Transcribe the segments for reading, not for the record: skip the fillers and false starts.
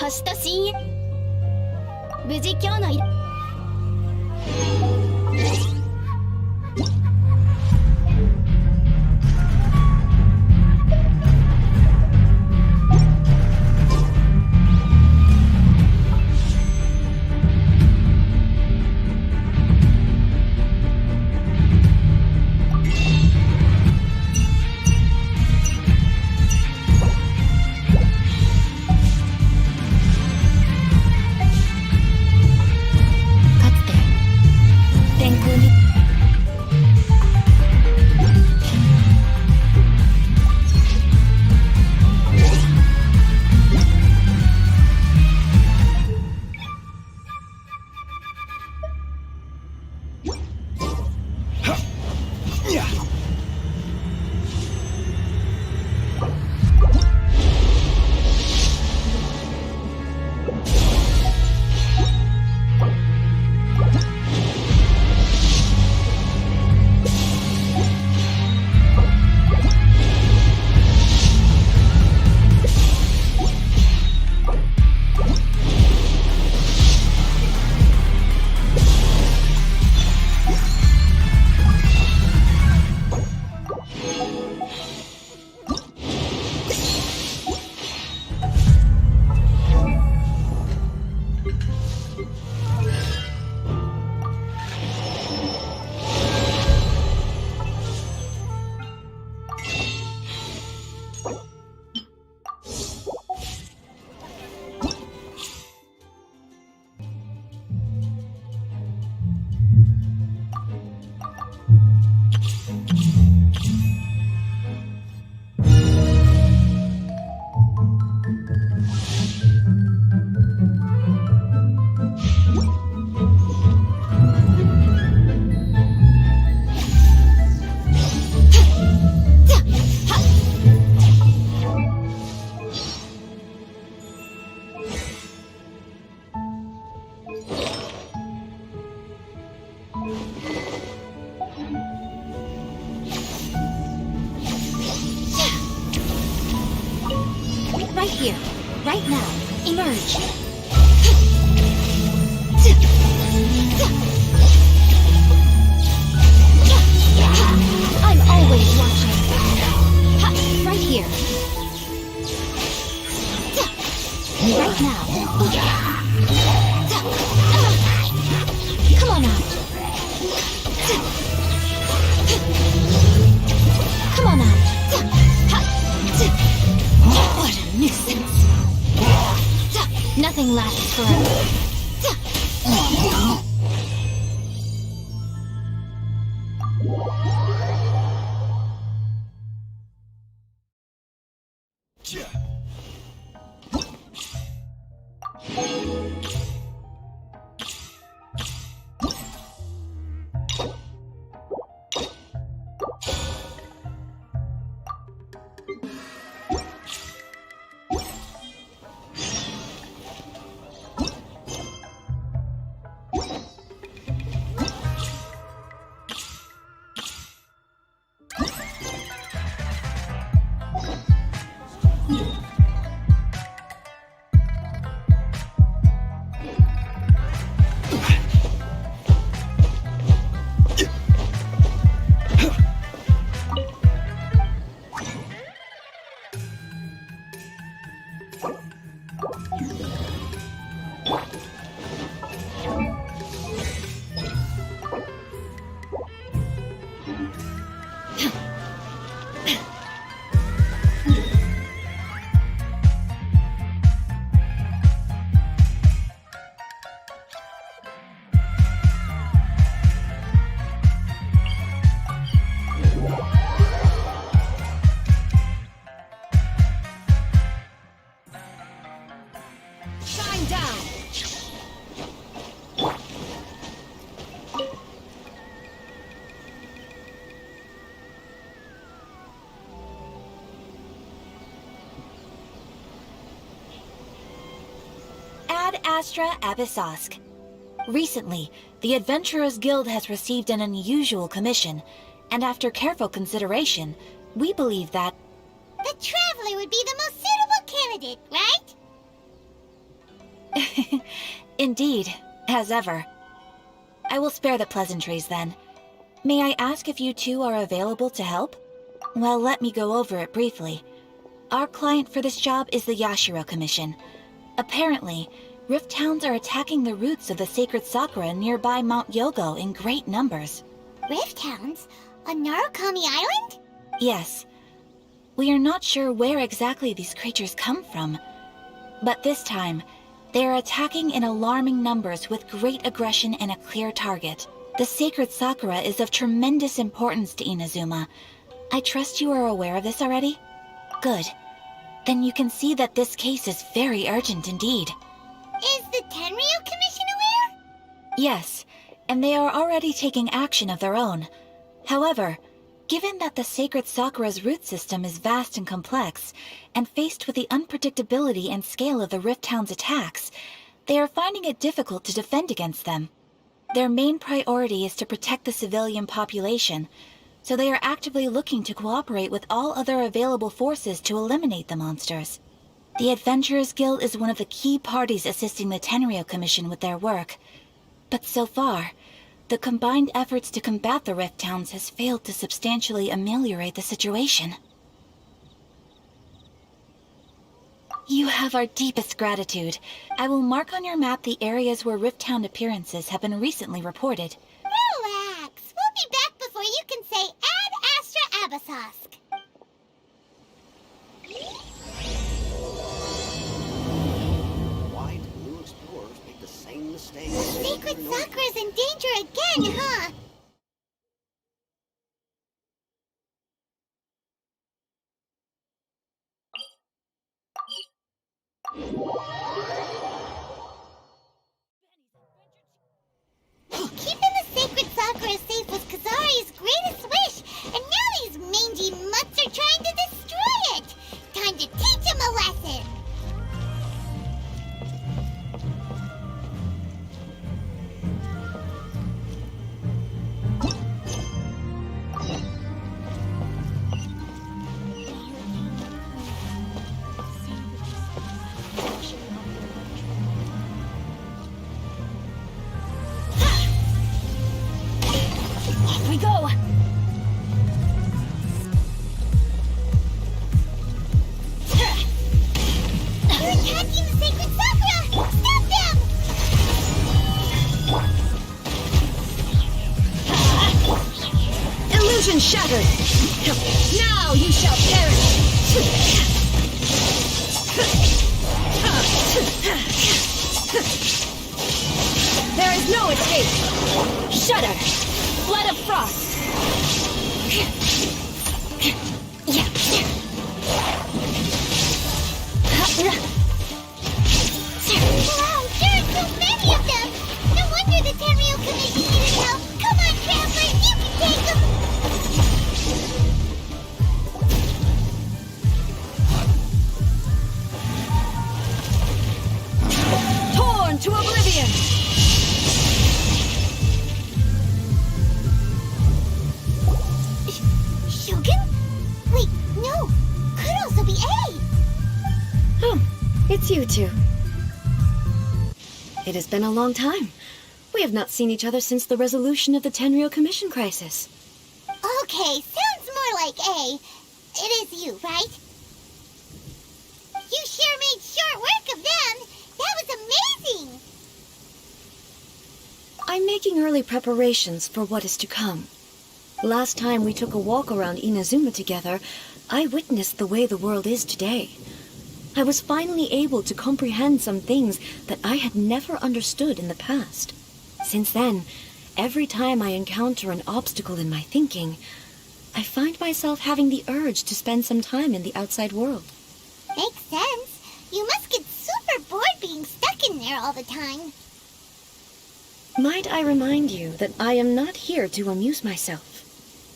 発した深淵、無事今日のRight here, right now, emerge. I'm always watching. Right here. Right now. Come on out. Come on out. What a nuisance. Nothing lasts forever. Ad Astra Abyssosk. Recently, the Adventurers Guild has received an unusual commission, and after careful consideration, we believe that... The Traveler would be the most suitable candidate, right? Indeed, as ever. I will spare the pleasantries then. May I ask if you two are available to help? Well, let me go over it briefly. Our client for this job is the Yashiro Commission. Apparently, Rift Towns are attacking the roots of the sacred sakura nearby Mount Yogo in great numbers. Rift Towns? On Narukami Island? Yes. We are not sure where exactly these creatures come from. But this time, they are attacking in alarming numbers with great aggression and a clear target. The sacred sakura is of tremendous importance to Inazuma. I trust you are aware of this already? Good. Then you can see that this case is very urgent indeed. Is the Tenryu Commission aware? Yes, and they are already taking action of their own. However, given that the sacred sakura's root system is vast and complex, and faced with the unpredictability and scale of the Rift Town's attacks, they are finding it difficult to defend against them. Their main priority is to protect the civilian population, so they are actively looking to cooperate with all other available forces to eliminate the monsters. The Adventurers Guild is one of the key parties assisting the Tenryu Commission with their work. But so far, the combined efforts to combat the Rift Towns has failed to substantially ameliorate the situation. You have our deepest gratitude. I will mark on your map the areas where Rift Town appearances have been recently reported. Relax. We'll be back before you can say Ad Astra Abysosk. Why do new explorers make the same mistake? Sacred Sakura's in danger again, huh? Keeping the sacred Sakura safe was Kazari's greatest wish, and now these mangy mutts are trying to destroy it! Time to teach him a lesson! Off we go! They're attacking the sacred Sakura! Stop them! Illusion shattered! Now you shall perish! There is no escape! Shudder! Blood of frost! Wow, there are so many of them! No wonder the Tenryu Commission needed help! Come on, Traveler, you can take them! Torn to oblivion! Shogun? Wait, no! Could also be A! It's you two. It has been a long time. We have not seen each other since the resolution of the Tenryu Commission crisis. Okay, sounds more like A. It is you, right? You sure made short work of them! That was amazing! I'm making early preparations for what is to come. Last time we took a walk around Inazuma together, I witnessed the way the world is today. I was finally able to comprehend some things that I had never understood in the past. Since then, every time I encounter an obstacle in my thinking, I find myself having the urge to spend some time in the outside world. Makes sense. You must get super bored being stuck in there all the time. Might I remind you that I am not here to amuse myself.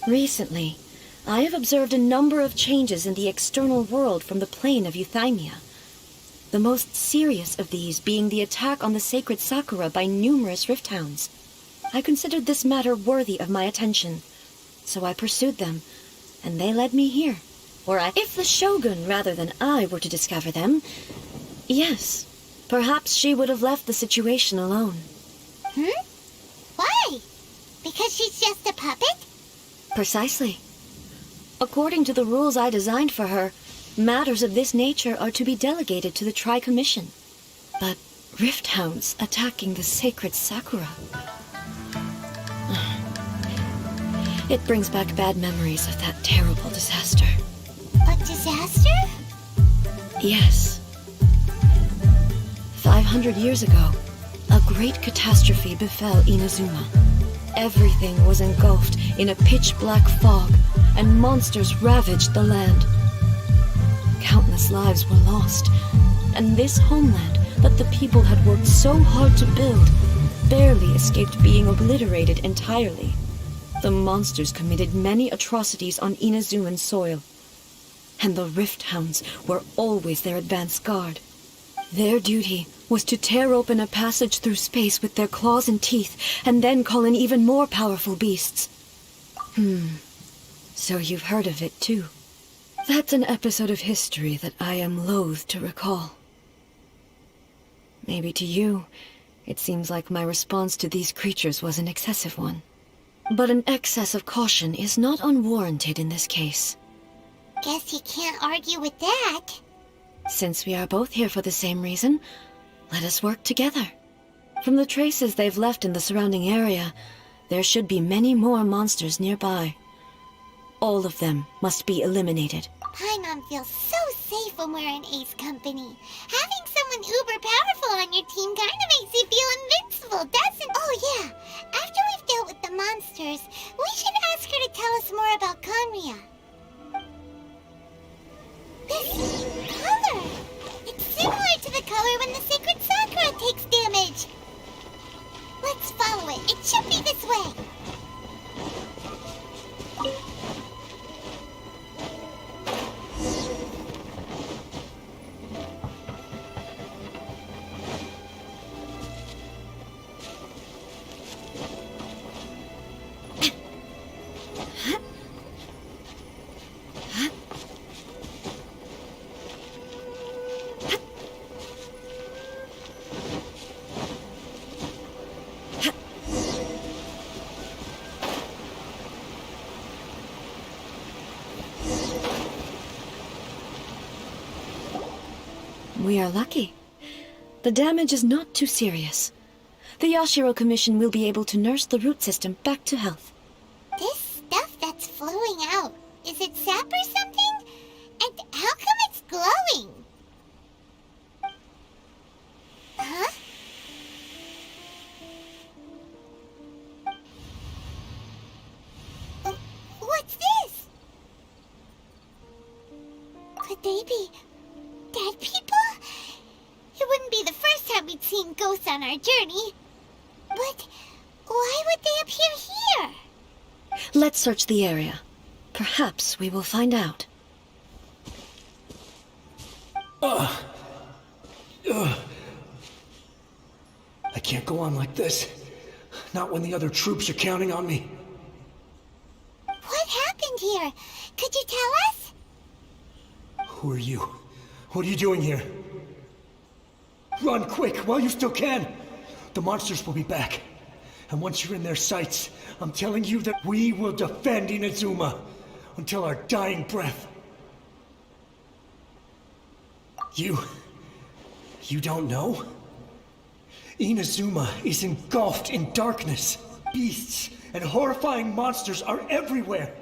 Recently, I have observed a number of changes in the external world from the plane of Euthymia. The most serious of these being the attack on the sacred Sakura by numerous Rift Hounds. I considered this matter worthy of my attention, so I pursued them, and they led me here. If the Shogun rather than I were to discover them, yes, Perhaps she would have left the situation alone. Why? Because she's just a puppet? Precisely. According to the rules I designed for her, matters of this nature are to be delegated to the Tri-Commission. But Rift Hounds attacking the sacred Sakura... It brings back bad memories of that terrible disaster. A disaster? Yes. 500 years ago, a great catastrophe befell Inazuma. Everything was engulfed in a pitch-black fog, and monsters ravaged the land. Countless lives were lost, and this homeland that the people had worked so hard to build barely escaped being obliterated entirely. The monsters committed many atrocities on Inazuman soil, and the Rift Hounds were always their advance guard. Their duty was to tear open a passage through space with their claws and teeth, and then call in even more powerful beasts. So you've heard of it too. That's an episode of history that I am loath to recall. Maybe to you, it seems like my response to these creatures was an excessive one. But an excess of caution is not unwarranted in this case. Guess you can't argue with that. Since we are both here for the same reason, let us work together. From the traces they've left in the surrounding area, there should be many more monsters nearby. All of them must be eliminated. Paimon feels so safe when we're in Ace Company. Having someone uber powerful on your team kinda makes you feel invincible, doesn't it? Oh yeah, after we've dealt with the monsters, we should ask her to tell us more about Conria. This color! It's similar to the color when the sacred Sakura takes damage. Let's follow it. It should be this way. We are lucky. The damage is not too serious. The Yashiro Commission will be able to nurse the root system back to health. This stuff that's flowing out, is it sap or something? And how come it's glowing? Huh? What's this? Could they be dead people? It wouldn't be the first time we'd seen ghosts on our journey. But why would they appear here? Let's search the area. Perhaps we will find out. I can't go on like this. Not when the other troops are counting on me. What happened here? Could you tell us? Who are you? What are you doing here? Run quick while you still can! The monsters will be back. And once you're in their sights, I'm telling you that we will defend Inazuma until our dying breath. You don't know? Inazuma is engulfed in darkness. Beasts and horrifying monsters are everywhere.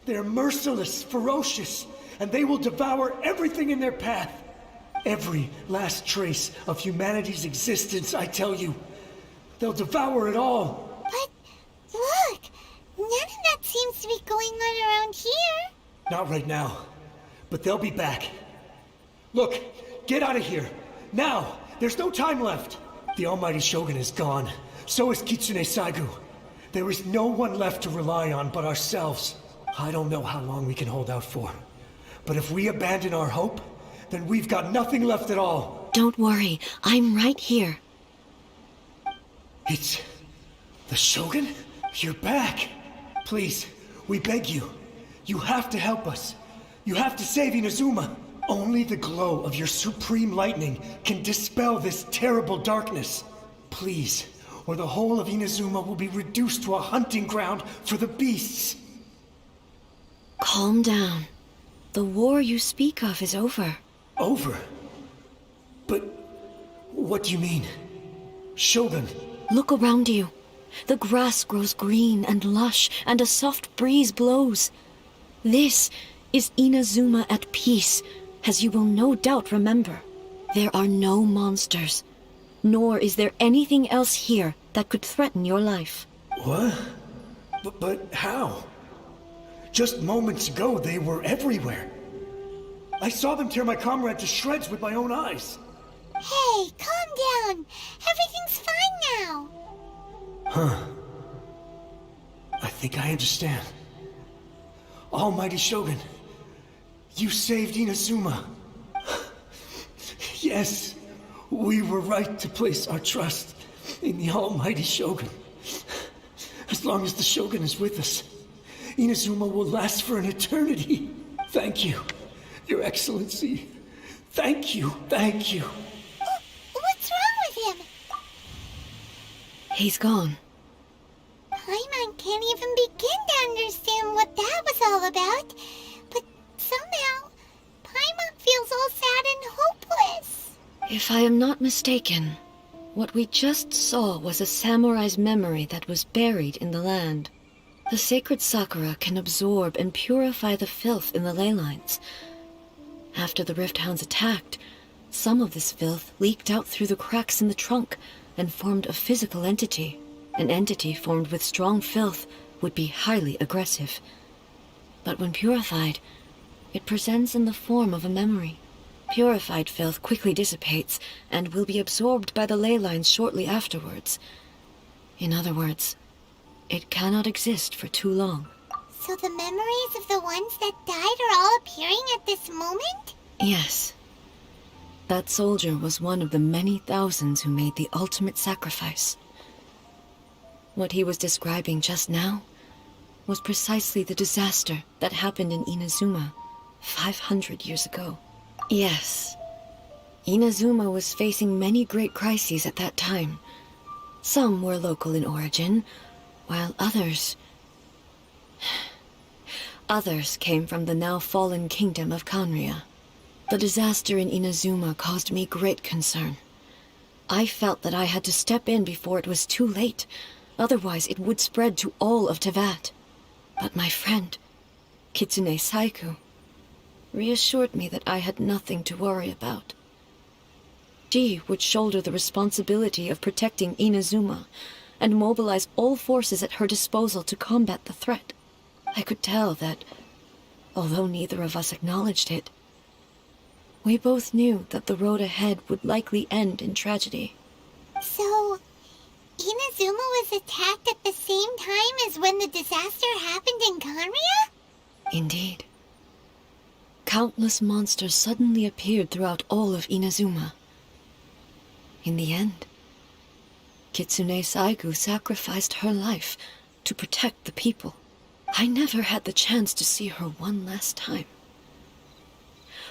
They're merciless, ferocious, and they will devour everything in their path. Every last trace of humanity's existence, I tell you. They'll devour it all. But look, none of that seems to be going on around here. Not right now, but they'll be back. Look, get out of here. Now! There's no time left. The almighty Shogun is gone. So is Kitsune Saigu. There is no one left to rely on but ourselves. I don't know how long we can hold out for. But if we abandon our hope, then we've got nothing left at all. Don't worry, I'm right here. It's... the Shogun? You're back! Please, we beg you. You have to help us. You have to save Inazuma. Only the glow of your supreme lightning can dispel this terrible darkness. Please, or the whole of Inazuma will be reduced to a hunting ground for the beasts. Calm down. The war you speak of is over. Over? But what do you mean? Shogun? Look around you. The grass grows green and lush, and a soft breeze blows. This is Inazuma at peace, as you will no doubt remember. There are no monsters, nor is there anything else here that could threaten your life. What? But how? Just moments ago, they were everywhere. I saw them tear my comrade to shreds with my own eyes. Hey, calm down. Everything's fine now. Huh. I think I understand. Almighty Shogun, you saved Inazuma. Yes, we were right to place our trust in the Almighty Shogun. As long as the Shogun is with us, Inazuma will last for an eternity. Thank you, Your Excellency. Thank you, thank you. What's wrong with him? He's gone. Paimon can't even begin to understand what that was all about. But somehow, Paimon feels all sad and hopeless. If I am not mistaken, what we just saw was a samurai's memory that was buried in the land. The sacred sakura can absorb and purify the filth in the ley lines. After the Rift Hounds attacked, some of this filth leaked out through the cracks in the trunk and formed a physical entity. An entity formed with strong filth would be highly aggressive. But when purified, it presents in the form of a memory. Purified filth quickly dissipates and will be absorbed by the ley lines shortly afterwards. In other words, it cannot exist for too long. So the memories of the ones that died are all appearing at this moment? Yes. That soldier was one of the many thousands who made the ultimate sacrifice. What he was describing just now was precisely the disaster that happened in Inazuma 500 years ago. Yes, Inazuma was facing many great crises at that time. Some were local in origin, while others came from the now fallen kingdom of Kanria. The disaster in Inazuma caused me great concern. I felt that I had to step in before it was too late, otherwise it would spread to all of Teyvat. But my friend, Kitsune Saiku, reassured me that I had nothing to worry about. She would shoulder the responsibility of protecting Inazuma and mobilize all forces at her disposal to combat the threat. I could tell that, although neither of us acknowledged it, we both knew that the road ahead would likely end in tragedy. So, Inazuma was attacked at the same time as when the disaster happened in Kanria? Indeed. Countless monsters suddenly appeared throughout all of Inazuma. In the end, Kitsune Saigu sacrificed her life to protect the people. I never had the chance to see her one last time.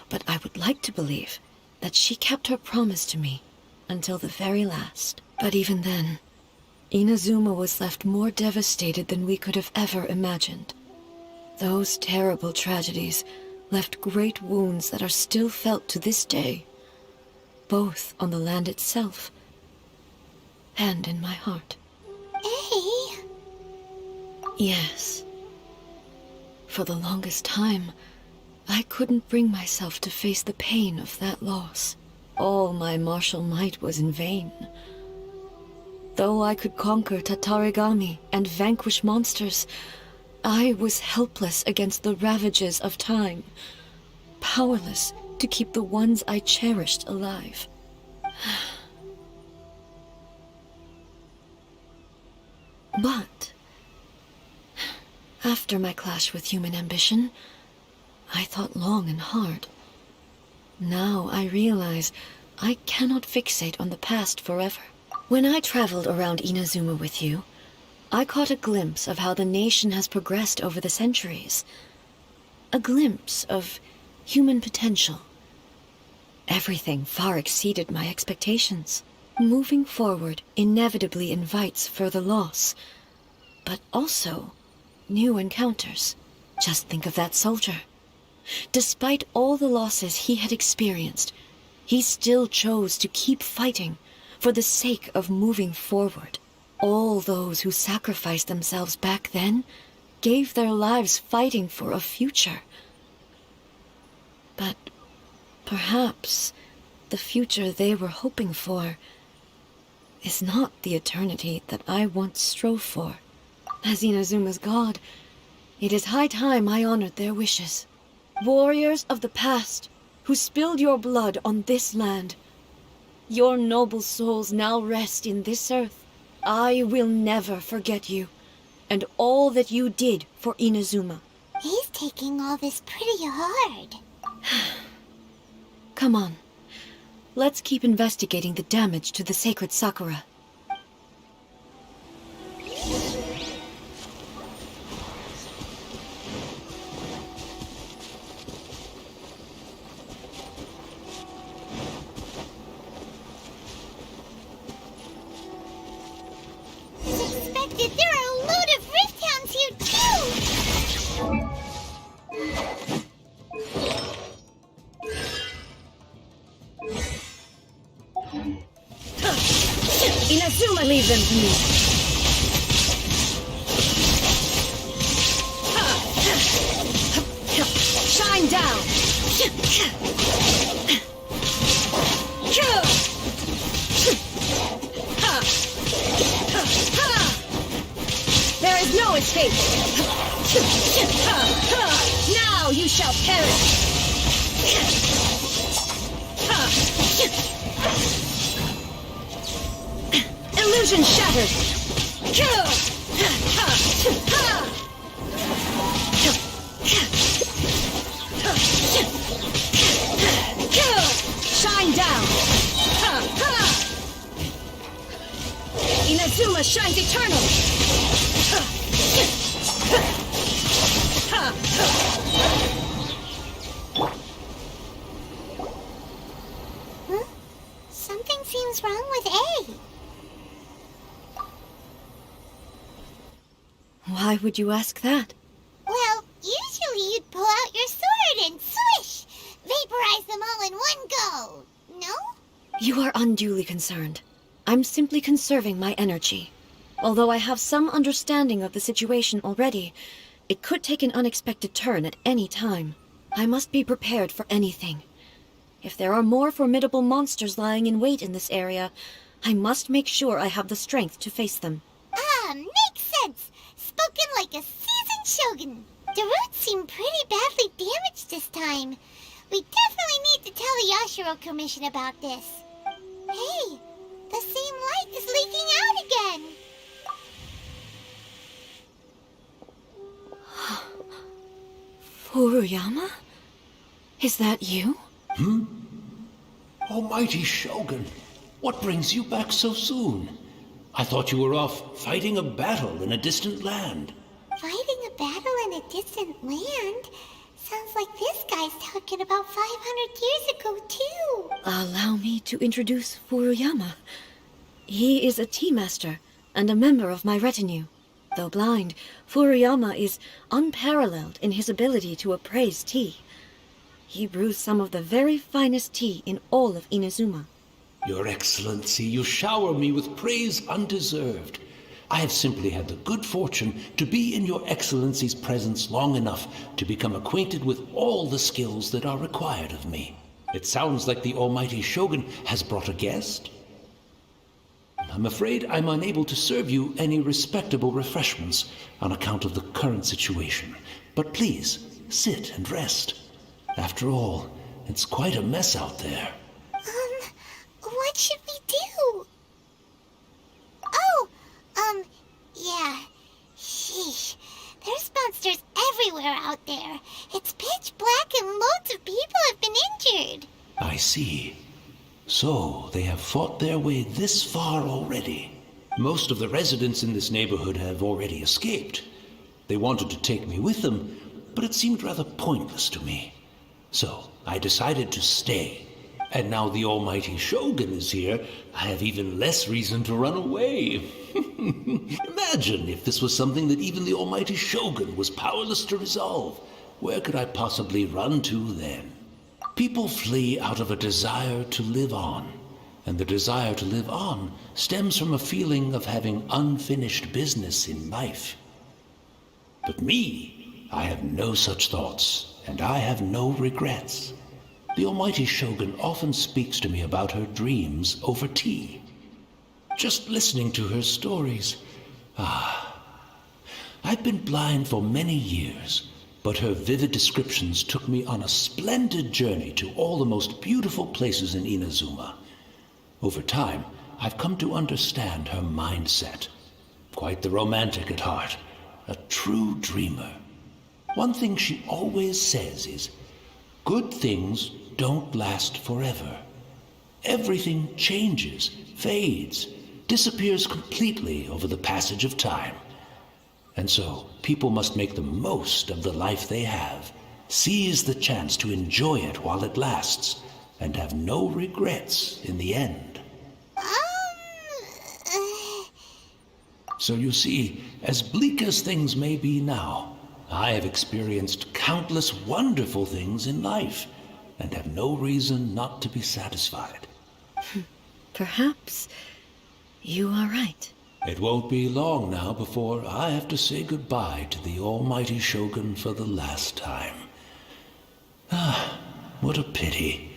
But I would like to believe that she kept her promise to me until the very last. But even then, Inazuma was left more devastated than we could have ever imagined. Those terrible tragedies left great wounds that are still felt to this day, both on the land itself and in my heart. Hey! Yes. For the longest time, I couldn't bring myself to face the pain of that loss. All my martial might was in vain. Though I could conquer Tatarigami and vanquish monsters, I was helpless against the ravages of time, powerless to keep the ones I cherished alive. But after my clash with human ambition, I thought long and hard. Now I realize I cannot fixate on the past forever. When I traveled around Inazuma with you, I caught a glimpse of how the nation has progressed over the centuries. A glimpse of human potential Everything far exceeded my expectations. Moving forward inevitably invites further loss, but also new encounters. Just think of that soldier. Despite all the losses he had experienced, he still chose to keep fighting for the sake of moving forward. All those who sacrificed themselves back then gave their lives fighting for a future. But perhaps the future they were hoping for is not the eternity that I once strove for. As Inazuma's god, it is high time I honored their wishes. Warriors of the past, who spilled your blood on this land, your noble souls now rest in this earth. I will never forget you, and all that you did for Inazuma. He's taking all this pretty hard. Come on. Let's keep investigating the damage to the sacred Sakura. As expected, there are a load of Rift Hounds here too! Inazuma, leave them to me. Shine down. There is no escape. Now you shall perish. Illusion shattered! Shine down! Inazuma shines eternal! Huh? Something seems wrong with A. Why would you ask that? Well, usually you'd pull out your sword and swish! Vaporize them all in one go! No? You are unduly concerned. I'm simply conserving my energy. Although I have some understanding of the situation already, it could take an unexpected turn at any time. I must be prepared for anything. If there are more formidable monsters lying in wait in this area, I must make sure I have the strength to face them. Ah, makes sense! Spoken like a seasoned shogun. The roots seem pretty badly damaged this time. We definitely need to tell the Yashiro Commission about this. Hey, the same light is leaking out again. Furuyama? Is that you? Almighty Shogun, what brings you back so soon? I thought you were off fighting a battle in a distant land. Fighting a battle in a distant land? Sounds like this guy's talking about 500 years ago, too. Allow me to introduce Furuyama. He is a tea master and a member of my retinue. Though blind, Furuyama is unparalleled in his ability to appraise tea. He brews some of the very finest tea in all of Inazuma. Your Excellency, you shower me with praise undeserved. I have simply had the good fortune to be in Your Excellency's presence long enough to become acquainted with all the skills that are required of me. It sounds like the Almighty Shogun has brought a guest. I'm afraid I'm unable to serve you any respectable refreshments on account of the current situation. But please, sit and rest. After all, it's quite a mess out there. What should we do? Oh, yeah. Sheesh. There's monsters everywhere out there. It's pitch black and loads of people have been injured. I see. So, they have fought their way this far already. Most of the residents in this neighborhood have already escaped. They wanted to take me with them, but it seemed rather pointless to me. So, I decided to stay And now the almighty Shogun is here, I have even less reason to run away. Imagine if this was something that even the almighty Shogun was powerless to resolve. Where could I possibly run to then? People flee out of a desire to live on, and the desire to live on stems from a feeling of having unfinished business in life. But me, I have no such thoughts, and I have no regrets. The almighty Shogun often speaks to me about her dreams over tea. Just listening to her stories. I've been blind for many years, but her vivid descriptions took me on a splendid journey to all the most beautiful places in Inazuma. Over time, I've come to understand her mindset. Quite the romantic at heart, a true dreamer. One thing she always says is, good things don't last forever. Everything changes, fades, disappears completely over the passage of time. And so, people must make the most of the life they have, seize the chance to enjoy it while it lasts, and have no regrets in the end. So you see, as bleak as things may be now, I have experienced countless wonderful things in life, and have no reason not to be satisfied. Perhaps you are right. It won't be long now before I have to say goodbye to the almighty Shogun for the last time. What a pity.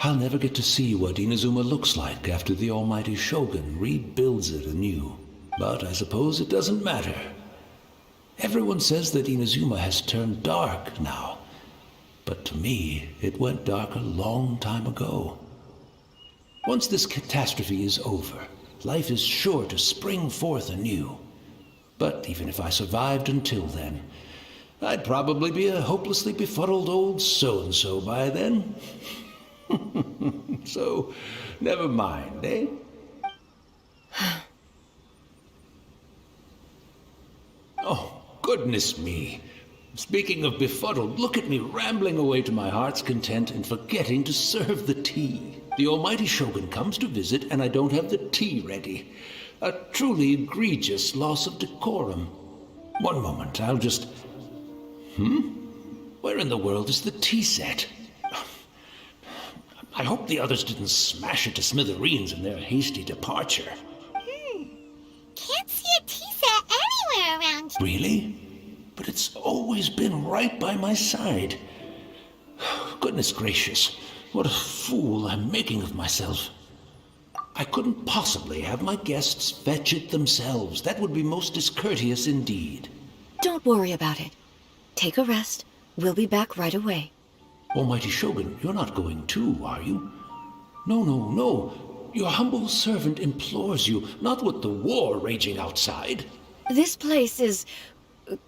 I'll never get to see what Inazuma looks like after the almighty Shogun rebuilds it anew. But I suppose it doesn't matter. Everyone says that Inazuma has turned dark now. But to me, it went dark a long time ago. Once this catastrophe is over, life is sure to spring forth anew. But even if I survived until then, I'd probably be a hopelessly befuddled old so-and-so by then. So, never mind, eh? Oh, goodness me. Speaking of befuddled, look at me rambling away to my heart's content and forgetting to serve the tea. The almighty Shogun comes to visit and I don't have the tea ready. A truly egregious loss of decorum. One moment, I'll just... Where in the world is the tea set? I hope the others didn't smash it to smithereens in their hasty departure. Can't see a tea set anywhere around here. Really? But it's always been right by my side. Goodness gracious, what a fool I'm making of myself. I couldn't possibly have my guests fetch it themselves. That would be most discourteous indeed. Don't worry about it. Take a rest. We'll be back right away. Almighty Shogun, you're not going too, are you? No. Your humble servant implores you, not with the war raging outside. This place is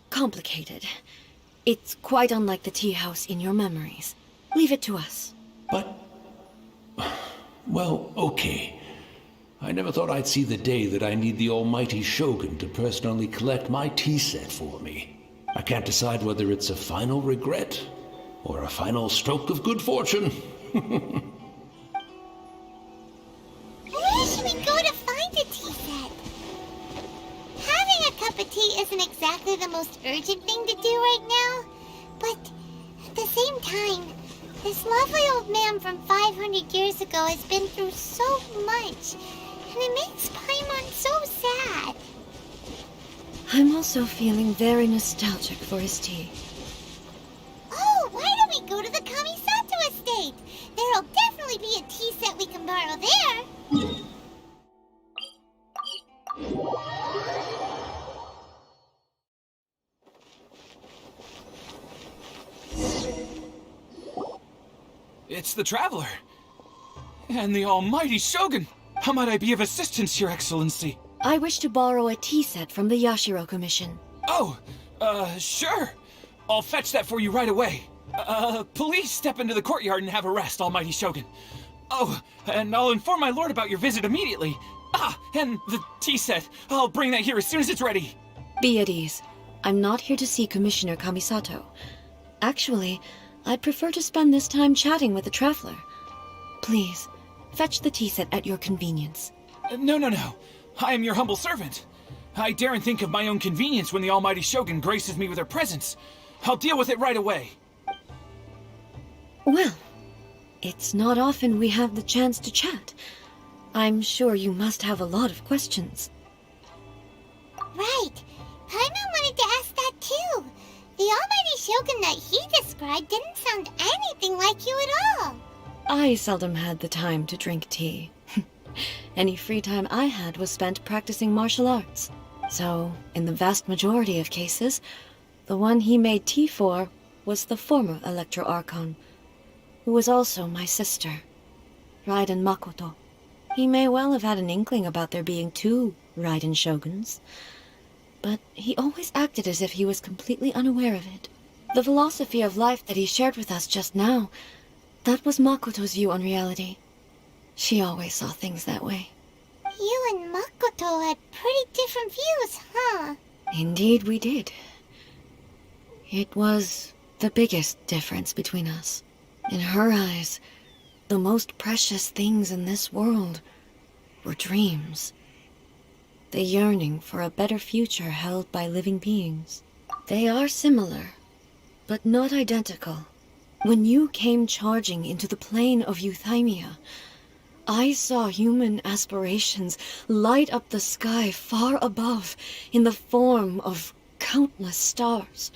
complicated. It's quite unlike the tea house in your memories. Leave it to us. But... well, okay. I never thought I'd see the day that I need the almighty Shogun to personally collect my tea set for me. I can't decide whether it's a final regret or a final stroke of good fortune. Where should we go to find a tea set? Having a cup of tea isn't exactly the most urgent thing to do right now, but at the same time, this lovely old man from 500 years ago has been through so much, and it makes Paimon so sad. I'm also feeling very nostalgic for his tea. Oh, why don't we go to the Kamisato estate? There'll definitely be a tea set we can borrow there. It's the Traveler. And the almighty Shogun. How might I be of assistance, Your Excellency? I wish to borrow a tea set from the Yashiro Commission. Oh, sure. I'll fetch that for you right away. Please step into the courtyard and have a rest, almighty Shogun. Oh, and I'll inform my lord about your visit immediately. And the tea set. I'll bring that here as soon as it's ready. Be at ease. I'm not here to see Commissioner Kamisato. Actually, I'd prefer to spend this time chatting with the Traveler. Please, fetch the tea set at your convenience. No. I am your humble servant. I daren't think of my own convenience when the almighty Shogun graces me with her presence. I'll deal with it right away. Well, it's not often we have the chance to chat. I'm sure you must have a lot of questions. Right. Paimon wanted to ask that too. The almighty Shogun that he described didn't sound anything like you at all. I seldom had the time to drink tea. Any free time I had was spent practicing martial arts. So, in the vast majority of cases, the one he made tea for was the former Electro Archon, who was also my sister, Raiden Makoto. He may well have had an inkling about there being two Raiden Shoguns, but he always acted as if he was completely unaware of it. The philosophy of life that he shared with us just now, that was Makoto's view on reality. She always saw things that way. You and Makoto had pretty different views, huh? Indeed we did. It was the biggest difference between us. In her eyes, the most precious things in this world were dreams. The yearning for a better future held by living beings. They are similar, but not identical. When you came charging into the plane of Euthymia, I saw human aspirations light up the sky far above in the form of countless stars.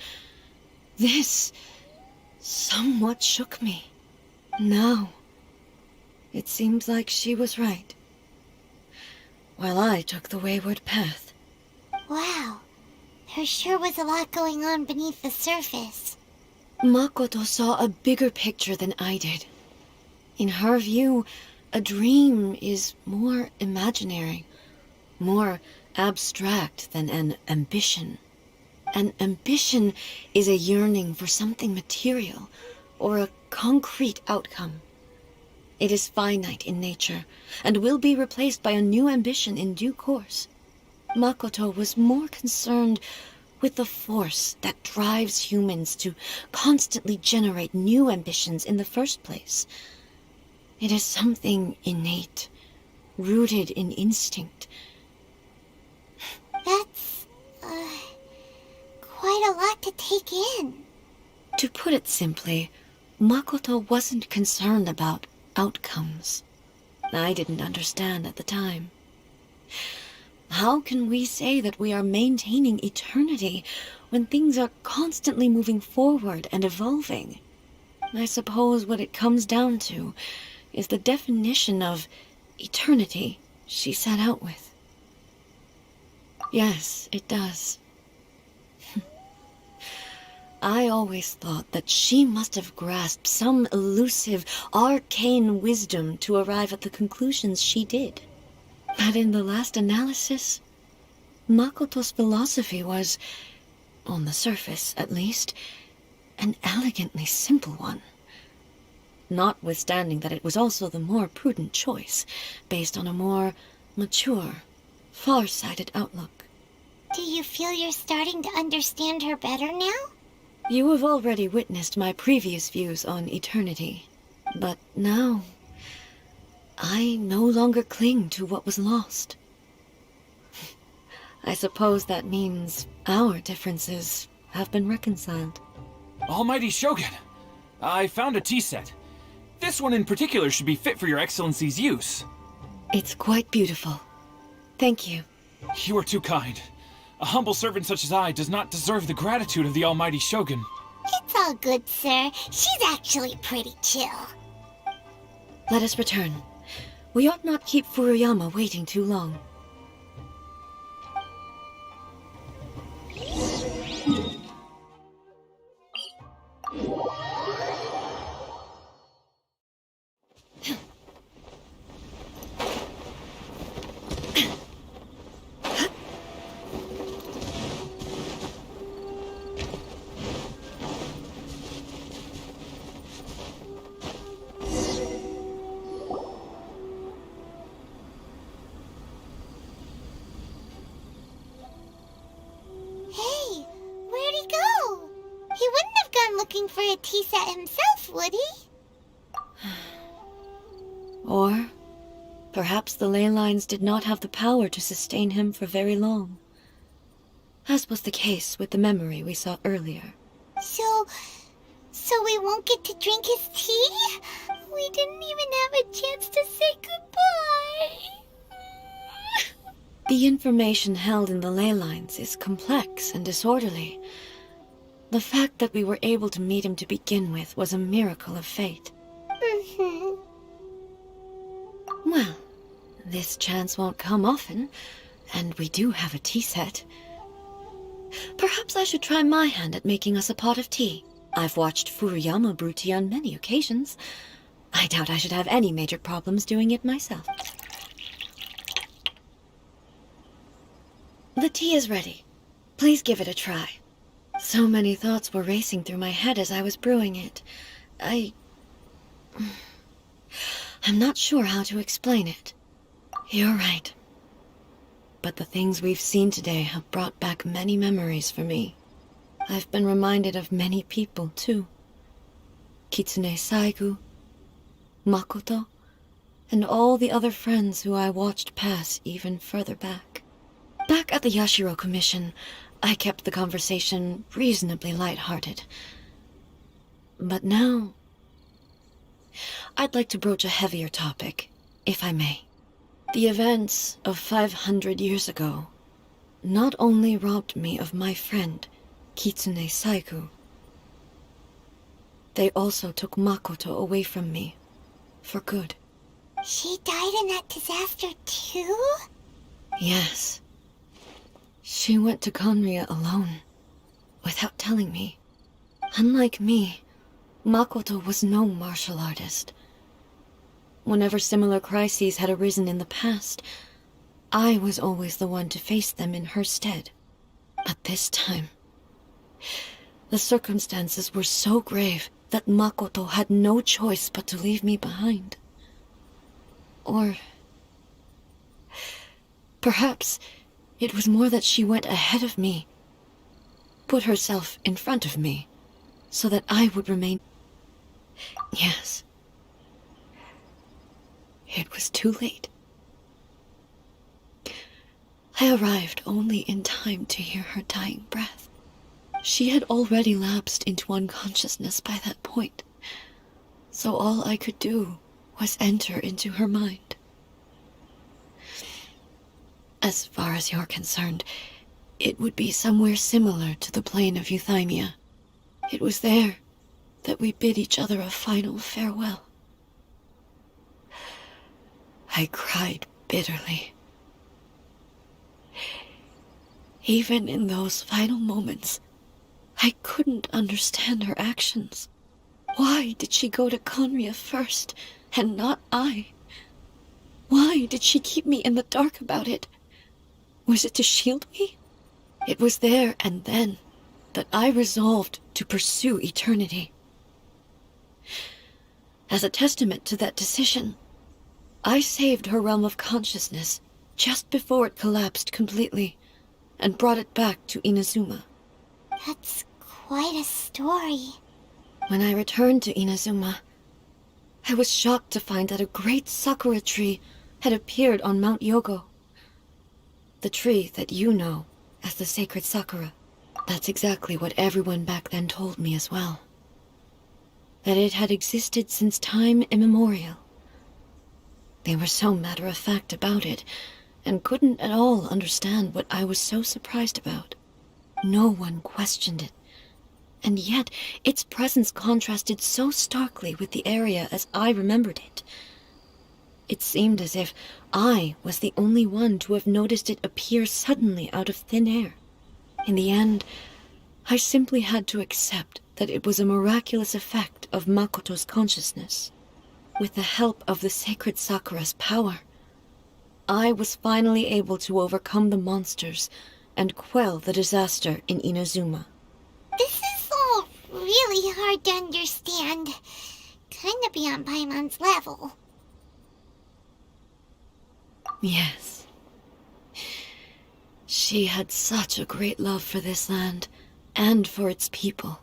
This somewhat shook me. Now, it seems like she was right, while I took the wayward path. Wow. There sure was a lot going on beneath the surface. Makoto saw a bigger picture than I did. In her view, a dream is more imaginary, more abstract than an ambition. An ambition is a yearning for something material, or a concrete outcome. It is finite in nature, and will be replaced by a new ambition in due course. Makoto was more concerned with the force that drives humans to constantly generate new ambitions in the first place. It is something innate, rooted in instinct. That's, quite a lot to take in. To put it simply, Makoto wasn't concerned about outcomes. I didn't understand at the time. How can we say that we are maintaining eternity when things are constantly moving forward and evolving? I suppose what it comes down to is the definition of eternity she set out with. Yes, it does. I always thought that she must have grasped some elusive, arcane wisdom to arrive at the conclusions she did. But in the last analysis, Makoto's philosophy was, on the surface at least, an elegantly simple one. Notwithstanding that it was also the more prudent choice, based on a more mature, far-sighted outlook. Do you feel you're starting to understand her better now? You have already witnessed my previous views on eternity, but now I no longer cling to what was lost. I suppose that means our differences have been reconciled. Almighty Shogun, I found a tea set. This one in particular should be fit for your Excellency's use. It's quite beautiful. Thank you. You are too kind. A humble servant such as I does not deserve the gratitude of the Almighty Shogun. It's all good, sir. She's actually pretty chill. Let us return. We ought not keep Furuyama waiting too long. Hey, where'd he go? He wouldn't have gone looking for a tea set himself, would he? Or perhaps the ley lines did not have the power to sustain him for very long, as was the case with the memory we saw earlier. So we won't get to drink his tea? We didn't even have a chance to say goodbye. The information held in the ley lines is complex and disorderly. The fact that we were able to meet him to begin with was a miracle of fate. Well, this chance won't come often, and we do have a tea set. Perhaps I should try my hand at making us a pot of tea. I've watched Furuyama brew tea on many occasions. I doubt I should have any major problems doing it myself. The tea is ready. Please give it a try. So many thoughts were racing through my head as I was brewing it. I'm not sure how to explain it. You're right. But the things we've seen today have brought back many memories for me. I've been reminded of many people, too. Kitsune Saigu, Makoto, and all the other friends who I watched pass even further back. Back at the Yashiro Commission, I kept the conversation reasonably light-hearted. But now, I'd like to broach a heavier topic, if I may. The events of 500 years ago not only robbed me of my friend, Kitsune Saigu, they also took Makoto away from me, for good. She died in that disaster too? Yes. She went to Conria alone, without telling me. Unlike me, Makoto was no martial artist. Whenever similar crises had arisen in the past, I was always the one to face them in her stead. But this time, the circumstances were so grave that Makoto had no choice but to leave me behind. Or perhaps it was more that she went ahead of me, put herself in front of me, so that I would remain... Yes. It was too late. I arrived only in time to hear her dying breath. She had already lapsed into unconsciousness by that point, so all I could do was enter into her mind. As far as you're concerned, it would be somewhere similar to the plane of Euthymia. It was there that we bid each other a final farewell. I cried bitterly. Even in those final moments, I couldn't understand her actions. Why did she go to Conria first, and not I? Why did she keep me in the dark about it? Was it to shield me? It was there and then that I resolved to pursue eternity. As a testament to that decision, I saved her realm of consciousness just before it collapsed completely, and brought it back to Inazuma. That's quite a story. When I returned to Inazuma, I was shocked to find that a great sakura tree had appeared on Mount Yogo. The tree that you know as the sacred sakura. That's exactly what everyone back then told me as well. That it had existed since time immemorial. They were so matter-of-fact about it, and couldn't at all understand what I was so surprised about. No one questioned it, and yet its presence contrasted so starkly with the area as I remembered it. It seemed as if I was the only one to have noticed it appear suddenly out of thin air. In the end, I simply had to accept that it was a miraculous effect of Makoto's consciousness. With the help of the sacred Sakura's power, I was finally able to overcome the monsters and quell the disaster in Inazuma. This is all really hard to understand. Kinda beyond Paimon's level. Yes. She had such a great love for this land, and for its people.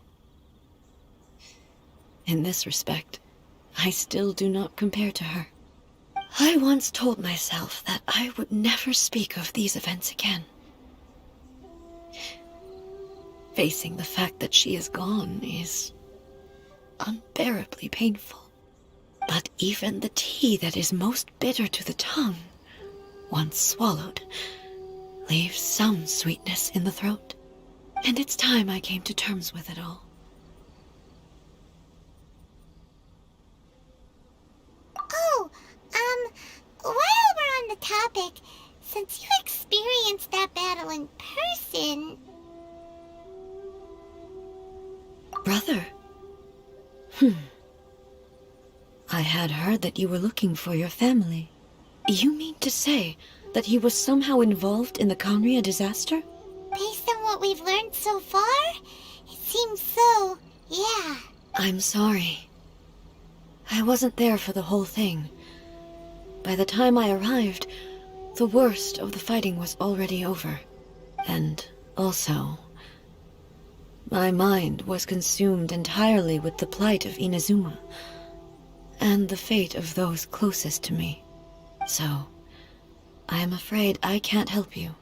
In this respect, I still do not compare to her. I once told myself that I would never speak of these events again. Facing the fact that she is gone is unbearably painful. But even the tea that is most bitter to the tongue, once swallowed, leaves some sweetness in the throat. And it's time I came to terms with it all. Oh, while we're on the topic, since you experienced that battle in person... Brother? I had heard that you were looking for your family. You mean to say that he was somehow involved in the Conria disaster? Based on what we've learned so far, it seems so, yeah. I'm sorry. I wasn't there for the whole thing. By the time I arrived, the worst of the fighting was already over. And also, my mind was consumed entirely with the plight of Inazuma and the fate of those closest to me. So, I am afraid I can't help you.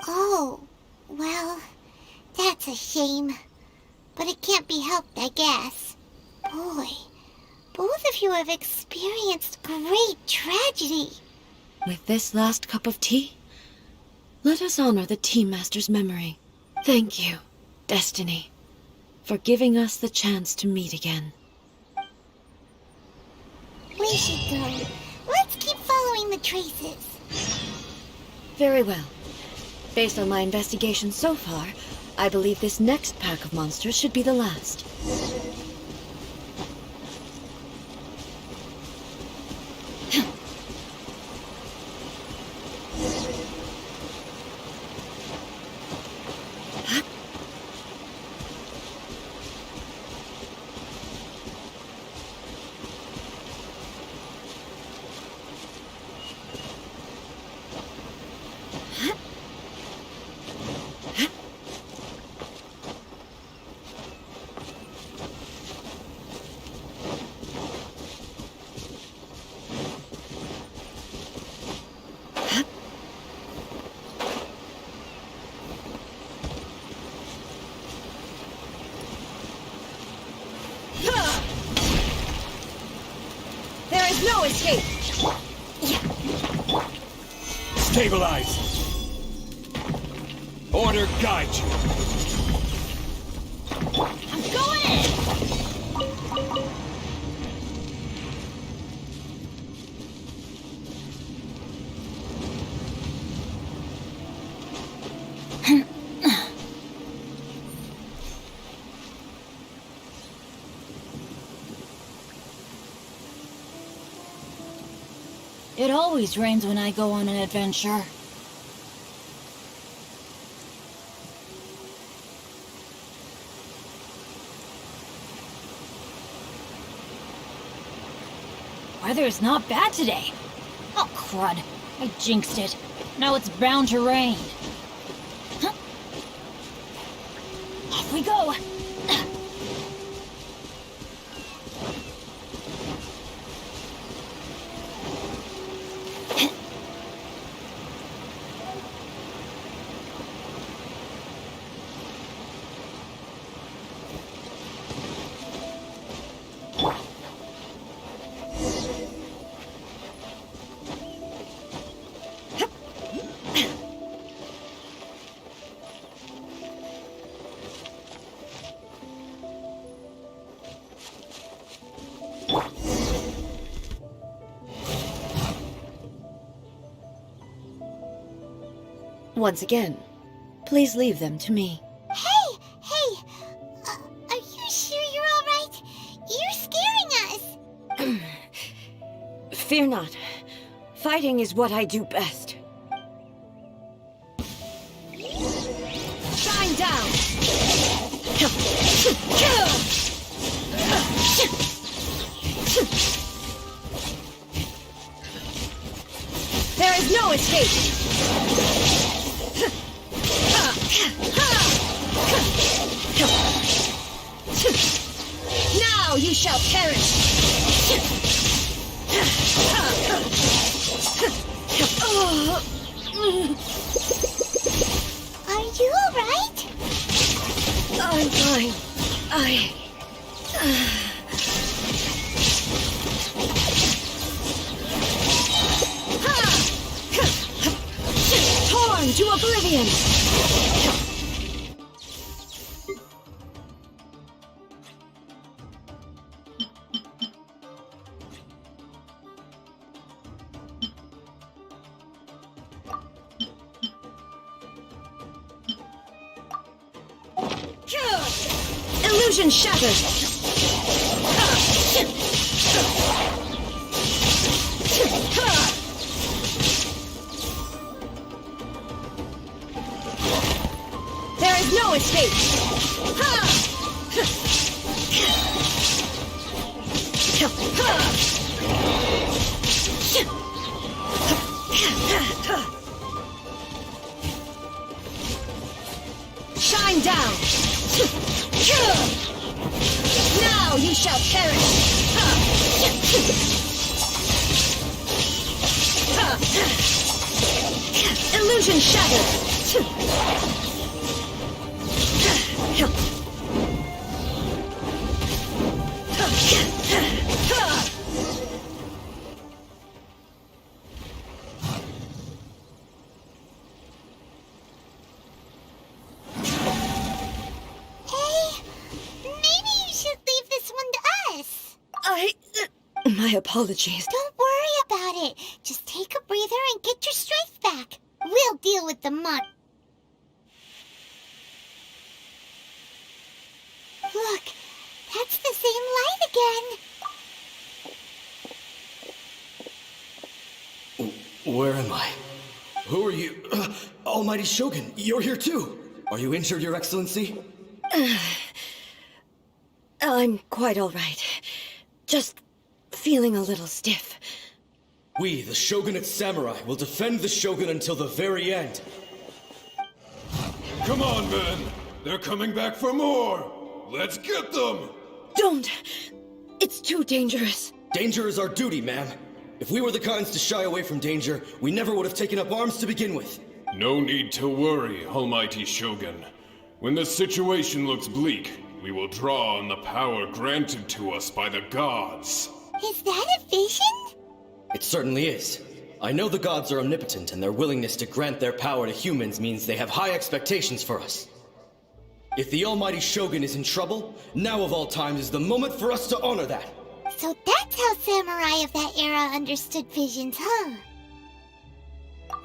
Oh, well, that's a shame. But it can't be helped, I guess. Boy, both of you have experienced great tragedy. With this last cup of tea, let us honor the Tea Master's memory. Thank you, Destiny, for giving us the chance to meet again. We should go. Let's keep following the traces. Very well. Based on my investigation so far, I believe this next pack of monsters should be the last. There is no escape! Stabilize! Order guide you! I'm going in! It always rains when I go on an adventure. Weather's not bad today. Oh, crud. I jinxed it. Now it's bound to rain. Huh. Off we go. Once again, please leave them to me. Hey! Are you sure you're all right? You're scaring us! Fear not. Fighting is what I do best. Shine down! There is no escape! Now you shall perish! Are you alright? I'm fine. Torn to oblivion! Illusion shattered! There is no escape! Shine down! Now you shall perish! Illusion shattered! My apologies. Don't worry about it. Just take a breather and get your strength back. We'll deal with the mon... Look, that's the same light again. Where am I? Who are you? Almighty Shogun, you're here too. Are you injured, Your Excellency? I'm quite all right. Just feeling a little stiff. We, the Shogunate Samurai, will defend the Shogun until the very end. Come on, men! They're coming back for more! Let's get them! Don't! It's too dangerous. Danger is our duty, ma'am. If we were the kinds to shy away from danger, we never would have taken up arms to begin with. No need to worry, Almighty Shogun. When the situation looks bleak, we will draw on the power granted to us by the gods. Is that a vision? It certainly is. I know the gods are omnipotent, and their willingness to grant their power to humans means they have high expectations for us. If the Almighty Shogun is in trouble, now of all times is the moment for us to honor that. So that's how samurai of that era understood visions, huh?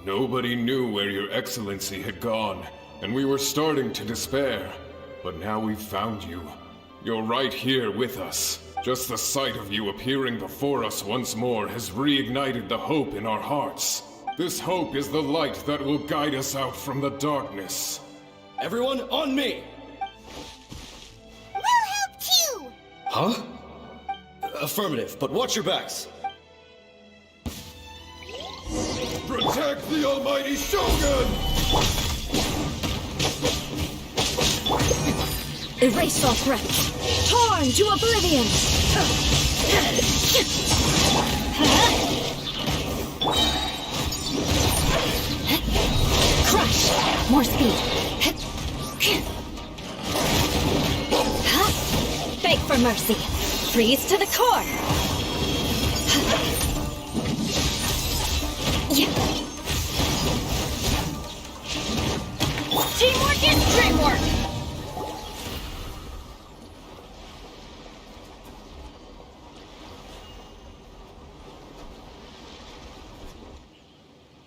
Nobody knew where Your Excellency had gone, and we were starting to despair. But now we've found you. You're right here with us. Just the sight of you appearing before us once more has reignited the hope in our hearts. This hope is the light that will guide us out from the darkness. Everyone, on me! We'll help too! Huh? Affirmative, but watch your backs. Protect the Almighty Shogun! Erase all threats. Torn to oblivion! Crush! More speed. Beg for mercy. Freeze to the core. Teamwork is dreamwork!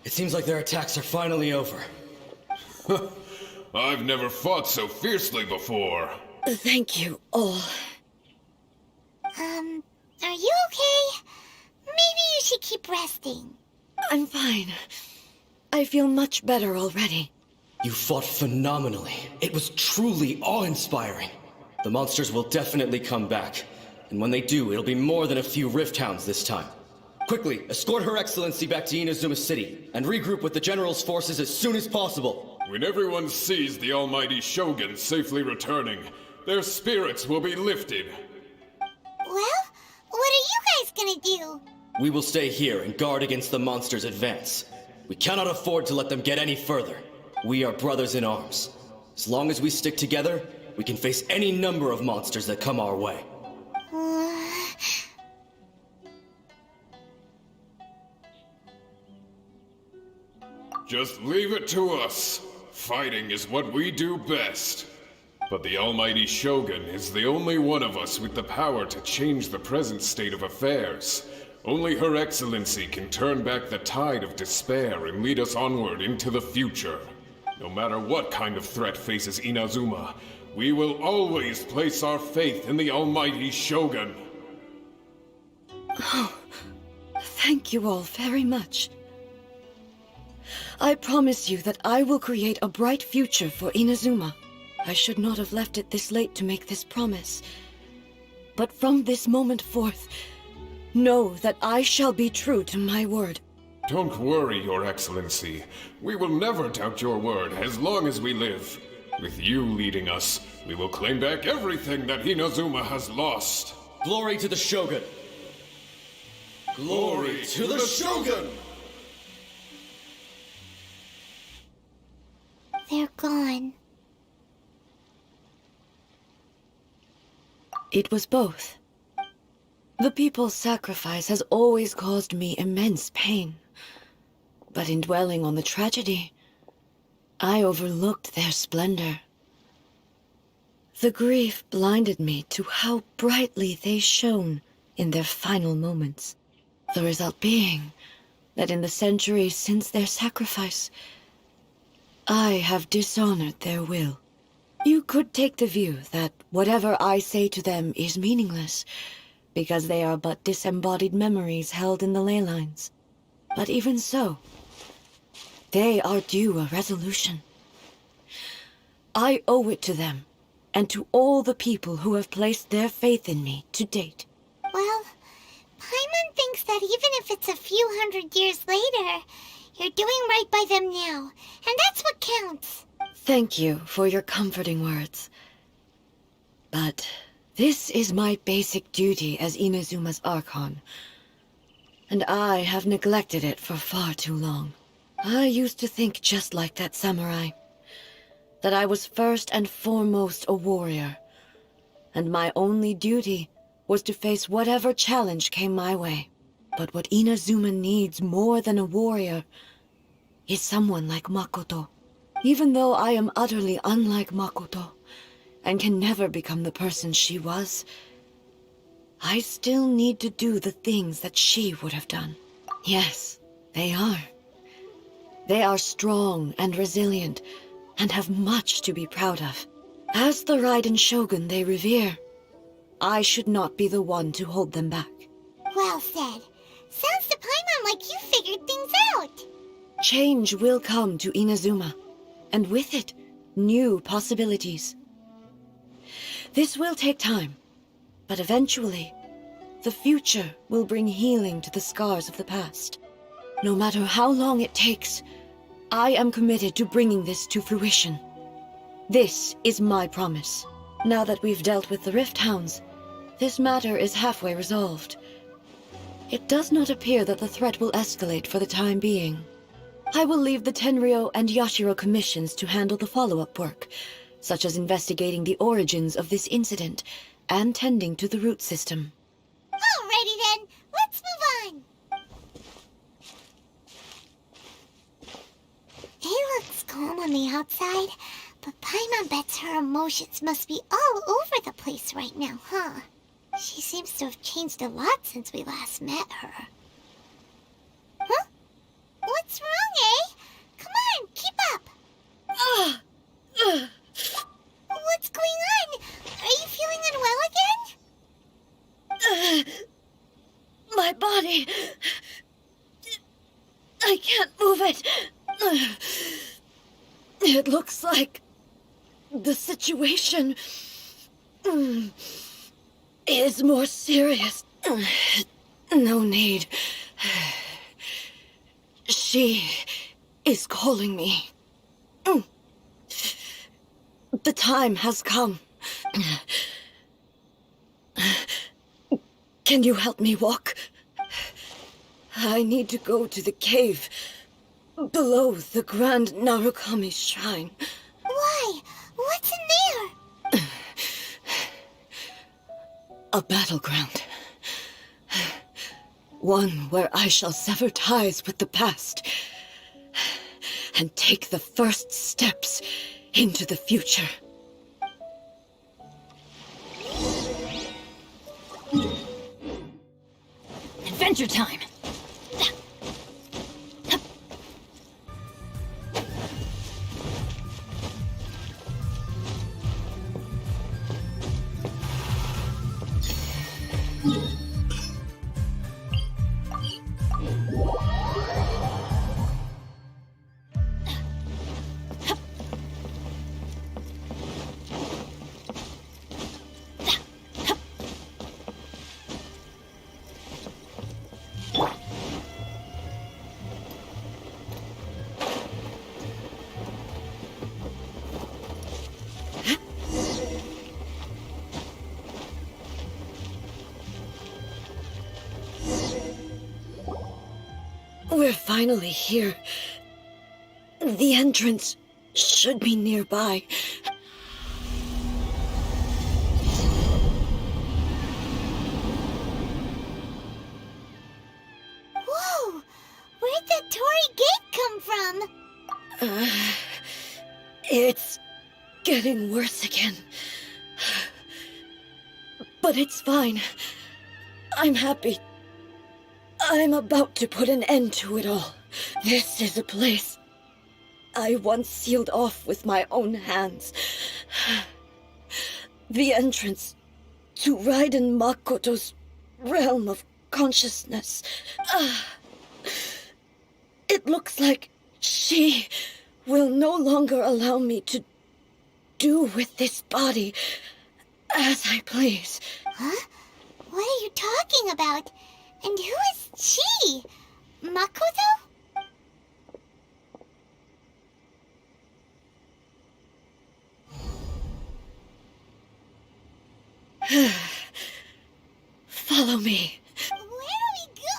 It seems like their attacks are finally over. I've never fought so fiercely before. Thank you all. Are you okay? Maybe you should keep resting. I'm fine. I feel much better already. You fought phenomenally. It was truly awe-inspiring. The monsters will definitely come back. And when they do, it'll be more than a few Rift Hounds this time. Quickly, escort Her Excellency back to Inazuma City, and regroup with the General's forces as soon as possible. When everyone sees the Almighty Shogun safely returning, their spirits will be lifted. Well, what are you guys gonna do? We will stay here and guard against the monsters' advance. We cannot afford to let them get any further. We are brothers in arms. As long as we stick together, we can face any number of monsters that come our way. Just leave it to us. Fighting is what we do best. But the almighty Shogun is the only one of us with the power to change the present state of affairs. Only Her Excellency can turn back the tide of despair and lead us onward into the future. No matter what kind of threat faces Inazuma, we will always place our faith in the almighty Shogun. Oh, thank you all very much. I promise you that I will create a bright future for Inazuma. I should not have left it this late to make this promise. But from this moment forth, know that I shall be true to my word. Don't worry, Your Excellency. We will never doubt your word as long as we live. With you leading us, we will claim back everything that Inazuma has lost. Glory to the Shogun! Glory to the Shogun! They're gone. It was both. The people's sacrifice has always caused me immense pain. But in dwelling on the tragedy, I overlooked their splendor. The grief blinded me to how brightly they shone in their final moments. The result being that in the centuries since their sacrifice, I have dishonored their will. You could take the view that whatever I say to them is meaningless, because they are but disembodied memories held in the ley lines. But even so, they are due a resolution. I owe it to them, and to all the people who have placed their faith in me to date. Well, Paimon thinks that even if it's a few hundred years later, you're doing right by them now, and that's what counts. Thank you for your comforting words. But this is my basic duty as Inazuma's Archon, and I have neglected it for far too long. I used to think just like that samurai, that I was first and foremost a warrior, and my only duty was to face whatever challenge came my way. But what Inazuma needs more than a warrior is someone like Makoto. Even though I am utterly unlike Makoto, and can never become the person she was, I still need to do the things that she would have done. Yes, they are. They are strong and resilient, and have much to be proud of. As the Raiden Shogun they revere, I should not be the one to hold them back. Well said. Sounds to Paimon like you figured things out. Change will come to Inazuma, and with it, new possibilities. This will take time, but eventually, the future will bring healing to the scars of the past. No matter how long it takes, I am committed to bringing this to fruition. This is my promise. Now that we've dealt with the Rift Hounds, this matter is halfway resolved. It does not appear that the threat will escalate for the time being. I will leave the Tenryo and Yashiro commissions to handle the follow-up work, such as investigating the origins of this incident and tending to the root system. Alrighty then, let's move on. He looks calm on the outside, but Paimon bets her emotions must be all over the place right now, huh? She seems to have changed a lot since we last met her. Huh? What's wrong, eh? Come on, keep up! What's going on? Are you feeling unwell again? My body... I can't move it. It looks like the situation is more serious. No need. She is calling me. The time has come. Can you help me walk? I need to go to the cave below the Grand Narukami Shrine. Why? What's in there? A battleground. One where I shall sever ties with the past and take the first steps into the future. Adventure time! We're finally here. The entrance should be nearby. Whoa! Where'd that Torii gate come from? It's getting worse again. But it's fine. I'm happy. I'm about to put an end to it all. This is a place I once sealed off with my own hands. The entrance to Raiden Makoto's realm of consciousness. It looks like she will no longer allow me to do with this body as I please. Huh? What are you talking about? And who is she? Makoto? Follow me. Where do we go?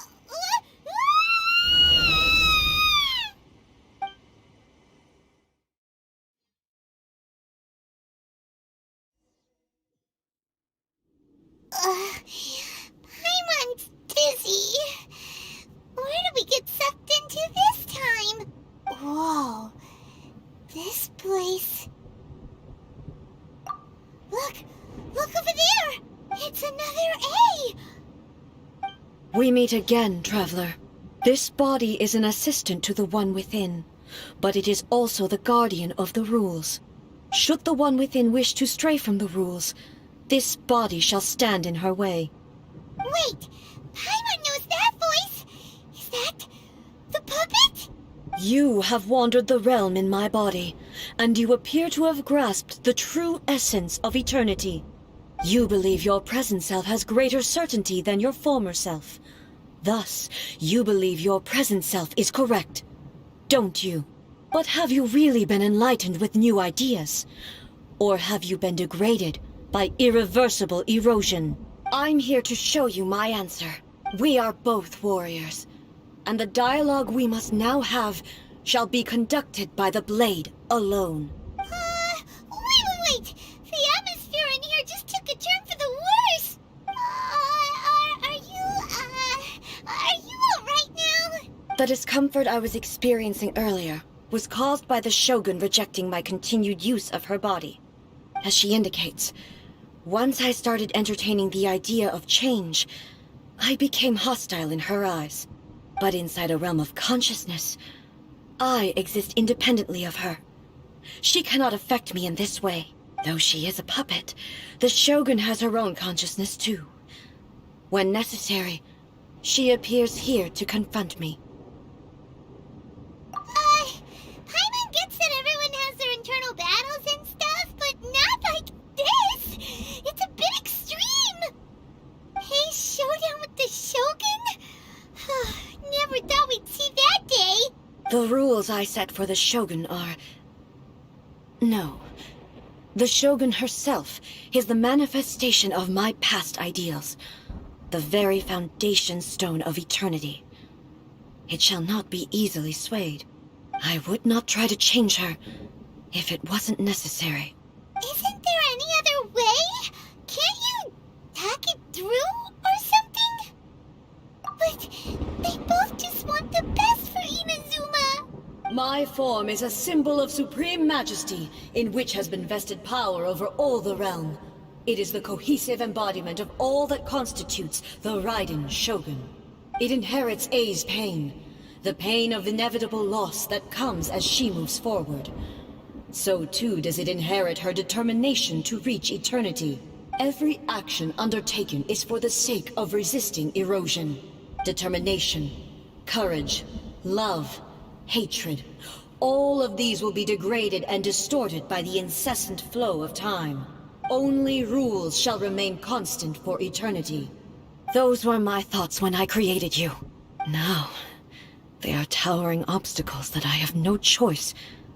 Paimon's dizzy. Where did we get sucked into this time? Whoa. This place... Look over there! It's another A! We meet again, traveler. This body is an assistant to the one within, but it is also the guardian of the rules. Should the one within wish to stray from the rules, this body shall stand in her way. Wait! Paimon knows that voice! Is that... the puppet? You have wandered the realm in my body, and you appear to have grasped the true essence of eternity. You believe your present self has greater certainty than your former self. Thus, you believe your present self is correct, don't you? But have you really been enlightened with new ideas? Or have you been degraded by irreversible erosion? I'm here to show you my answer. We are both warriors, and the dialogue we must now have shall be conducted by the blade alone. Wait! The atmosphere in here just took a turn for the worse! Are you alright now? The discomfort I was experiencing earlier was caused by the Shogun rejecting my continued use of her body. As she indicates, once I started entertaining the idea of change, I became hostile in her eyes. But inside a realm of consciousness, I exist independently of her. She cannot affect me in this way. Though she is a puppet, the Shogun has her own consciousness too. When necessary, she appears here to confront me. Paimon gets that everyone has their internal battles and stuff, but not like this! It's a bit extreme! Hey, showdown with the Shogun? Never thought we'd see that day! The rules I set for the Shogun are... No. The Shogun herself is the manifestation of my past ideals, the very foundation stone of eternity. It shall not be easily swayed. I would not try to change her if it wasn't necessary. Isn't there any other way? Can't you hack it through or something? But they both just want the best for Inazuma. My form is a symbol of supreme majesty, in which has been vested power over all the realm. It is the cohesive embodiment of all that constitutes the Raiden Shogun. It inherits Ei's pain, the pain of inevitable loss that comes as she moves forward. So too does it inherit her determination to reach eternity. Every action undertaken is for the sake of resisting erosion. Determination, courage, love, hatred. All of these will be degraded and distorted by the incessant flow of time. Only rules shall remain constant for eternity. Those were my thoughts when I created you. Now, they are towering obstacles that I have no choice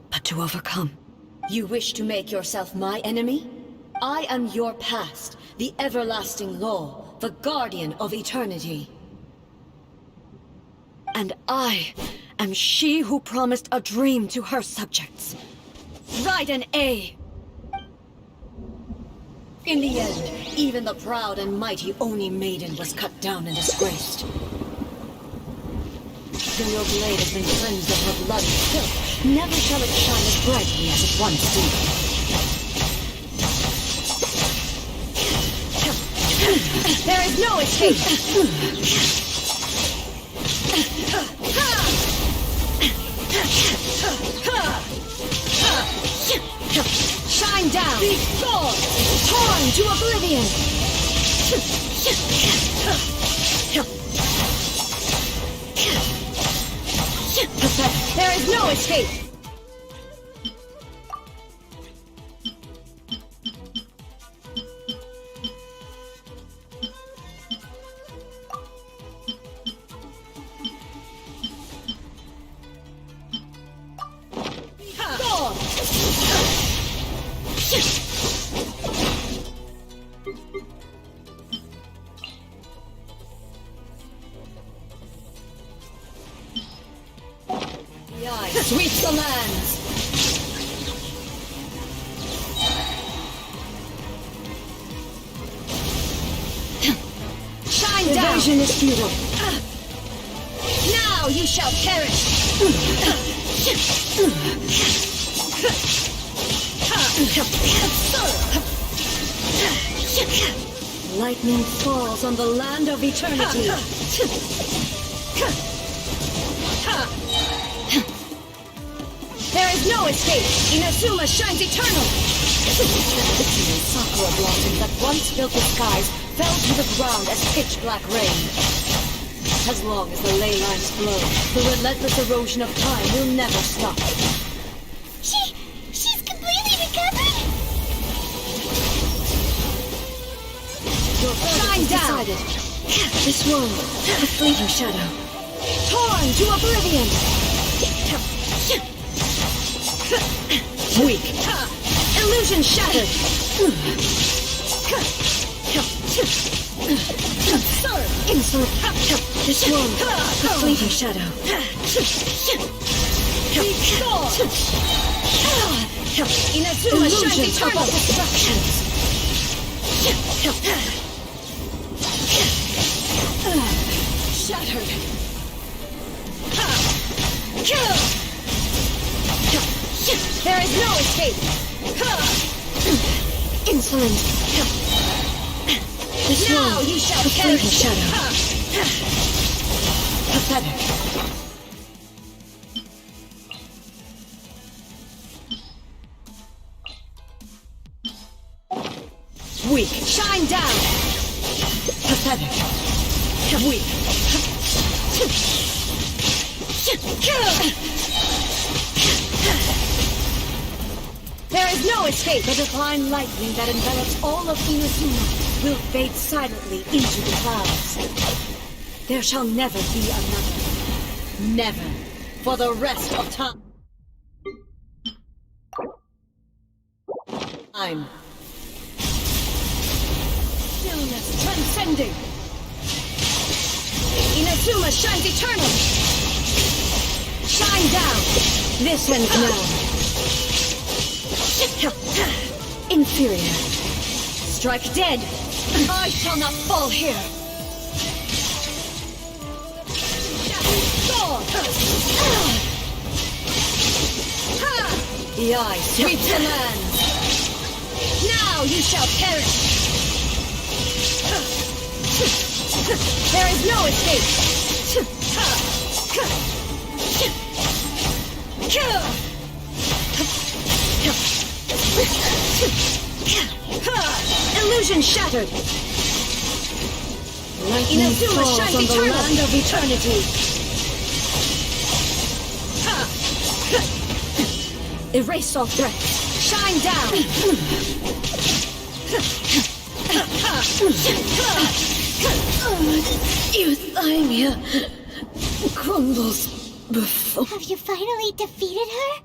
but to overcome. You wish to make yourself my enemy? I am your past, the everlasting law, the guardian of eternity. And I am she who promised a dream to her subjects. Raiden A. In the end, even the proud and mighty Oni maiden was cut down and disgraced. Though your blade has been cleansed of her blood and filth, never shall it shine as brightly as it once did. There is no escape! Shine down! Be gone! Torn to oblivion! There is no escape! The eye sweeps the lands! Shine down! Evasion is futile. Now you shall perish! Lightning falls on the land of eternity. There is no escape! Inazuma shines eternal! The Kitsune sakura blossoms that once filled the skies fell to the ground as pitch-black rain. As long as the ley lines flow, the relentless erosion of time will never stop. She's completely recovered? Your shine down! Decided. This world, a fleeting shadow. Torn to oblivion! Weak. Illusion shattered. Insult. This world, a fleeting shadow. Inazuma shines eternal destructions. Shattered. There is no escape! Insolent! This now you shall perish! Shadow. Pathetic! Weak! Shine down! Pathetic! Weak! There is no escape! The divine lightning that envelops all of Inazuma will fade silently into the clouds. There shall never be another. Never. For the rest of time. Stillness transcending. Inazuma shines eternal. Shine down. This ends now. Inferior. Strike dead. I shall not fall here. The eye sweeps the land. Now you shall perish. There is no escape. Illusion shattered. Lightning falls on the land of eternity. Erase all threats. Shine down. Euthymia crumbles before. Have you finally defeated her?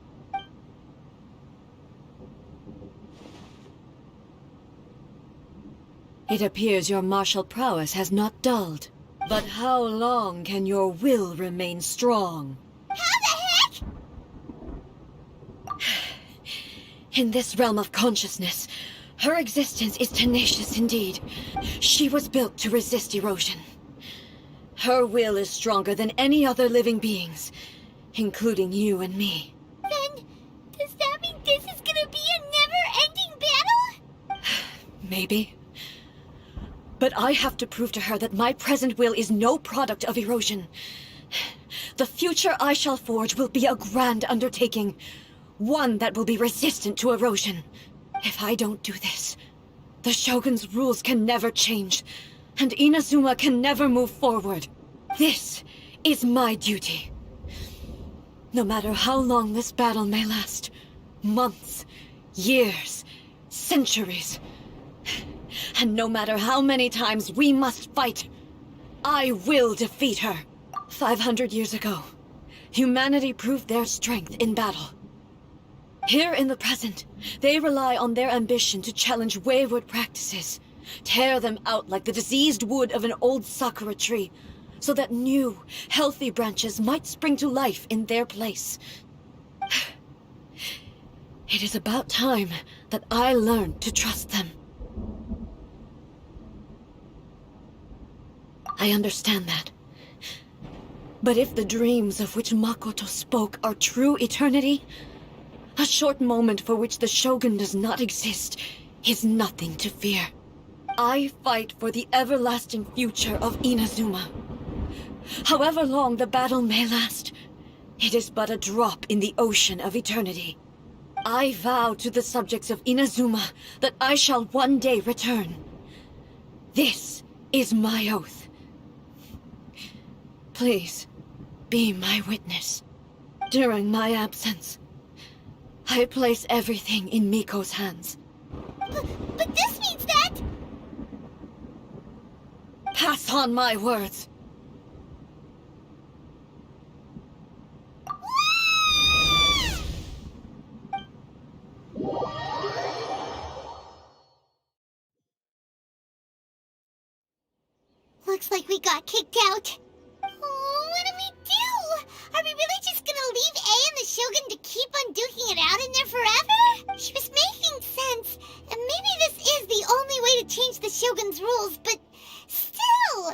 It appears your martial prowess has not dulled. But how long can your will remain strong? How the heck? In this realm of consciousness, her existence is tenacious indeed. She was built to resist erosion. Her will is stronger than any other living being's, including you and me. Then, does that mean this is gonna be a never-ending battle? Maybe. But I have to prove to her that my present will is no product of erosion. The future I shall forge will be a grand undertaking. One that will be resistant to erosion. If I don't do this, the Shogun's rules can never change, and Inazuma can never move forward. This is my duty. No matter how long this battle may last, months, years, centuries, and no matter how many times we must fight, I will defeat her. 500 years ago, humanity proved their strength in battle. Here in the present, they rely on their ambition to challenge wayward practices, tear them out like the diseased wood of an old sakura tree, so that new, healthy branches might spring to life in their place. It is about time that I learned to trust them. I understand that. But if the dreams of which Makoto spoke are true eternity, a short moment for which the Shogun does not exist is nothing to fear. I fight for the everlasting future of Inazuma. However long the battle may last, it is but a drop in the ocean of eternity. I vow to the subjects of Inazuma that I shall one day return. This is my oath. Please, be my witness. During my absence, I place everything in Miko's hands. But this means that... Pass on my words. Looks like we got kicked out. Oh, what do we do? Are we really just gonna leave A and the Shogun to keep on duking it out in there forever? She was making sense, and maybe this is the only way to change the Shogun's rules, but still...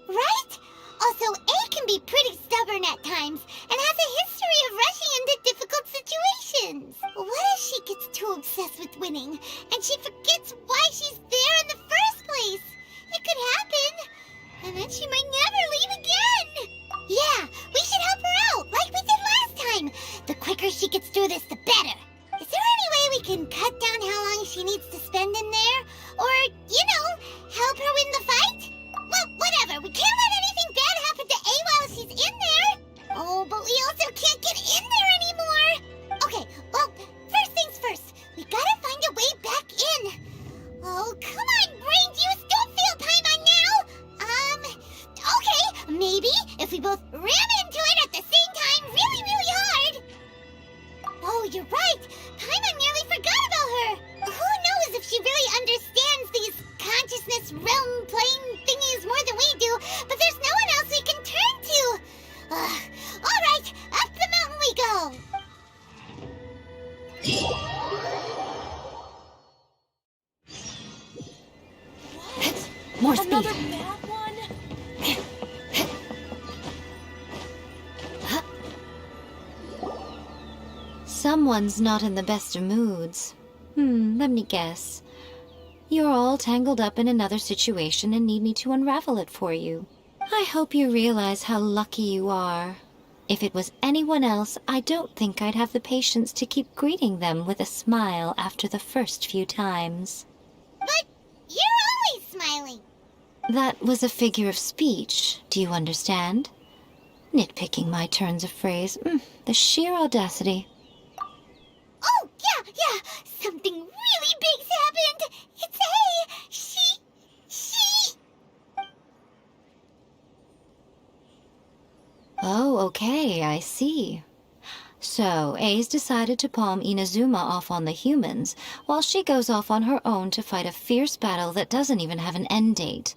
Right? Also, A can be pretty stubborn at times, and has a history of rushing into difficult situations. What if she gets too obsessed with winning, and she forgets why she's there in the first place? It could happen, and then she might never leave again. Yeah, we should help her out, like we did last time. The quicker she gets through this, the better. Is there any way we can cut down how long she needs to spend in there? Or, help her win the fight? Well, whatever. We can't let anything bad happen to A while she's in there. Oh, but we also can't get in there anymore. Okay, well, first things first. We gotta find a way back in. Oh, come on, brain juice. Don't feel Paimon now. Okay, maybe if we both ram into it at the same time really, really hard. Oh, you're right. Paimon nearly forgot about her. Who knows if she really understands these consciousness realm plane thingies more than we do, but there's no one else we can turn to. someone's not in the best of moods. Let me guess. You're all tangled up in another situation and need me to unravel it for you. I hope you realize how lucky you are. If it was anyone else, I don't think I'd have the patience to keep greeting them with a smile after the first few times. But you're always smiling. That was a figure of speech, do you understand? Nitpicking my turns of phrase. The sheer audacity. Oh, yeah. Something really big's happened. It's she. Oh, okay, I see. So, A's decided to palm Inazuma off on the humans, while she goes off on her own to fight a fierce battle that doesn't even have an end date.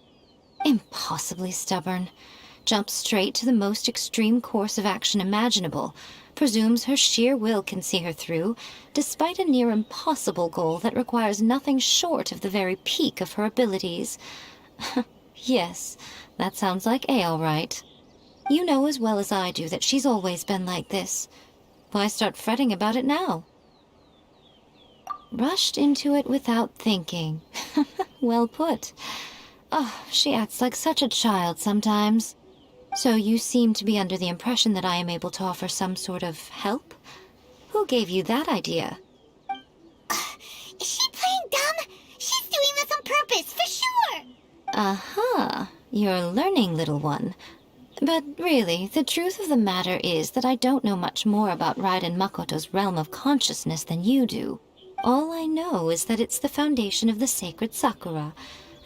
Impossibly stubborn. Jumps straight to the most extreme course of action imaginable, presumes her sheer will can see her through, despite a near impossible goal that requires nothing short of the very peak of her abilities. Yes, that sounds like A all right. You know as well as I do that she's always been like this. Why start fretting about it now? Rushed into it without thinking. Well put. Oh, she acts like such a child sometimes. So you seem to be under the impression that I am able to offer some sort of help? Who gave you that idea? Is she playing dumb? She's doing this on purpose, for sure. Aha, you're learning, little one. But really, the truth of the matter is that I don't know much more about Raiden Makoto's realm of consciousness than you do. All I know is that it's the foundation of the sacred Sakura,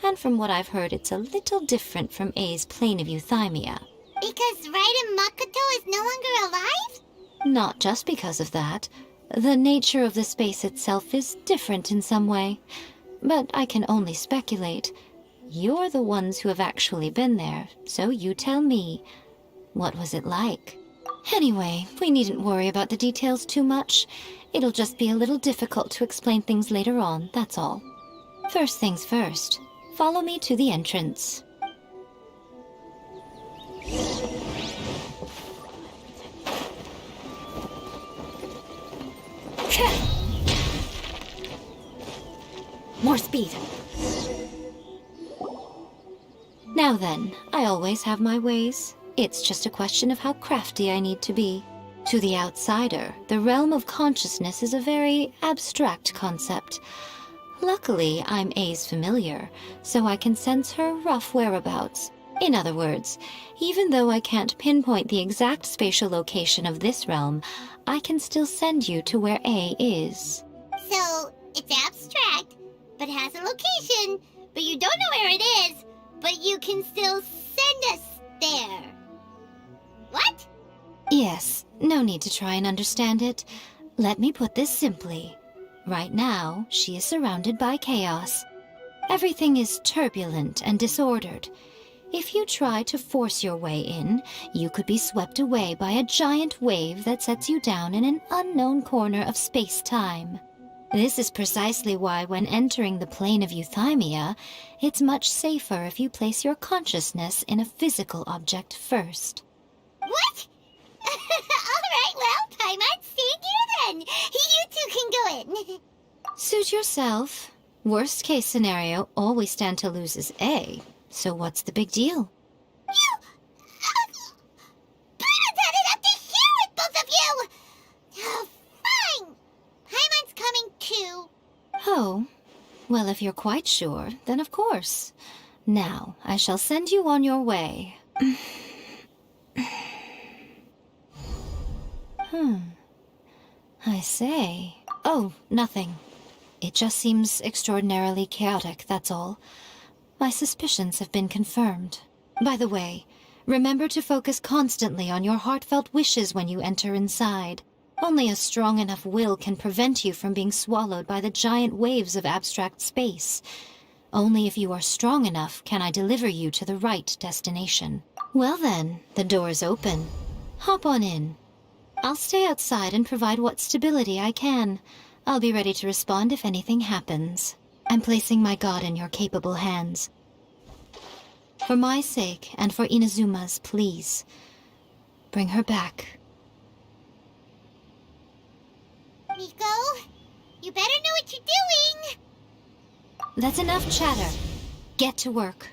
and from what I've heard, it's a little different from A's plane of euthymia. Because Raiden Makoto is no longer alive? Not just because of that. The nature of the space itself is different in some way. But I can only speculate. You're the ones who have actually been there, so you tell me. What was it like? Anyway, we needn't worry about the details too much. It'll just be a little difficult to explain things later on, that's all. First things first. Follow me to the entrance. More speed. Now then, I always have my ways. It's just a question of how crafty I need to be. To the outsider, the realm of consciousness is a very abstract concept. Luckily, I'm A's familiar, so I can sense her rough whereabouts. In other words, even though I can't pinpoint the exact spatial location of this realm, I can still send you to where A is. So, it's abstract, but has a location, but you don't know where it is, but you can still send us there. What? Yes, no need to try and understand it. Let me put this simply. Right now, she is surrounded by chaos. Everything is turbulent and disordered. If you try to force your way in, you could be swept away by a giant wave that sets you down in an unknown corner of space-time. This is precisely why when entering the plane of euthymia, it's much safer if you place your consciousness in a physical object first. What? Alright, well, I might stay here then. You two can go in. Suit yourself. Worst case scenario, all we stand to lose is A. So what's the big deal? You... Bernadette, up to here with both of you! Oh, fine. Paimon's coming too. Oh, well, if you're quite sure, then of course. Now, I shall send you on your way. I say. Oh, nothing. It just seems extraordinarily chaotic, that's all. My suspicions have been confirmed. By the way, remember to focus constantly on your heartfelt wishes when you enter inside. Only a strong enough will can prevent you from being swallowed by the giant waves of abstract space. Only if you are strong enough can I deliver you to the right destination. Well then, the door's open. Hop on in. I'll stay outside and provide what stability I can. I'll be ready to respond if anything happens. I'm placing my god in your capable hands. For my sake, and for Inazuma's, please. Bring her back. Miko, you better know what you're doing! That's enough chatter. Get to work.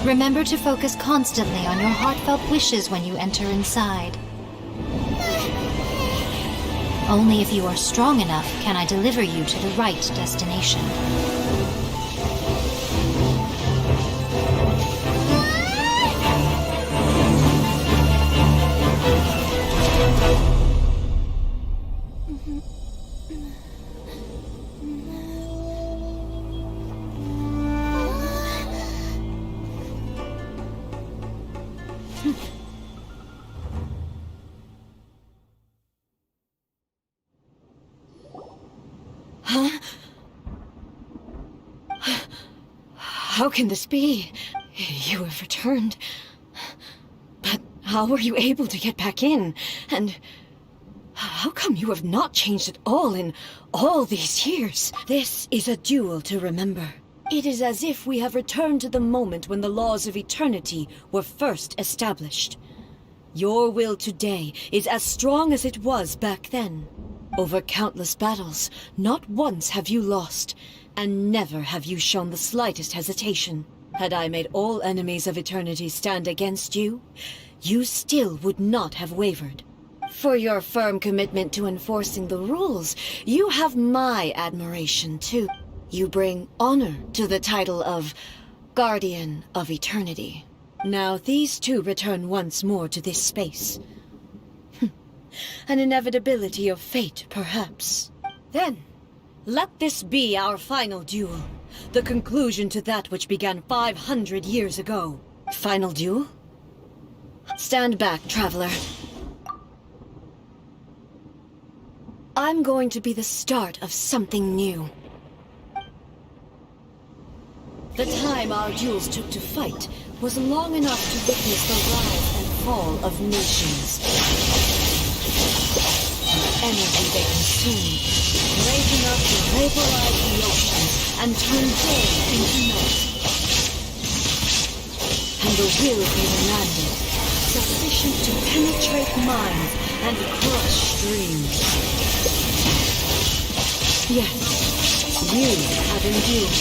Remember to focus constantly on your heartfelt wishes when you enter inside. Only if you are strong enough can I deliver you to the right destination. How can this be? You have returned. But how were you able to get back in? And how come you have not changed at all in all these years? This is a duel to remember. It is as if we have returned to the moment when the laws of eternity were first established. Your will today is as strong as it was back then. Over countless battles, not once have you lost, and never have you shown the slightest hesitation. Had I made all enemies of eternity stand against you, you still would not have wavered. For your firm commitment to enforcing the rules, you have my admiration too. You bring honor to the title of Guardian of Eternity. Now these two return once more to this space. An inevitability of fate, perhaps. Then, let this be our final duel. The conclusion to that which began 500 years ago. Final duel? Stand back, traveler. I'm going to be the start of something new. The time our duels took to fight was long enough to witness the rise and fall of nations. The energy they consumed, great enough to vaporize the ocean and turn day into night. And the will they demanded, sufficient to penetrate minds and crush dreams. Yes, you have endured.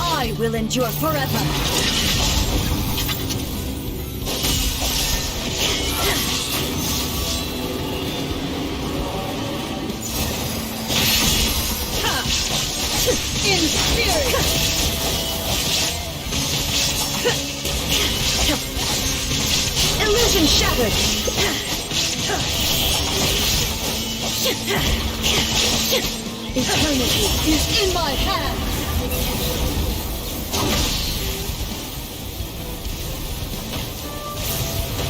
I will endure forever. In spirit. Illusion shattered. Eternity is in my hands.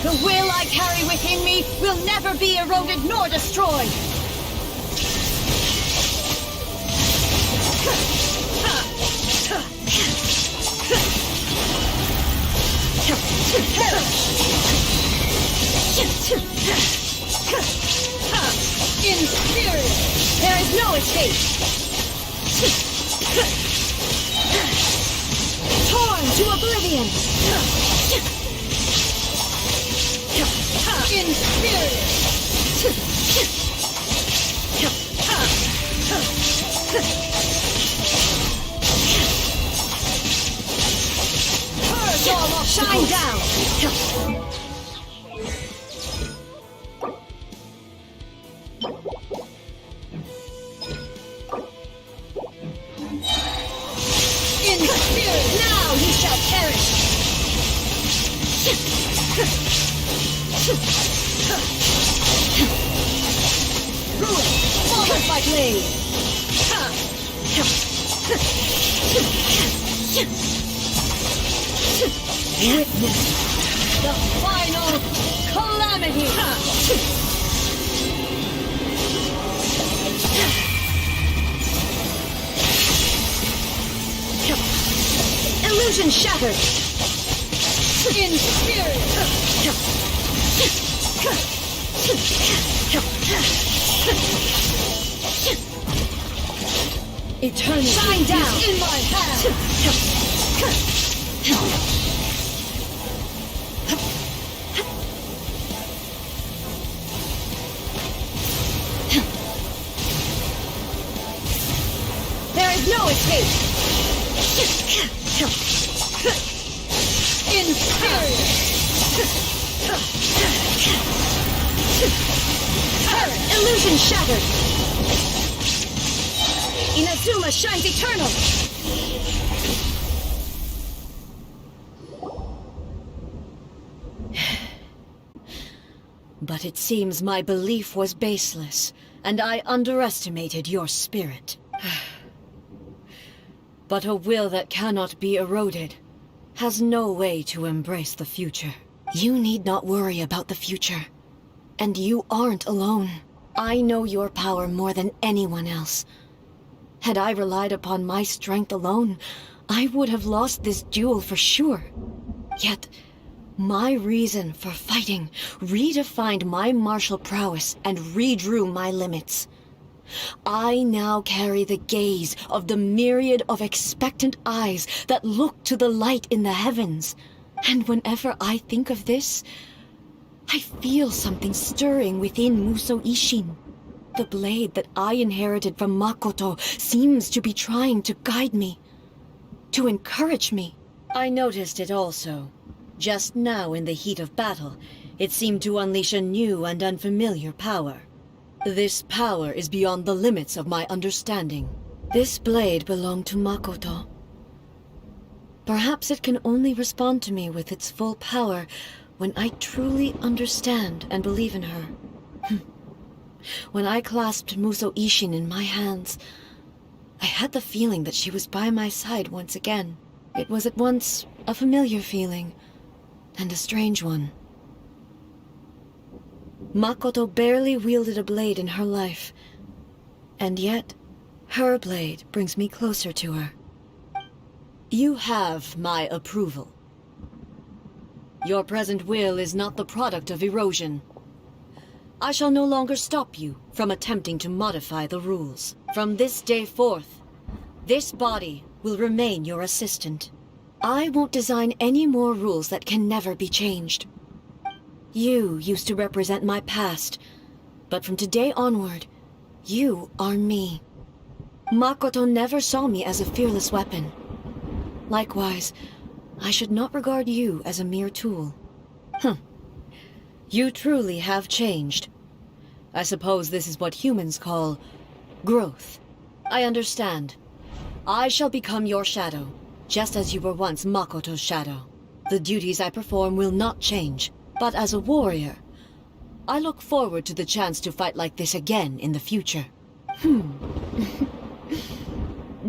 The will I carry within me will never be eroded nor destroyed. In spirit, there is no escape. Torn to oblivion. In spirit. Shine down. In spirit, now he shall perish. Followed by blade! Witness the final calamity! Illusion shattered! Eternity shine down in my hand! There is no escape! Inferior! Illusion shattered! Inazuma shines eternal! But it seems my belief was baseless, and I underestimated your spirit. But a will that cannot be eroded has no way to embrace the future. You need not worry about the future. And you aren't alone. I know your power more than anyone else. Had I relied upon my strength alone, I would have lost this duel for sure. Yet, my reason for fighting redefined my martial prowess and redrew my limits. I now carry the gaze of the myriad of expectant eyes that look to the light in the heavens. And whenever I think of this, I feel something stirring within Musou Ishin. The blade that I inherited from Makoto seems to be trying to guide me, to encourage me. I noticed it also. Just now in the heat of battle, it seemed to unleash a new and unfamiliar power. This power is beyond the limits of my understanding. This blade belonged to Makoto. Perhaps it can only respond to me with its full power when I truly understand and believe in her. When I clasped Musou Ishin in my hands, I had the feeling that she was by my side once again. It was at once a familiar feeling and a strange one. Makoto barely wielded a blade in her life, and yet her blade brings me closer to her. You have my approval. Your present will is not the product of erosion. I shall no longer stop you from attempting to modify the rules. From this day forth, this body will remain your assistant. I won't design any more rules that can never be changed. You used to represent my past, but from today onward, you are me. Makoto never saw me as a fearless weapon. Likewise, I should not regard you as a mere tool. You truly have changed. I suppose this is what humans call growth. I understand. I shall become your shadow, just as you were once Makoto's shadow. The duties I perform will not change, but as a warrior, I look forward to the chance to fight like this again in the future.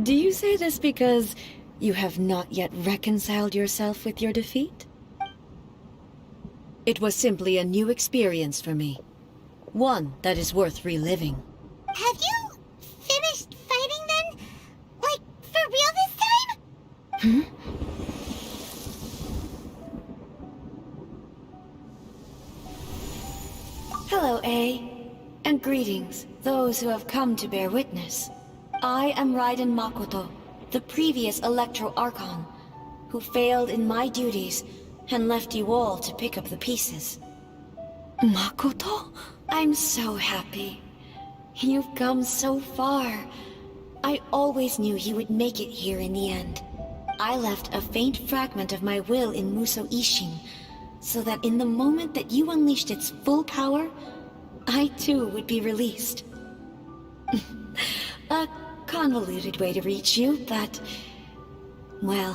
Do you say this because you have not yet reconciled yourself with your defeat? It was simply a new experience for me. One that is worth reliving. Have you finished fighting then? Like, for real this time? Hello, A. And greetings, those who have come to bear witness. I am Raiden Makoto, the previous Electro Archon, who failed in my duties and left you all to pick up the pieces. Makoto? I'm so happy. You've come so far. I always knew you would make it here in the end. I left a faint fragment of my will in Musou Ishin, so that in the moment that you unleashed its full power, I too would be released. A convoluted way to reach you, but... well,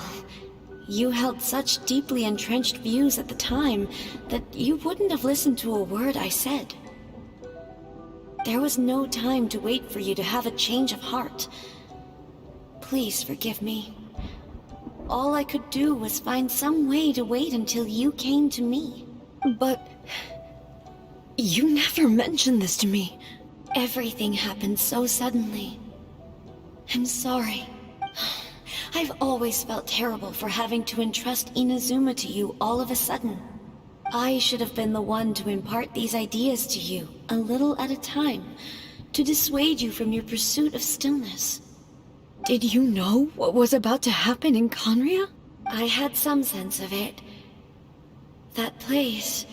You held such deeply entrenched views at the time that you wouldn't have listened to a word I said. There was no time to wait for you to have a change of heart. Please forgive me. All I could do was find some way to wait until you came to me. But you never mentioned this to me. Everything happened so suddenly. I'm sorry. I've always felt terrible for having to entrust Inazuma to you all of a sudden. I should have been the one to impart these ideas to you, a little at a time, to dissuade you from your pursuit of stillness. Did you know what was about to happen in Conria? I had some sense of it. That place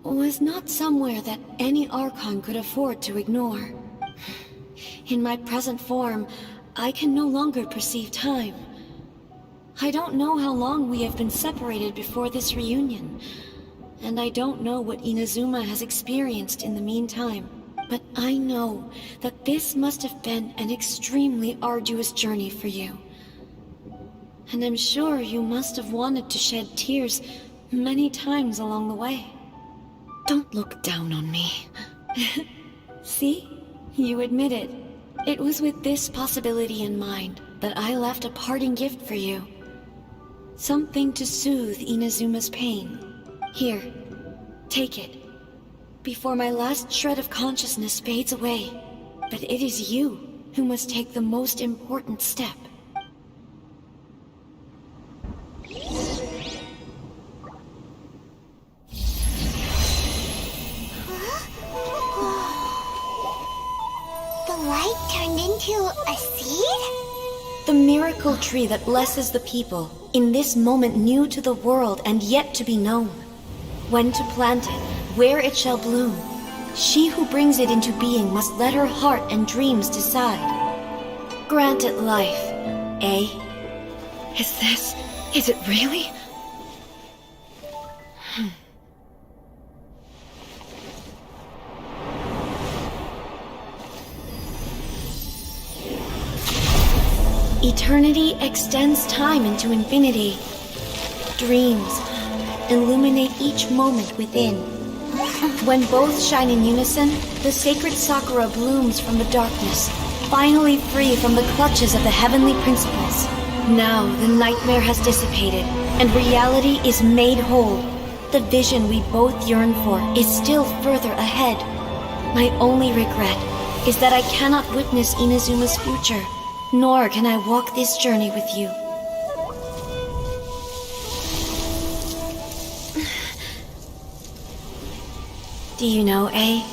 was not somewhere that any Archon could afford to ignore. In my present form, I can no longer perceive time. I don't know how long we have been separated before this reunion, and I don't know what Inazuma has experienced in the meantime. But I know that this must have been an extremely arduous journey for you. And I'm sure you must have wanted to shed tears many times along the way. Don't look down on me. See? You admit it. It was with this possibility in mind that I left a parting gift for you. Something to soothe Inazuma's pain. Here, take it. Before my last shred of consciousness fades away. But it is you who must take the most important step. The light turned into a seed? The miracle tree that blesses the people, in this moment new to the world and yet to be known. When to plant it, where it shall bloom. She who brings it into being must let her heart and dreams decide. Grant it life, eh? Is it really? Eternity extends time into infinity. Dreams illuminate each moment within. When both shine in unison, the sacred Sakura blooms from the darkness, finally free from the clutches of the heavenly principles. Now the nightmare has dissipated, and reality is made whole. The vision we both yearn for is still further ahead. My only regret is that I cannot witness Inazuma's future, nor can I walk this journey with you. Do you know, I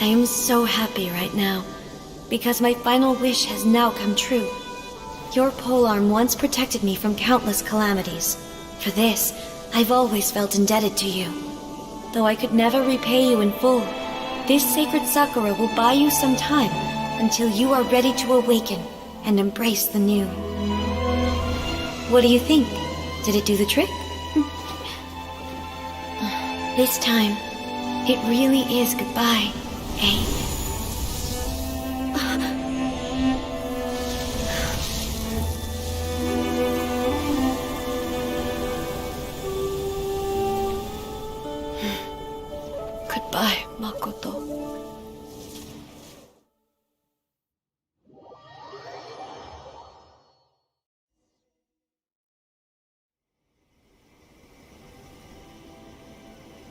am so happy right now, because my final wish has now come true. Your polearm once protected me from countless calamities. For this, I've always felt indebted to you. Though I could never repay you in full, this sacred Sakura will buy you some time until you are ready to awaken and embrace the new. What do you think? Did it do the trick? This time, it really is goodbye, eh? Goodbye, Makoto.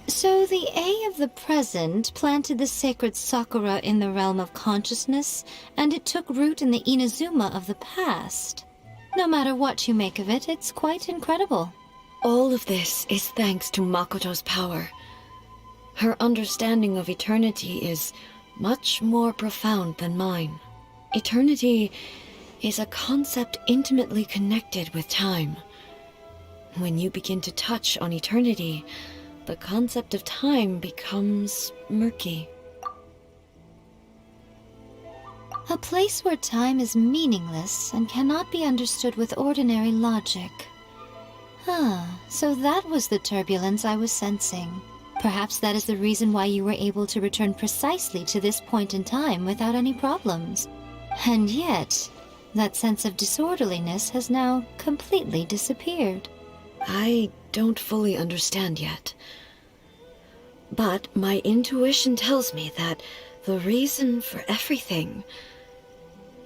So the A of the present planted the sacred Sakura in the realm of consciousness, and it took root in the Inazuma of the past. No matter what you make of it, it's quite incredible. All of this is thanks to Makoto's power. Her understanding of eternity is much more profound than mine. Eternity is a concept intimately connected with time. When you begin to touch on eternity, the concept of time becomes murky. A place where time is meaningless and cannot be understood with ordinary logic. So that was the turbulence I was sensing. Perhaps that is the reason why you were able to return precisely to this point in time without any problems. And yet, That sense of disorderliness has now completely disappeared. I don't fully understand yet. But my intuition tells me that the reason for everything,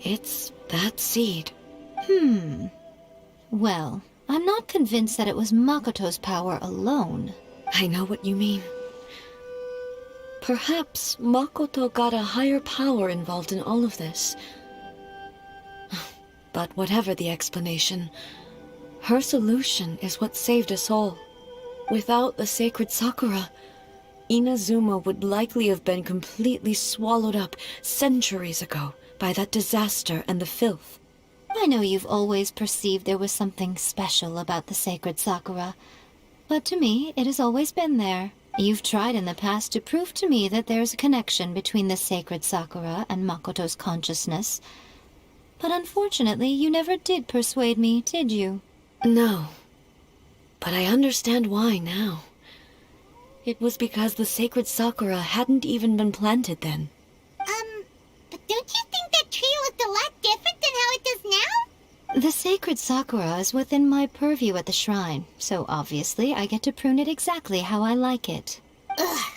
it's that seed. Well, I'm not convinced that it was Makoto's power alone. I know what you mean. Perhaps Makoto got a higher power involved in all of this. But whatever the explanation, her solution is what saved us all. Without the sacred Sakura, Inazuma would likely have been completely swallowed up centuries ago by that disaster and the filth. I know you've always perceived there was something special about the sacred Sakura, but to me, it has always been there. You've tried in the past to prove to me that there's a connection between the sacred Sakura and Makoto's consciousness, but unfortunately, you never did persuade me, did you? No, but I understand why now. It was because the sacred Sakura hadn't even been planted then. But don't you think that tree looked a lot different than how it does now? The sacred Sakura is within my purview at the shrine, so obviously I get to prune it exactly how I like it. Ugh.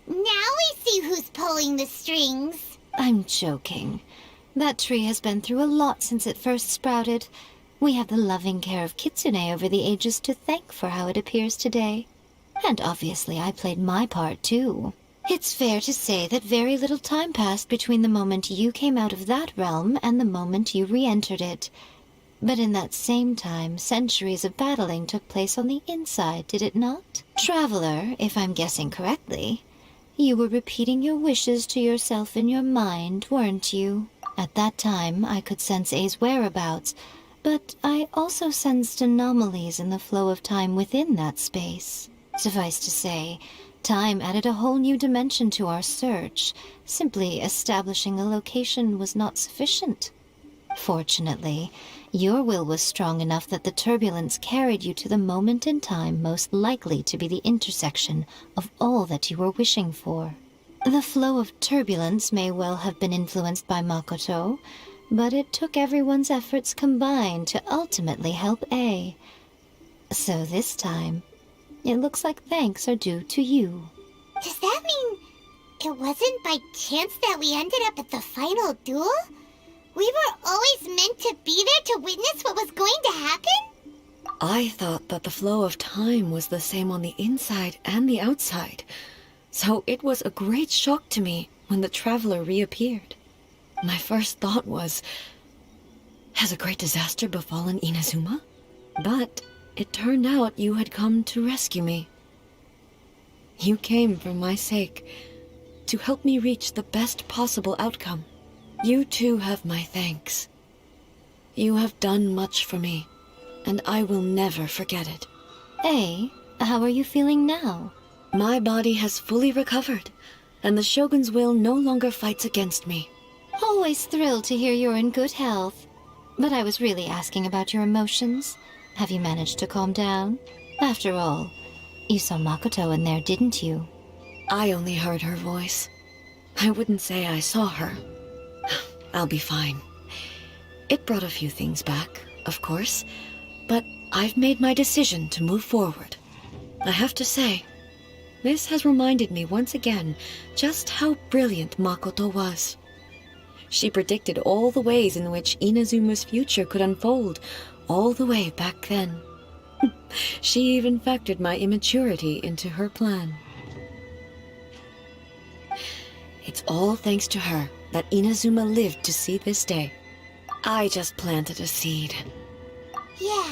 Now we see who's pulling the strings. I'm joking. That tree has been through a lot since it first sprouted. We have the loving care of Kitsune over the ages to thank for how it appears today. And obviously I played my part too. It's fair to say that very little time passed between the moment you came out of that realm and the moment you re-entered it. But in that same time, centuries of battling took place on the inside, did it not? Traveler, if I'm guessing correctly, you were repeating your wishes to yourself in your mind, weren't you? At that time, I could sense A's whereabouts, but I also sensed anomalies in the flow of time within that space. Suffice to say, time added a whole new dimension to our search. Simply establishing a location was not sufficient. Fortunately, your will was strong enough that the turbulence carried you to the moment in time most likely to be the intersection of all that you were wishing for. The flow of turbulence may well have been influenced by Makoto, but it took everyone's efforts combined to ultimately help A. So this time, it looks like thanks are due to you. Does that mean it wasn't by chance that we ended up at the final duel? We were always meant to be there to witness what was going to happen? I thought that the flow of time was the same on the inside and the outside, so it was a great shock to me when the traveler reappeared. My first thought was, has a great disaster befallen Inazuma? But it turned out you had come to rescue me. You came for my sake, to help me reach the best possible outcome. You too have my thanks. You have done much for me, and I will never forget it. A, how are you feeling now? My body has fully recovered, and the Shogun's will no longer fights against me. Always thrilled to hear you're in good health. But I was really asking about your emotions. Have you managed to calm down? After all, you saw Makoto in there, didn't you? I only heard her voice. I wouldn't say I saw her. I'll be fine. It brought a few things back, of course, but I've made my decision to move forward. I have to say, this has reminded me once again just how brilliant Makoto was. She predicted all the ways in which Inazuma's future could unfold, all the way back then. She even factored my immaturity into her plan. It's all thanks to her that Inazuma lived to see this day. I just planted a seed. Yeah,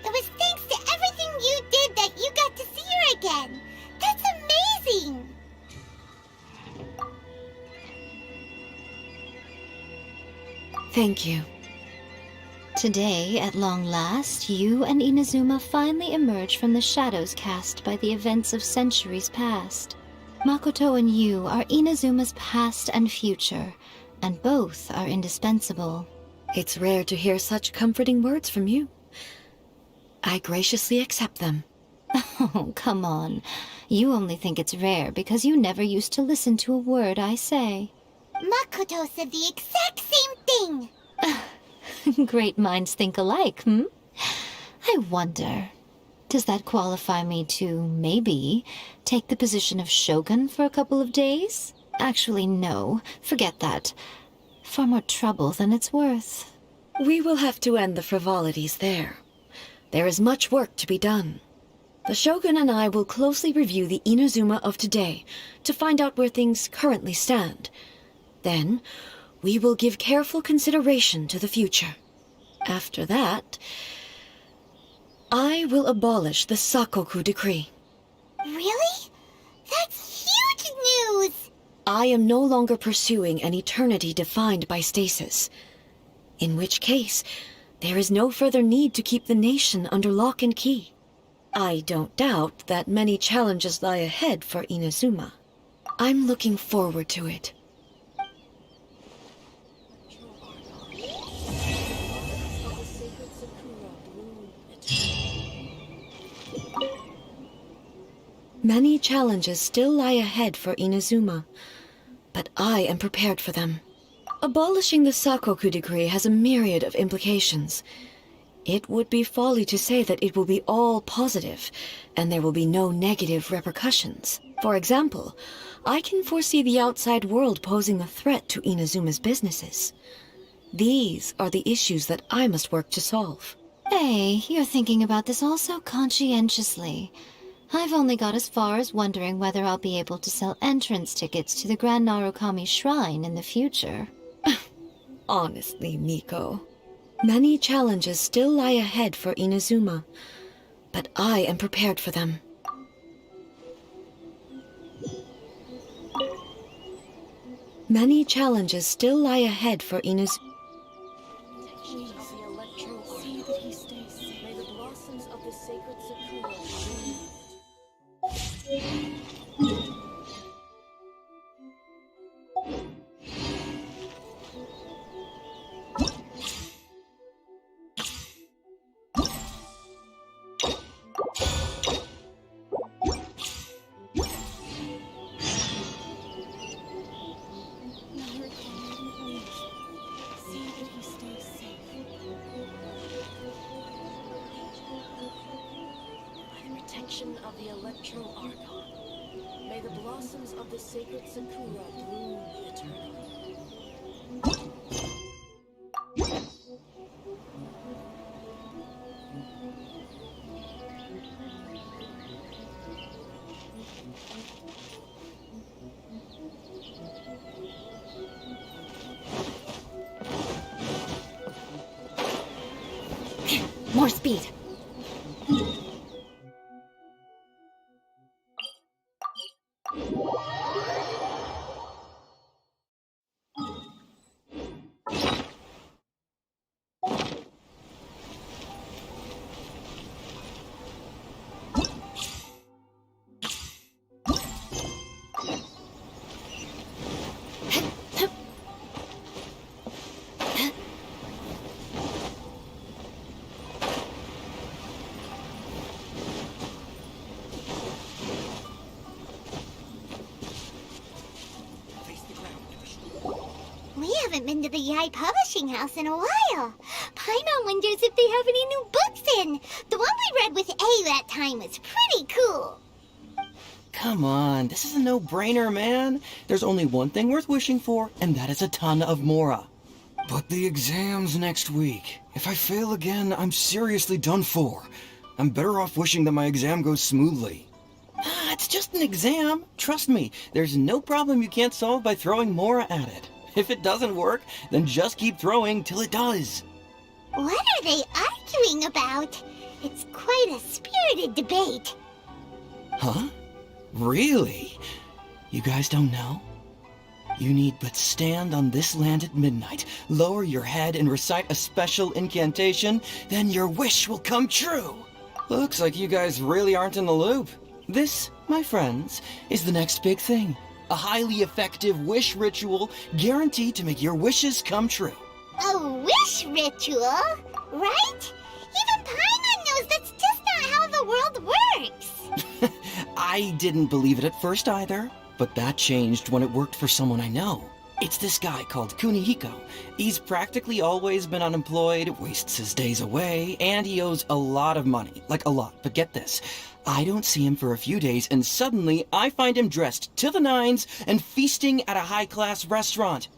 it was thanks to everything you did that you got to see her again. That's amazing! Thank you. Today, at long last, you and Inazuma finally emerge from the shadows cast by the events of centuries past. Makoto and you are Inazuma's past and future, and both are indispensable. It's rare to hear such comforting words from you. I graciously accept them. Oh, come on. You only think it's rare because you never used to listen to a word I say. Makoto said the exact same thing! Great minds think alike, hmm? I wonder, does that qualify me to, maybe, take the position of Shogun for a couple of days? Actually, no. Forget that. Far more trouble than it's worth. We will have to end the frivolities there. There is much work to be done. The Shogun and I will closely review the Inazuma of today to find out where things currently stand. Then, we will give careful consideration to the future. After that, I will abolish the Sakoku decree. Really? That's huge news! I am no longer pursuing an eternity defined by stasis. In which case, there is no further need to keep the nation under lock and key. I don't doubt that many challenges lie ahead for Inazuma. I'm looking forward to it. Many challenges still lie ahead for Inazuma, but I am prepared for them. Abolishing the Sakoku decree has a myriad of implications. It would be folly to say that it will be all positive, and there will be no negative repercussions. For example, I can foresee the outside world posing a threat to Inazuma's businesses. These are the issues that I must work to solve. Hey, you're thinking about this all so conscientiously. I've only got as far as wondering whether I'll be able to sell entrance tickets to the Grand Narukami Shrine in the future. Honestly, Miko, many challenges still lie ahead for Inazuma, but I am prepared for them. Many challenges still lie ahead for Inazuma. Of the Electro Archon. May the blossoms of the sacred Sakura bloom eternally. More speed. We haven't been to the Yai Publishing House in a while. Paimon wonders if they have any new books in. The one we read with A that time was pretty cool. Come on, this is a no-brainer, man. There's only one thing worth wishing for, and that is a ton of Mora. But the exam's next week. If I fail again, I'm seriously done for. I'm better off wishing that my exam goes smoothly. It's just an exam. Trust me, there's no problem you can't solve by throwing Mora at it. If it doesn't work, then just keep throwing till it does. What are they arguing about? It's quite a spirited debate. Huh? Really? You guys don't know? You need but stand on this land at midnight, lower your head and recite a special incantation, then your wish will come true. Looks like you guys really aren't in the loop. This, my friends, is the next big thing. A highly effective wish ritual guaranteed to make your wishes come true. A wish ritual, right? Even Paimon knows that's just not how the world works. I didn't believe it at first either, but that changed when it worked for someone I know. It's this guy called Kunihiko. He's practically always been unemployed, wastes his days away, and he owes a lot of money. Like, a lot. But get this. I don't see him for a few days, and suddenly I find him dressed to the nines and feasting at a high-class restaurant.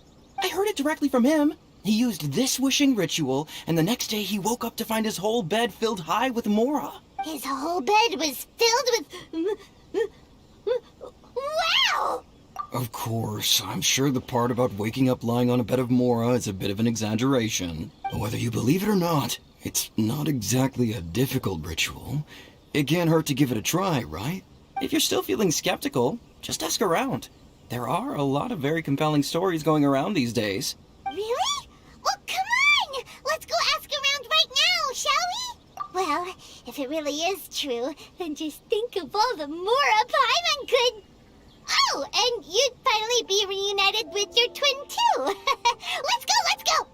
I heard it directly from him. He used this wishing ritual, and the next day he woke up to find his whole bed filled high with mora. His whole bed was filled with... Wow! Of course, I'm sure the part about waking up lying on a bed of mora is a bit of an exaggeration. But whether you believe it or not, it's not exactly a difficult ritual. It can't hurt to give it a try, right? If you're still feeling skeptical, just ask around. There are a lot of very compelling stories going around these days. Really? Well, come on! Let's go ask around right now, shall we? Well, if it really is true, then just think of all the Mora Paimon could... Oh, and you'd finally be reunited with your twin, too! Let's go, let's go!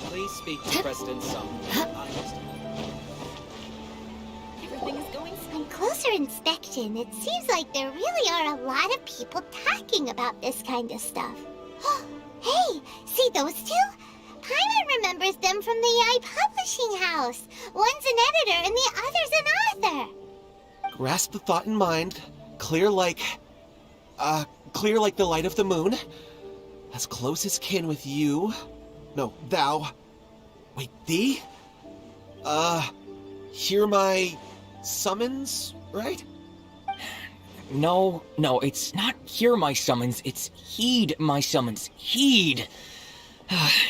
Please speak to President Sum. Everything is going on closer inspection, it seems like there really are a lot of people talking about this kind of stuff. Hey, see those two? Paimon remembers them from the Publishing house. One's an editor and the other's an author. Grasp the thought in mind. Clear like the light of the moon. As close as kin with you. No, thou. Wait, thee? Hear my summons, right? No, it's not hear my summons, it's heed my summons. Heed!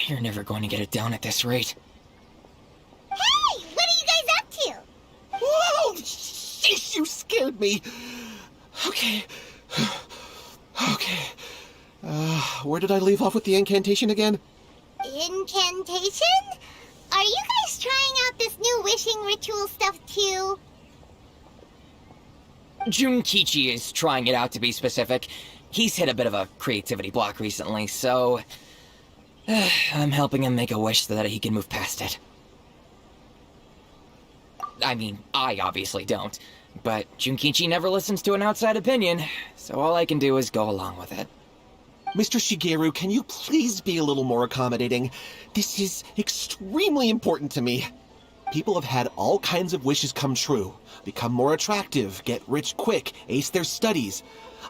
You're never going to get it down at this rate. Hey, what are you guys up to? Whoa! Sheesh, you scared me! Okay. Where did I leave off with the incantation again? Incantation? Are you guys trying out this new wishing ritual stuff too? Junkichi is trying it out, to be specific. He's hit a bit of a creativity block recently, so... I'm helping him make a wish so that he can move past it. I mean, I obviously don't. But Junkichi never listens to an outside opinion, so all I can do is go along with it. Mr. Shigeru, can you please be a little more accommodating? This is extremely important to me. People have had all kinds of wishes come true. Become more attractive, get rich quick, ace their studies.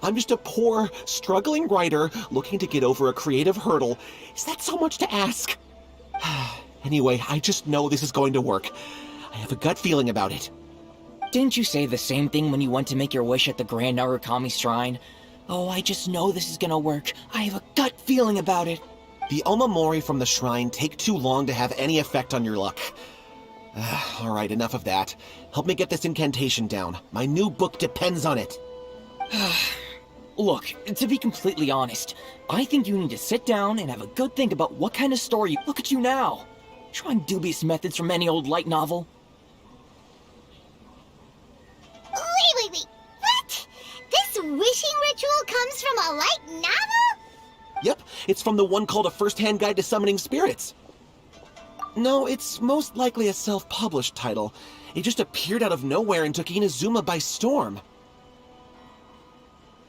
I'm just a poor, struggling writer looking to get over a creative hurdle. Is that so much to ask? Anyway, I just know this is going to work. I have a gut feeling about it. Didn't you say the same thing when you went to make your wish at the Grand Narukami Shrine? Oh, I just know this is gonna work. I have a gut feeling about it. The Omamori from the shrine take too long to have any effect on your luck. Alright, enough of that. Help me get this incantation down. My new book depends on it. Look, to be completely honest, I think you need to sit down and have a good think about what kind of story. Look at you now! Trying dubious methods from any old light novel. Wait. What? This wishing ritual comes from a light novel? Yep, it's from the one called A First-Hand Guide to Summoning Spirits. No, it's most likely a self-published title. It just appeared out of nowhere and took Inazuma by storm.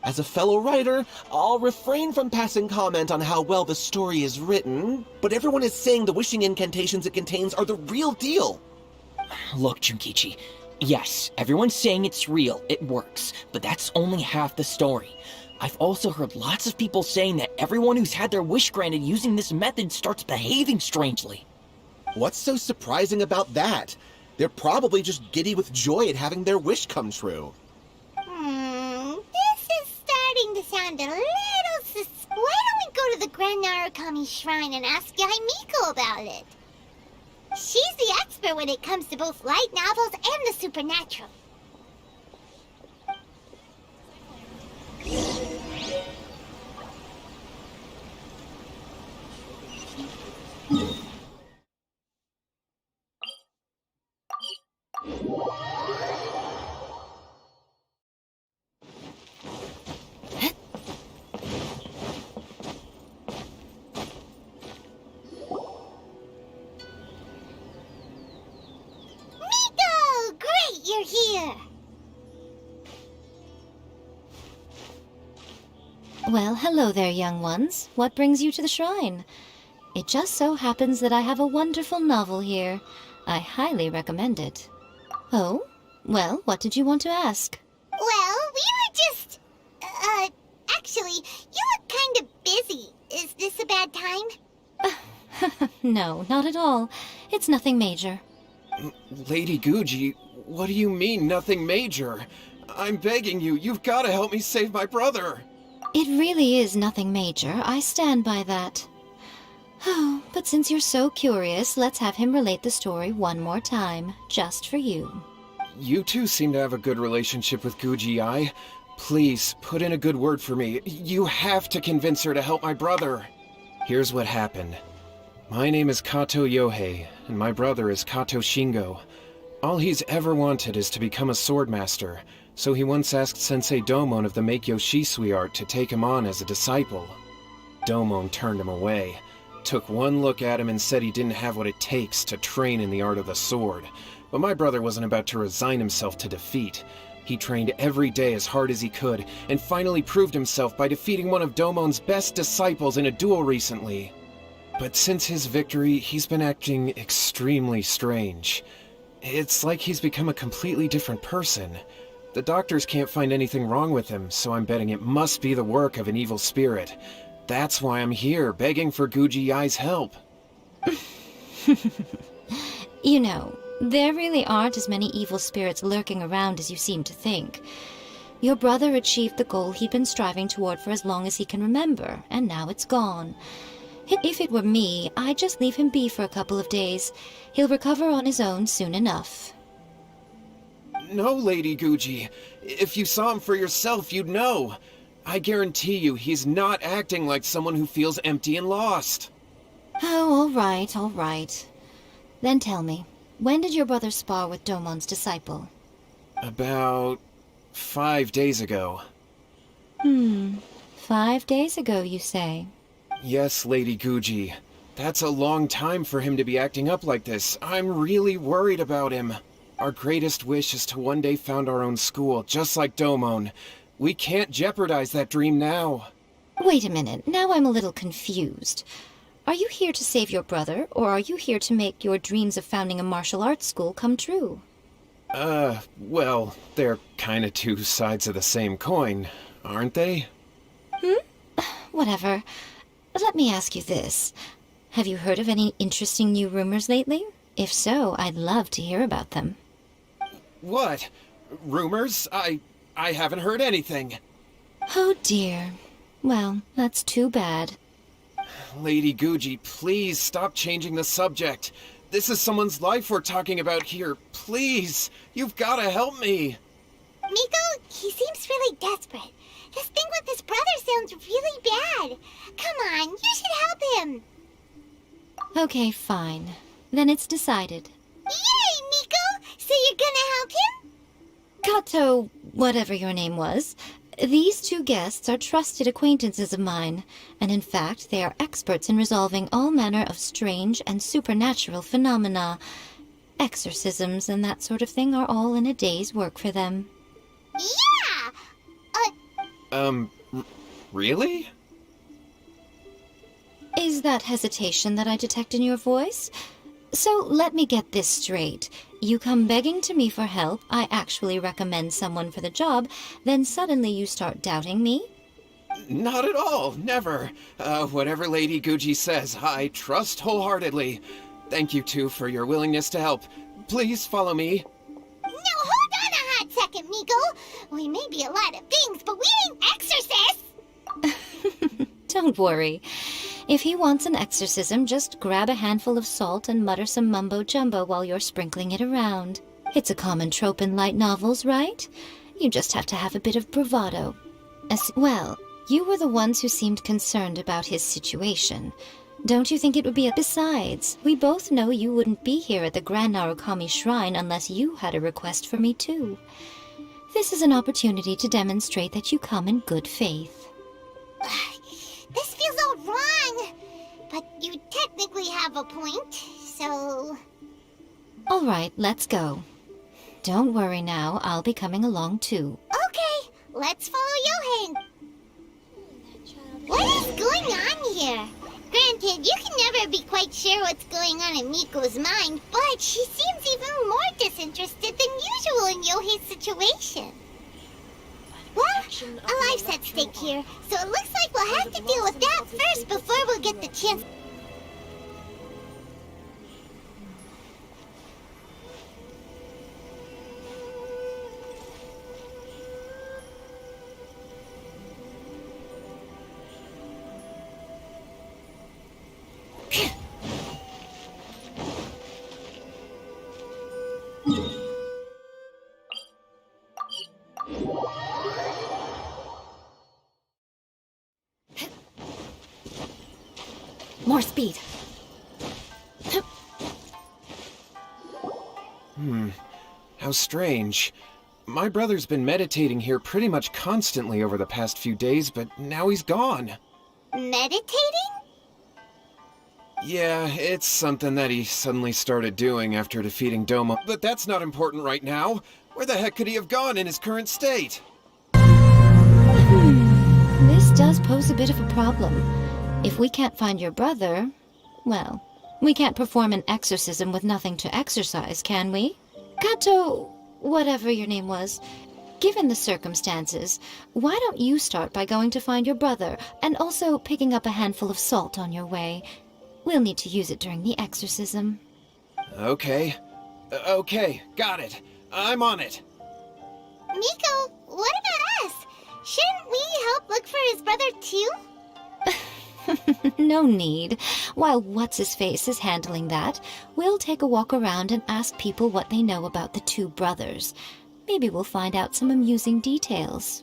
As a fellow writer, I'll refrain from passing comment on how well the story is written, but everyone is saying the wishing incantations it contains are the real deal. Look, Junkichi, yes, everyone's saying it's real, it works, but that's only half the story. I've also heard lots of people saying that everyone who's had their wish granted using this method starts behaving strangely. What's so surprising about that? They're probably just giddy with joy at having their wish come true. This is starting to sound a little Why don't we go to the Grand Narukami Shrine and ask Yaimiko about it? She's the expert when it comes to both light novels and the supernatural. Well, hello there, young ones. What brings you to the shrine? It just so happens that I have a wonderful novel here. I highly recommend it. Oh? Well, what did you want to ask? Well, we were just... actually, you look kind of busy. Is this a bad time? No, not at all. It's nothing major. Lady Guji, what do you mean, nothing major? I'm begging you, you've got to help me save my brother. It really is nothing major. I stand by that. Oh, but since you're so curious, let's have him relate the story one more time, just for you. You two seem to have a good relationship with Guji-ai. Please, put in a good word for me. You have to convince her to help my brother. Here's what happened. My name is Kato Yohei, and my brother is Kato Shingo. All he's ever wanted is to become a swordmaster, so he once asked Sensei Domon of the Meikyo Shisui art to take him on as a disciple. Domon turned him away, took one look at him and said he didn't have what it takes to train in the art of the sword. But my brother wasn't about to resign himself to defeat. He trained every day as hard as he could, and finally proved himself by defeating one of Domon's best disciples in a duel recently. But since his victory, he's been acting extremely strange. It's like he's become a completely different person. The doctors can't find anything wrong with him, so I'm betting it must be the work of an evil spirit. That's why I'm here, begging for Guji-ai's help. You know, there really aren't as many evil spirits lurking around as you seem to think. Your brother achieved the goal he'd been striving toward for as long as he can remember, and now it's gone. If it were me, I'd just leave him be for a couple of days. He'll recover on his own soon enough. No, Lady Guji. If you saw him for yourself, you'd know. I guarantee you, he's not acting like someone who feels empty and lost. Oh, all right. Then tell me, when did your brother spar with Domon's disciple? About 5 days ago. 5 days ago, you say? Yes, Lady Guji. That's a long time for him to be acting up like this. I'm really worried about him. Our greatest wish is to one day found our own school, just like Domon. We can't jeopardize that dream now. Wait a minute, now I'm a little confused. Are you here to save your brother, or are you here to make your dreams of founding a martial arts school come true? Well, they're kinda two sides of the same coin, aren't they? Whatever. Let me ask you this. Have you heard of any interesting new rumors lately? If so, I'd love to hear about them. What? Rumors? I haven't heard anything. Oh dear. Well, that's too bad. Lady Guji, please stop changing the subject. This is someone's life we're talking about here. Please, you've gotta help me. Miko, he seems really desperate. His thing with his brother sounds really bad. Come on, you should help him. Okay, fine. Then it's decided. Yay, Miko! So you're gonna help him? Kato, whatever your name was, these two guests are trusted acquaintances of mine, and in fact they are experts in resolving all manner of strange and supernatural phenomena. Exorcisms and that sort of thing are all in a day's work for them. Yeah! Really? Is that hesitation that I detect in your voice? So let me get this straight. You come begging to me for help, I actually recommend someone for the job, then suddenly you start doubting me? Not at all, never. Whatever Lady Guji says, I trust wholeheartedly. Thank you two for your willingness to help. Please follow me. No, hold on a hot second, Miko. We may be a lot of things, but we ain't exorcists. Don't worry. If he wants an exorcism, just grab a handful of salt and mutter some mumbo-jumbo while you're sprinkling it around. It's a common trope in light novels, right? You just have to have a bit of bravado. Well, you were the ones who seemed concerned about his situation. Don't you think it would be Besides, we both know you wouldn't be here at the Grand Narukami Shrine unless you had a request for me too. This is an opportunity to demonstrate that you come in good faith. This feels all wrong. But you technically have a point, so... All right, let's go. Don't worry now, I'll be coming along too. Okay, let's follow Yohei. there. Granted, you can never be quite sure what's going on in Miko's mind, but she seems even more disinterested than usual in Yohei's situation. Well, a life's at stake here, so it looks like we'll have to deal with that first before we'll get the chance. More speed. How strange. My brother's been meditating here pretty much constantly over the past few days, but now he's gone. Meditating? Yeah, it's something that he suddenly started doing after defeating Domo. But that's not important right now. Where the heck could he have gone in his current state? This does pose a bit of a problem. If we can't find your brother, well, we can't perform an exorcism with nothing to exorcise, can we? Kato, whatever your name was, given the circumstances, why don't you start by going to find your brother, and also picking up a handful of salt on your way? We'll need to use it during the exorcism. Okay. Okay, got it. I'm on it. Miko, what about us? Shouldn't we help look for his brother too? No need. While What's-His-Face is handling that, we'll take a walk around and ask people what they know about the two brothers. Maybe we'll find out some amusing details.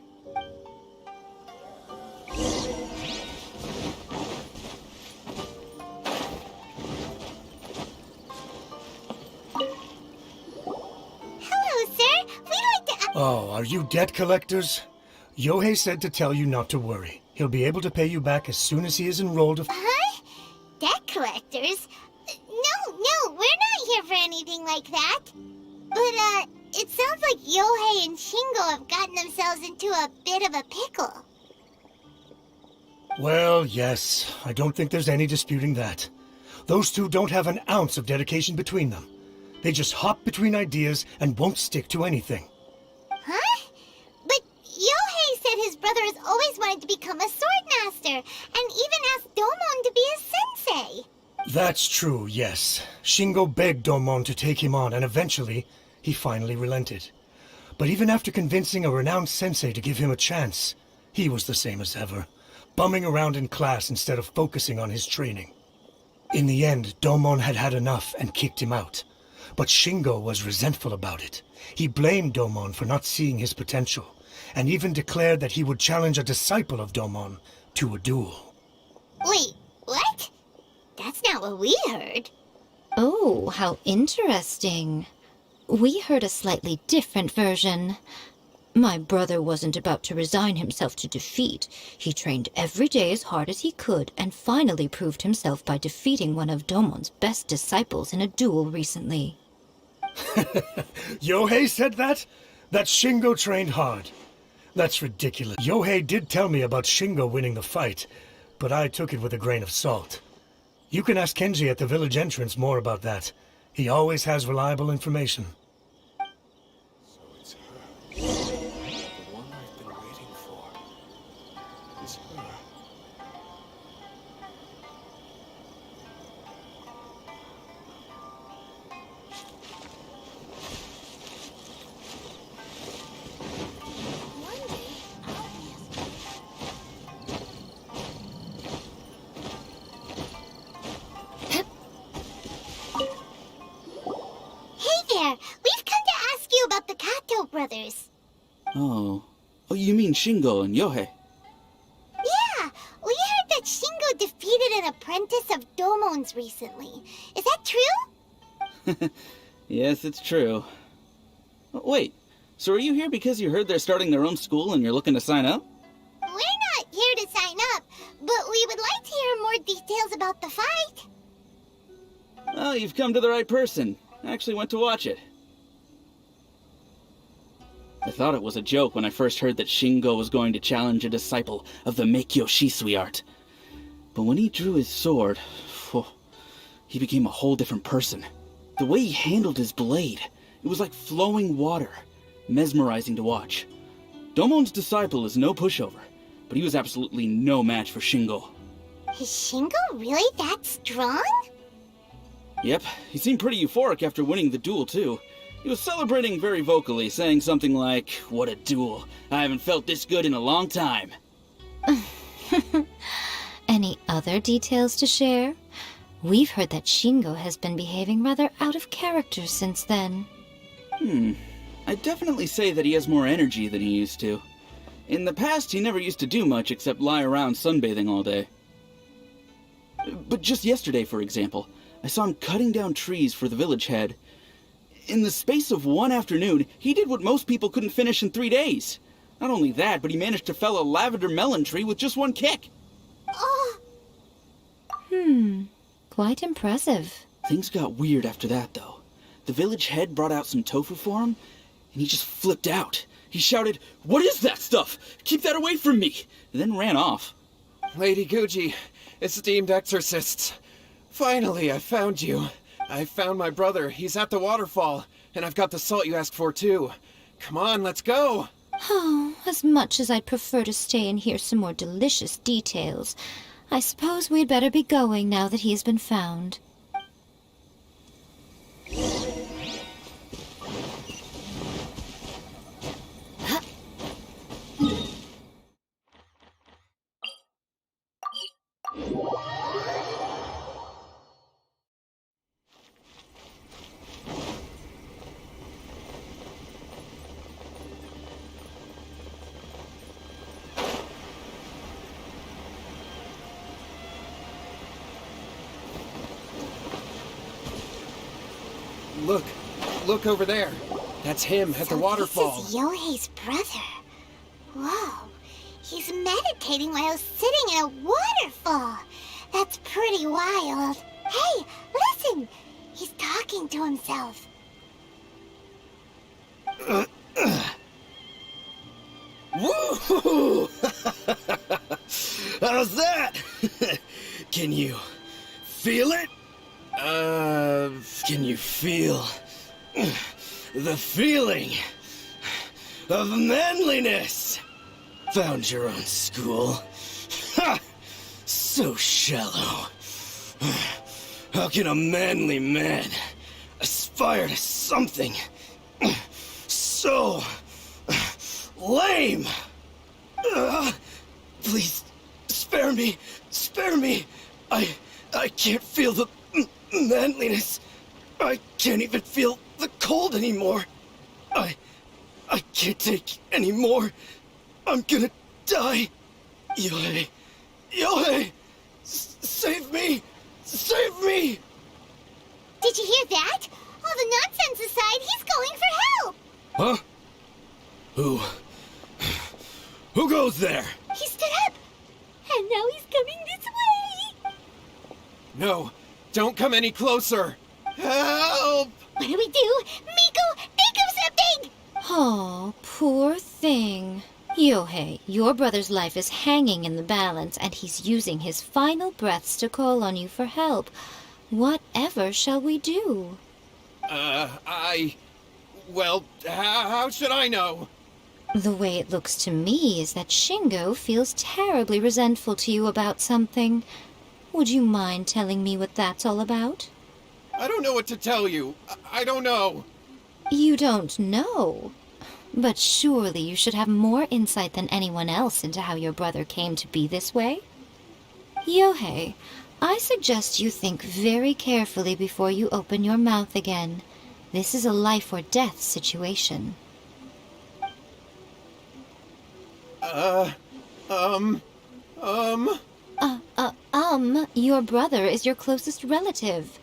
Hello, sir. We'd like to... Oh, are you debt collectors? Yohei said to tell you not to worry. He'll be able to pay you back as soon as he is enrolled. Huh? Debt collectors? No, we're not here for anything like that. But, it sounds like Yohei and Shingo have gotten themselves into a bit of a pickle. Well, yes. I don't think there's any disputing that. Those two don't have an ounce of dedication between them. They just hop between ideas and won't stick to anything. Huh? But Yohei said his brother has always wanted to become a sword master, and even asked Domon to be his sensei. That's true, yes. Shingo begged Domon to take him on, and eventually, he finally relented. But even after convincing a renowned sensei to give him a chance, he was the same as ever, bumming around in class instead of focusing on his training. In the end, Domon had had enough and kicked him out. But Shingo was resentful about it. He blamed Domon for not seeing his potential, and even declared that he would challenge a disciple of Domon to a duel. Wait, what? That's not what we heard. Oh, how interesting. We heard a slightly different version. My brother wasn't about to resign himself to defeat. He trained every day as hard as he could, and finally proved himself by defeating one of Domon's best disciples in a duel recently. Yohei said that? That Shingo trained hard. That's ridiculous. Yohei did tell me about Shingo winning the fight, but I took it with a grain of salt. You can ask Kenji at the village entrance more about that. He always has reliable information. So it's her. The one I've been waiting for. It's her. We've come to ask you about the Kato brothers. Oh, you mean Shingo and Yohei? Yeah, we heard that Shingo defeated an apprentice of Domon's recently. Is that true? Yes, it's true. Wait, so are you here because you heard they're starting their own school and you're looking to sign up? We're not here to sign up, but we would like to hear more details about the fight. Oh, you've come to the right person. I actually went to watch it. I thought it was a joke when I first heard that Shingo was going to challenge a disciple of the Meikyo Shisui art. But when he drew his sword, he became a whole different person. The way he handled his blade, it was like flowing water, mesmerizing to watch. Domon's disciple is no pushover, but he was absolutely no match for Shingo. Is Shingo really that strong? Yep, he seemed pretty euphoric after winning the duel, too. He was celebrating very vocally, saying something like, "What a duel. I haven't felt this good in a long time." Any other details to share? We've heard that Shingo has been behaving rather out of character since then. I'd definitely say that he has more energy than he used to. In the past, he never used to do much except lie around sunbathing all day. But just yesterday, for example, I saw him cutting down trees for the village head. In the space of one afternoon, he did what most people couldn't finish in 3 days. Not only that, but he managed to fell a lavender melon tree with just one kick. Oh! Quite impressive. Things got weird after that, though. The village head brought out some tofu for him, and he just flipped out. He shouted, "What is that stuff? Keep that away from me!" and then ran off. Lady Guji, esteemed exorcists. Finally, I found you. I found my brother. He's at the waterfall, and I've got the salt you asked for, too. Come on, let's go! Oh, as much as I'd prefer to stay and hear some more delicious details, I suppose we'd better be going now that he has been found. Look over there. That's him at the waterfall. This is Yohei's brother. Whoa. He's meditating while sitting in a waterfall. That's pretty wild. Hey, listen! He's talking to himself. Woo! How's that? Can you feel it? Can you feel the feeling of manliness? Found your own school? Ha! So shallow. How can a manly man aspire to something so lame? Please, spare me. Spare me. I can't feel the manliness. I can't even feel the cold anymore. I can't take any more. I'm gonna die. Yohei. Yohei! Save me! Save me! Did you hear that? All the nonsense aside, he's going for help! Huh? Who goes there? He stood up! And now he's coming this way! No, don't come any closer! Help! What do we do? Miko, think of something! Oh, poor thing. Yohei, your brother's life is hanging in the balance, and he's using his final breaths to call on you for help. Whatever shall we do? Well, how should I know? The way it looks to me is that Shingo feels terribly resentful to you about something. Would you mind telling me what that's all about? I don't know what to tell you. I don't know. You don't know? But surely you should have more insight than anyone else into how your brother came to be this way? Yohei, I suggest you think very carefully before you open your mouth again. This is a life or death situation. Your brother is your closest relative.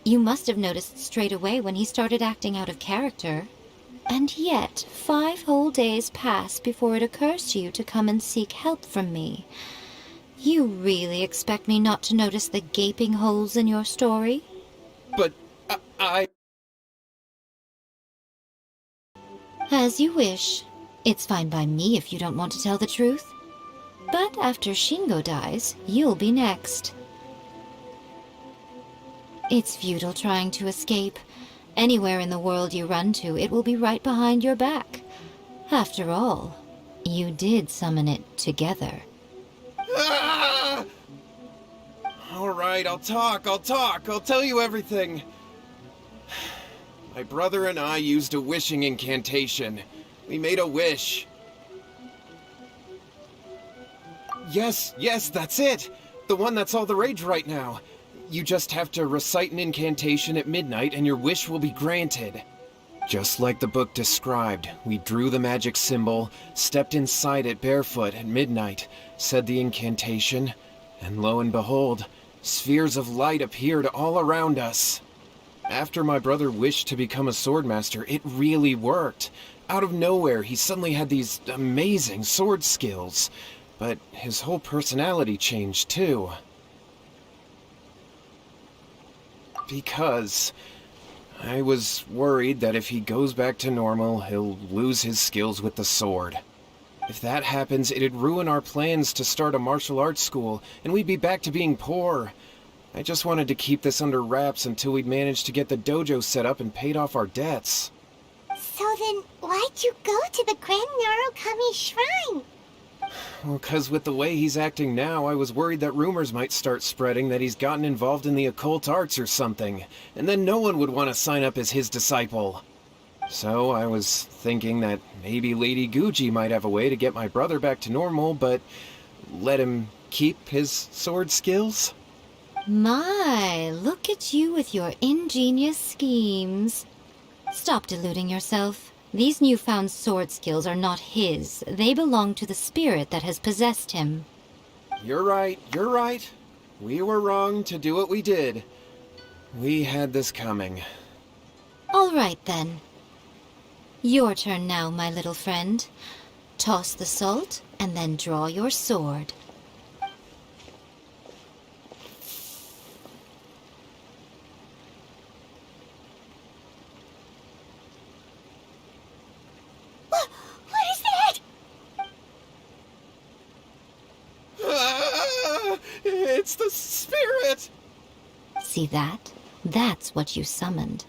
You must have noticed straight away when he started acting out of character. And yet, 5 whole days pass before it occurs to you to come and seek help from me. You really expect me not to notice the gaping holes in your story? But I... As you wish. It's fine by me if you don't want to tell the truth. But after Shingo dies, you'll be next. It's futile trying to escape. Anywhere in the world you run to, it will be right behind your back. After all, you did summon it together. Ah! Alright, I'll talk. I'll tell you everything. My brother and I used a wishing incantation. We made a wish. Yes, that's it! The one that's all the rage right now. You just have to recite an incantation at midnight and your wish will be granted. Just like the book described, we drew the magic symbol, stepped inside it barefoot at midnight, said the incantation, and lo and behold, spheres of light appeared all around us. After my brother wished to become a swordmaster, it really worked. Out of nowhere, he suddenly had these amazing sword skills. But his whole personality changed too. Because I was worried that if he goes back to normal, he'll lose his skills with the sword. If that happens, it'd ruin our plans to start a martial arts school, and we'd be back to being poor. I just wanted to keep this under wraps until we'd managed to get the dojo set up and paid off our debts. So then, why'd you go to the Grand Narukami Shrine? Well, 'cause with the way he's acting now, I was worried that rumors might start spreading that he's gotten involved in the occult arts or something, and then no one would want to sign up as his disciple. So I was thinking that maybe Lady Guji might have a way to get my brother back to normal, but let him keep his sword skills? My, look at you with your ingenious schemes. Stop deluding yourself. These newfound sword skills are not his. They belong to the spirit that has possessed him. You're right. We were wrong to do what we did. We had this coming. All right, then. Your turn now, my little friend. Toss the salt, and then draw your sword. It's the spirit! See that? That's what you summoned.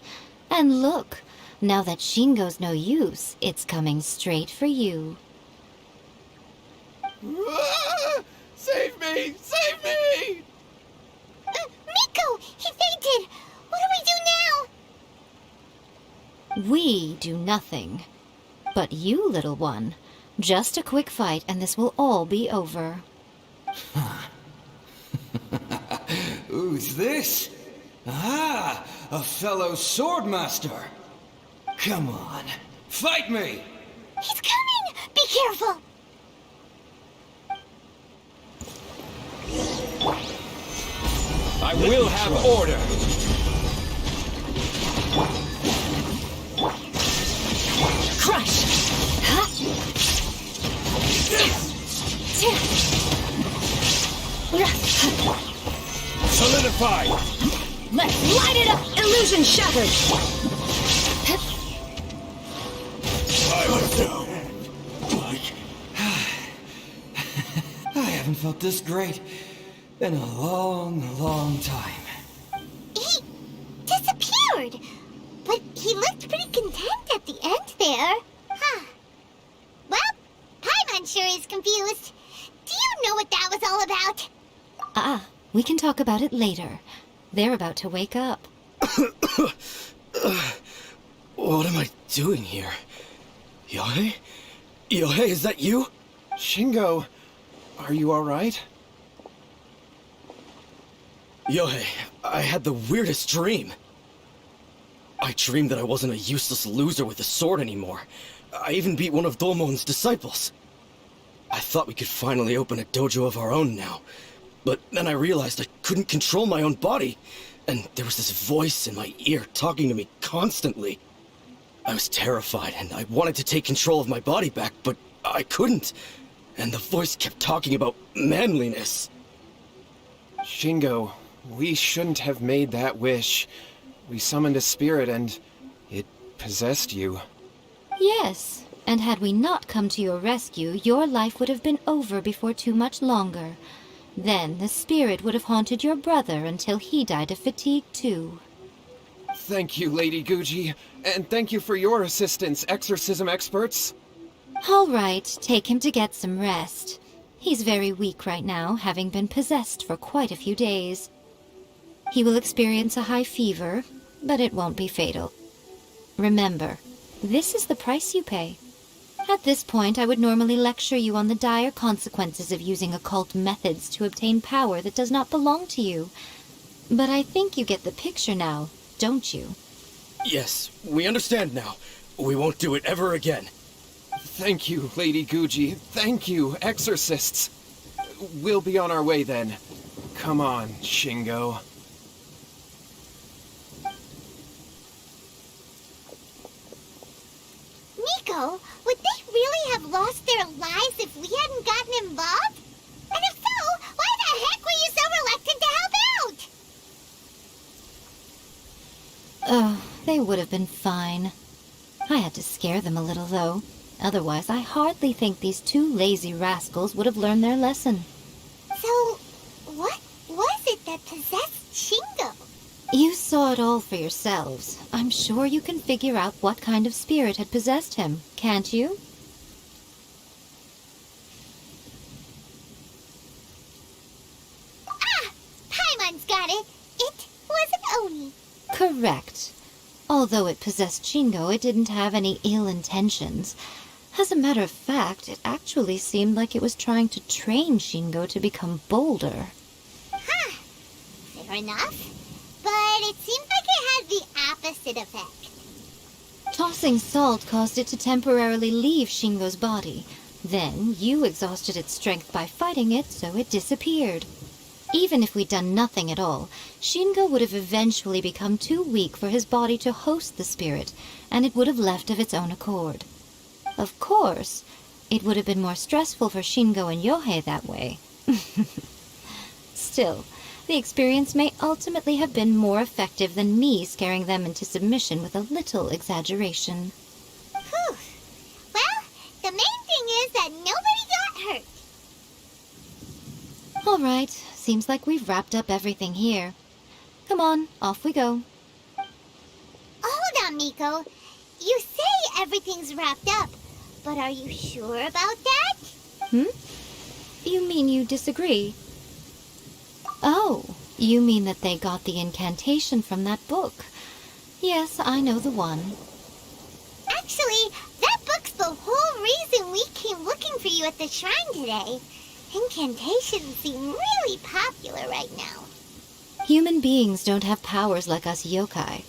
And look, now that Shingo's no use, it's coming straight for you. Save me! Save me! Miko! He fainted! What do we do now? We do nothing. But you, little one, just a quick fight and this will all be over. Who's this? Ah, a fellow swordmaster. Come on, fight me! He's coming! Be careful! I will have order! Crush! Huh? Solidify! Let's light it up! Illusion shattered! I haven't felt this great in a long time. He disappeared! But he looked pretty content at the end there. Huh. Well, Paimon sure is confused. Do you know what that was all about? We can talk about it later. They're about to wake up. What am I doing here? Yohei? Yohei, is that you? Shingo, are you alright? Yohei, I had the weirdest dream. I dreamed that I wasn't a useless loser with a sword anymore. I even beat one of Domon's disciples. I thought we could finally open a dojo of our own now. But then I realized I couldn't control my own body, and there was this voice in my ear talking to me constantly. I was terrified, and I wanted to take control of my body back, but I couldn't. And the voice kept talking about manliness. Shingo, we shouldn't have made that wish. We summoned a spirit and it possessed you. Yes, And had we not come to your rescue, your life would have been over before too much longer. Then the spirit would have haunted your brother until he died of fatigue too. Thank you, Lady Guji, and thank you for your assistance, exorcism experts. All right, take him to get some rest. He's very weak right now, having been possessed for quite a few days. He will experience a high fever, but it won't be fatal. Remember, this is the price you pay. At this point, I would normally lecture you on the dire consequences of using occult methods to obtain power that does not belong to you. But I think you get the picture now, don't you? Yes, we understand now. We won't do it ever again. Thank you, Lady Guji. Thank you, exorcists. We'll be on our way then. Come on, Shingo. Miko, would they really have lost their lives if we hadn't gotten involved? And if so, why the heck were you so reluctant to help out? Oh, they would have been fine. I had to scare them a little, though. Otherwise, I hardly think these two lazy rascals would have learned their lesson. So, what was it that possessed Shingo? You saw it all for yourselves. I'm sure you can figure out what kind of spirit had possessed him, can't you? Ah! Paimon's got it! It was an Oni. Correct. Although it possessed Shingo, it didn't have any ill intentions. As a matter of fact, it actually seemed like it was trying to train Shingo to become bolder. Huh. Fair enough. But it seemed like it had the opposite effect. Tossing salt caused it to temporarily leave Shingo's body. Then, you exhausted its strength by fighting it, so it disappeared. Even if we'd done nothing at all, Shingo would have eventually become too weak for his body to host the spirit, and it would have left of its own accord. Of course, it would have been more stressful for Shingo and Yohei that way. Still, the experience may ultimately have been more effective than me scaring them into submission with a little exaggeration. Whew. Well, the main thing is that nobody got hurt. All right, seems like we've wrapped up everything here. Come on, off we go. Hold on, Miko. You say everything's wrapped up, but are you sure about that? You mean you disagree? Oh, you mean that they got the incantation from that book. Yes, I know the one. Actually, that book's the whole reason we came looking for you at the shrine today. Incantations seem really popular right now. Human beings don't have powers like us yokai.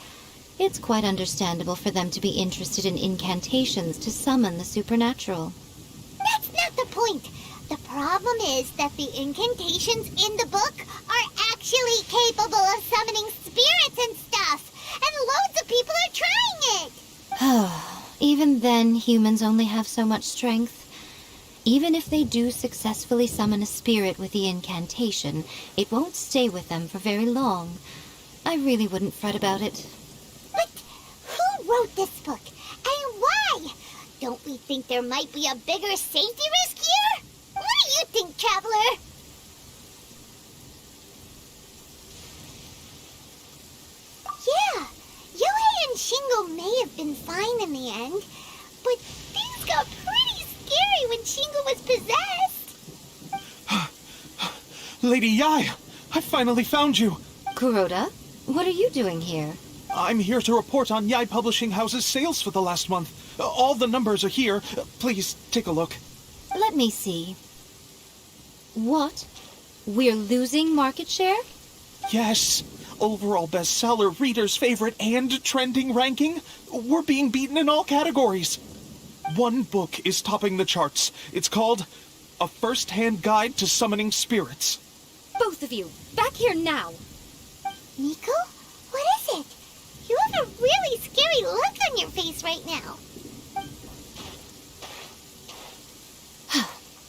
It's quite understandable for them to be interested in incantations to summon the supernatural. That's not the point. The problem is that the incantations in the book are actually capable of summoning spirits and stuff, and loads of people are trying it. Even then, humans only have so much strength. Even if they do successfully summon a spirit with the incantation, it won't stay with them for very long. I really wouldn't fret about it. But who wrote this book, and why? Don't we think there might be a bigger safety risk here? What do you think, Traveler? Yeah, Yohei and Shingo may have been fine in the end, but things got pretty scary when Shingo was possessed. Lady Yai, I finally found you. Kuroda, what are you doing here? I'm here to report on Yai Publishing House's sales for the last month. All the numbers are here. Please take a look. Let me see. What? We're losing market share? Yes. Overall bestseller, reader's favorite, and trending ranking. We're being beaten in all categories. One book is topping the charts. It's called A First-Hand Guide to Summoning Spirits. Both of you, back here now! Miko? What is it? You have a really scary look on your face right now.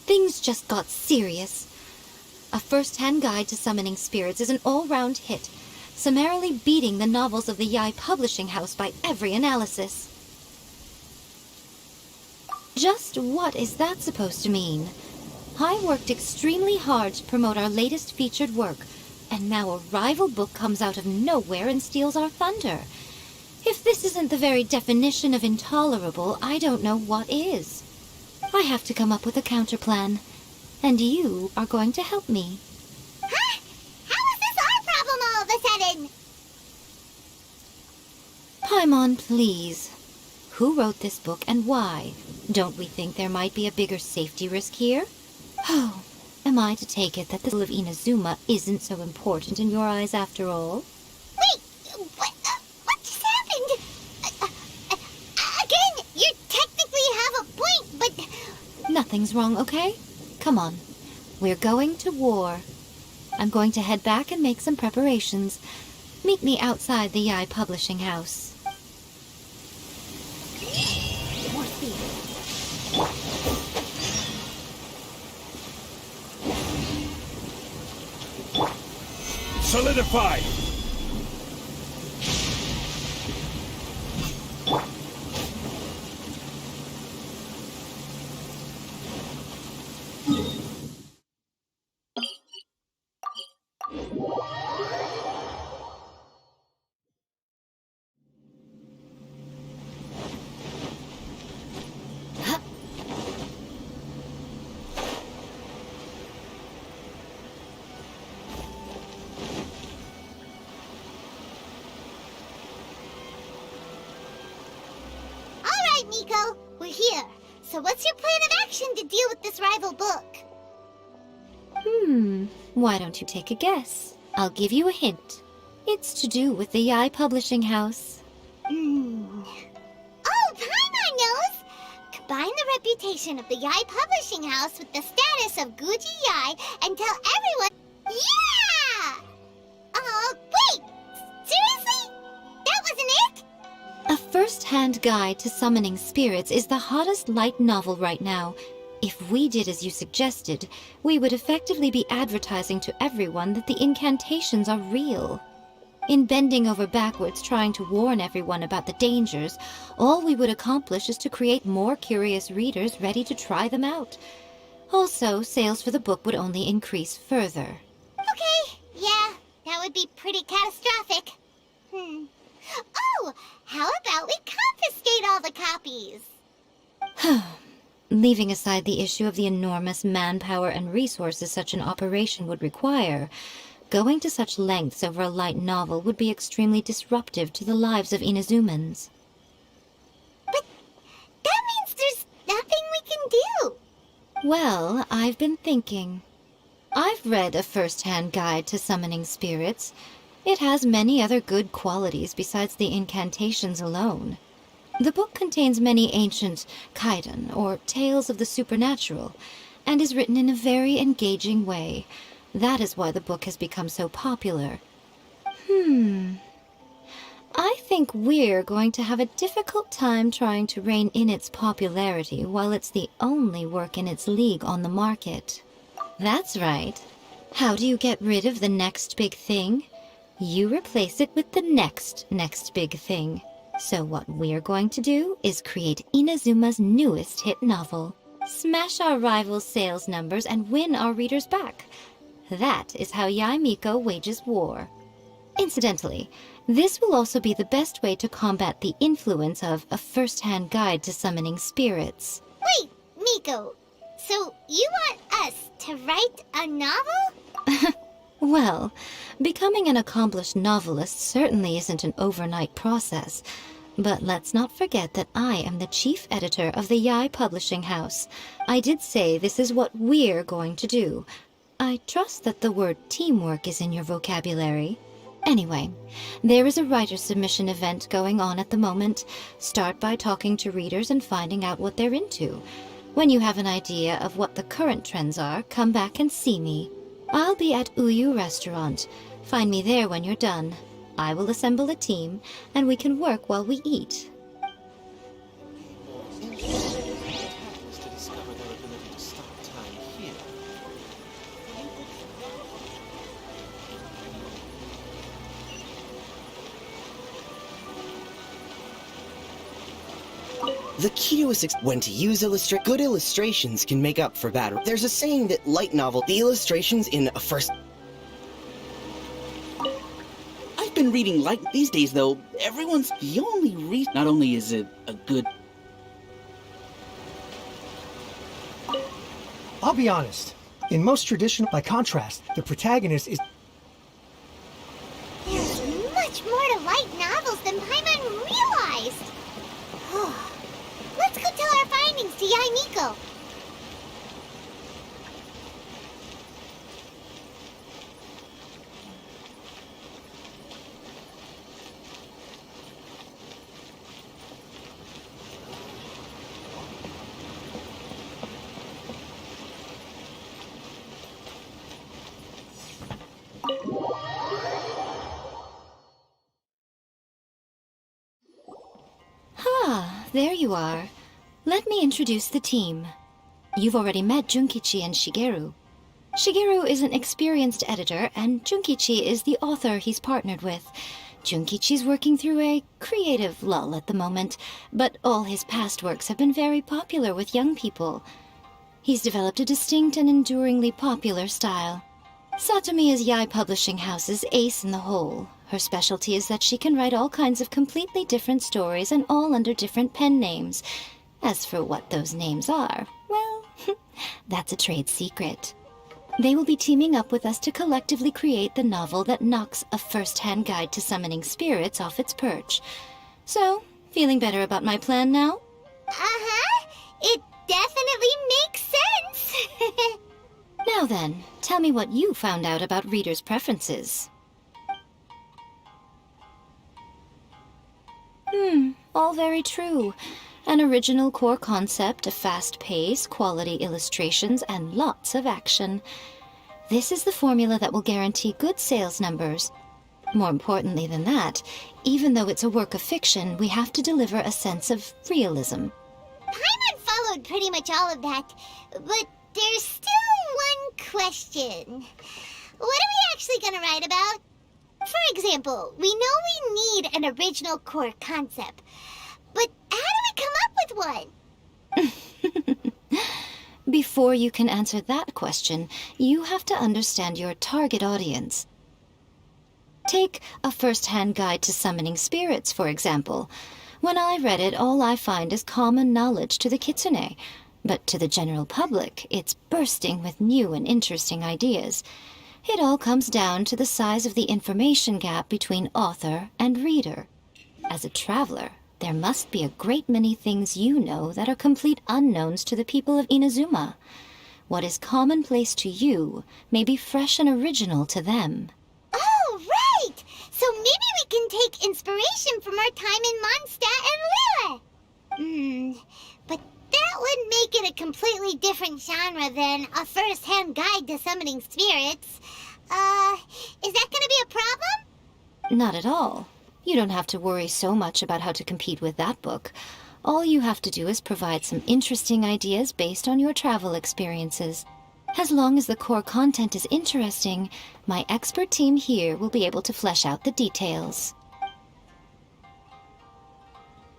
Things just got serious. A First-Hand Guide to Summoning Spirits is an all-round hit, summarily beating the novels of the Yai Publishing House by every analysis. Just what is that supposed to mean? I worked extremely hard to promote our latest featured work, and now a rival book comes out of nowhere and steals our thunder. If this isn't the very definition of intolerable, I don't know what is. I have to come up with a counterplan, and you are going to help me. Huh? How is this our problem all of a sudden? Paimon, please. Who wrote this book and why? Don't we think there might be a bigger safety risk here? Oh, am I to take it that the of Inazuma isn't so important in your eyes after all? Wait, what just happened? Again, you technically have a point, but... Nothing's wrong, okay? Come on. We're going to war. I'm going to head back and make some preparations. Meet me outside the Yae Publishing House. More speed. Solidify! Nico, we're here. So what's your plan of action to deal with this rival book? Why don't you take a guess? I'll give you a hint. It's to do with the Yae Publishing House. Oh, Paimon knows! Combine the reputation of the Yae Publishing House with the status of Guji Yae and tell everyone... Yeah! Wait! Seriously? That wasn't it? A first-hand guide to summoning spirits is the hottest light novel right now. If we did as you suggested, we would effectively be advertising to everyone that the incantations are real. In bending over backwards trying to warn everyone about the dangers, all we would accomplish is to create more curious readers ready to try them out. Also, sales for the book would only increase further. Okay, yeah, that would be pretty catastrophic. Oh, how about we confiscate all the copies? Leaving aside the issue of the enormous manpower and resources such an operation would require, going to such lengths over a light novel would be extremely disruptive to the lives of Inazumans. But that means there's nothing we can do. Well, I've been thinking. I've read a first-hand guide to summoning spirits. It has many other good qualities besides the incantations alone. The book contains many ancient kaidan, or tales of the supernatural, and is written in a very engaging way. That is why the book has become so popular. I think we're going to have a difficult time trying to rein in its popularity while it's the only work in its league on the market. That's right. How do you get rid of the next big thing? You replace it with the next big thing. So what we're going to do is create Inazuma's newest hit novel. Smash our rival's sales numbers and win our readers back. That is how Yae Miko wages war. Incidentally, this will also be the best way to combat the influence of a first-hand guide to summoning spirits. Wait, Miko, so you want us to write a novel? Well, becoming an accomplished novelist certainly isn't an overnight process. But let's not forget that I am the chief editor of the Yae Publishing House. I did say this is what we're going to do. I trust that the word teamwork is in your vocabulary. Anyway, there is a writer submission event going on at the moment. Start by talking to readers and finding out what they're into. When you have an idea of what the current trends are, come back and see me. I'll be at Uyu Restaurant. Find me there when you're done. I will assemble a team, and we can work while we eat. The key to when to use good illustrations can make up for bad. There's a saying that light novel, the illustrations in a first... I've been reading light these days, though. Everyone's the only reason. Not only is it a good... I'll be honest. In most traditional, by contrast, the protagonist is... There's much more to light novels than Paimon realized. Let's go tell our findings to Yae Miko. There you are. Let me introduce the team. You've already met Junkichi and Shigeru. Shigeru is an experienced editor, and Junkichi is the author he's partnered with. Junkichi's working through a creative lull at the moment, but all his past works have been very popular with young people. He's developed a distinct and enduringly popular style. Satomi is Yae Publishing House's ace in the hole. Her specialty is that she can write all kinds of completely different stories and all under different pen names. As for what those names are, well, that's a trade secret. They will be teaming up with us to collectively create the novel that knocks a first-hand guide to summoning spirits off its perch. So, feeling better about my plan now? Uh-huh. It definitely makes sense. Now then, tell me what you found out about readers' preferences. All very true. An original core concept, a fast pace, quality illustrations, and lots of action. This is the formula that will guarantee good sales numbers. More importantly than that, even though it's a work of fiction, we have to deliver a sense of realism. Paimon followed pretty much all of that, but there's still one question. What are we actually gonna write about? For example, we know we need an original core concept, but how do we come up with one? Before you can answer that question, you have to understand your target audience. Take a first-hand guide to summoning spirits, for example. When I read it, all I find is common knowledge to the Kitsune, but to the general public, it's bursting with new and interesting ideas. It all comes down to the size of the information gap between author and reader. As a traveler, there must be a great many things you know that are complete unknowns to the people of Inazuma. What is commonplace to you may be fresh and original to them. Oh, right! So maybe we can take inspiration from our time in Mondstadt and Lille. But that would make it a completely different genre than a first-hand guide to summoning spirits. Is that gonna be a problem? Not at all. You don't have to worry so much about how to compete with that book. All you have to do is provide some interesting ideas based on your travel experiences. As long as the core content is interesting, my expert team here will be able to flesh out the details.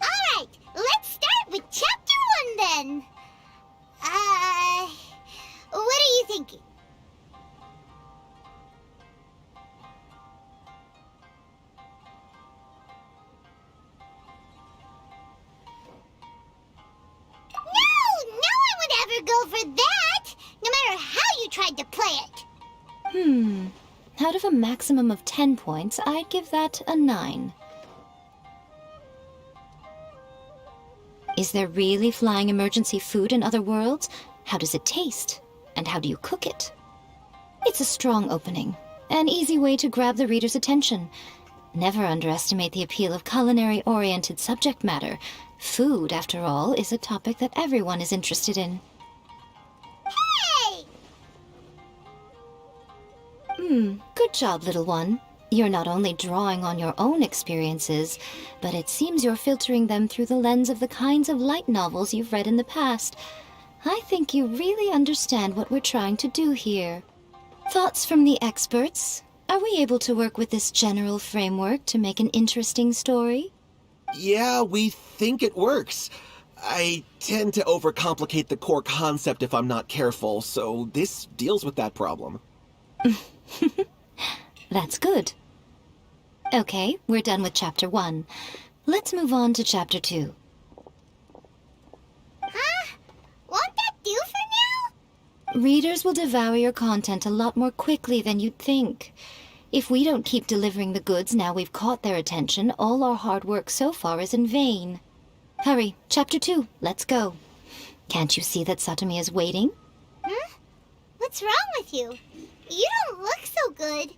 Alright, let's start with Chapter 1 then. What are you thinking? Go for that, no matter how you tried to play it. Out of a maximum of 10 points, I'd give that a 9. Is there really flying emergency food in other worlds? How does it taste? And how do you cook it? It's a strong opening, an easy way to grab the reader's attention. Never underestimate the appeal of culinary-oriented subject matter. Food, after all, is a topic that everyone is interested in. Good job, little one. You're not only drawing on your own experiences, but it seems you're filtering them through the lens of the kinds of light novels you've read in the past. I think you really understand what we're trying to do here. Thoughts from the experts? Are we able to work with this general framework to make an interesting story? Yeah, we think it works. I tend to overcomplicate the core concept if I'm not careful, so this deals with that problem. That's good. Okay, we're done with Chapter 1. Let's move on to Chapter 2. Huh? Won't that do for now? Readers will devour your content a lot more quickly than you'd think. If we don't keep delivering the goods now we've caught their attention, all our hard work so far is in vain. Hurry, Chapter 2, let's go. Can't you see that Satomi is waiting? Huh? What's wrong with you? You don't look so good.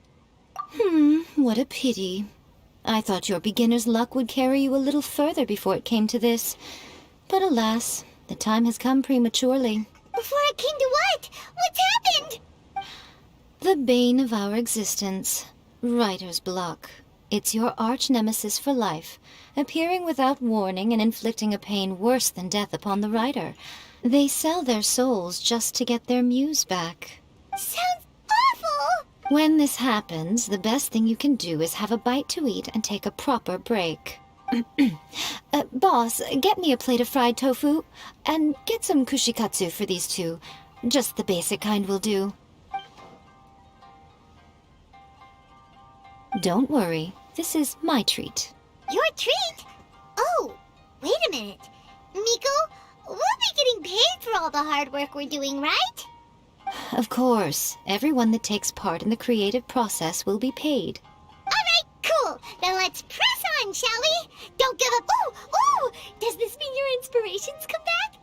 What a pity. I thought your beginner's luck would carry you a little further before it came to this. But alas, the time has come prematurely. Before it came to what? What's happened? The bane of our existence, writer's block. It's your arch-nemesis for life, appearing without warning and inflicting a pain worse than death upon the writer. They sell their souls just to get their muse back. Sounds awful! When this happens, the best thing you can do is have a bite to eat and take a proper break. Boss, get me a plate of fried tofu, and get some kushikatsu for these two. Just the basic kind will do. Don't worry, this is my treat. Your treat? Oh, wait a minute. Miko, we'll be getting paid for all the hard work we're doing, right? Of course, everyone that takes part in the creative process will be paid. Alright, cool. Then let's press on, shall we? Don't give up. Ooh! Does this mean your inspirations come back?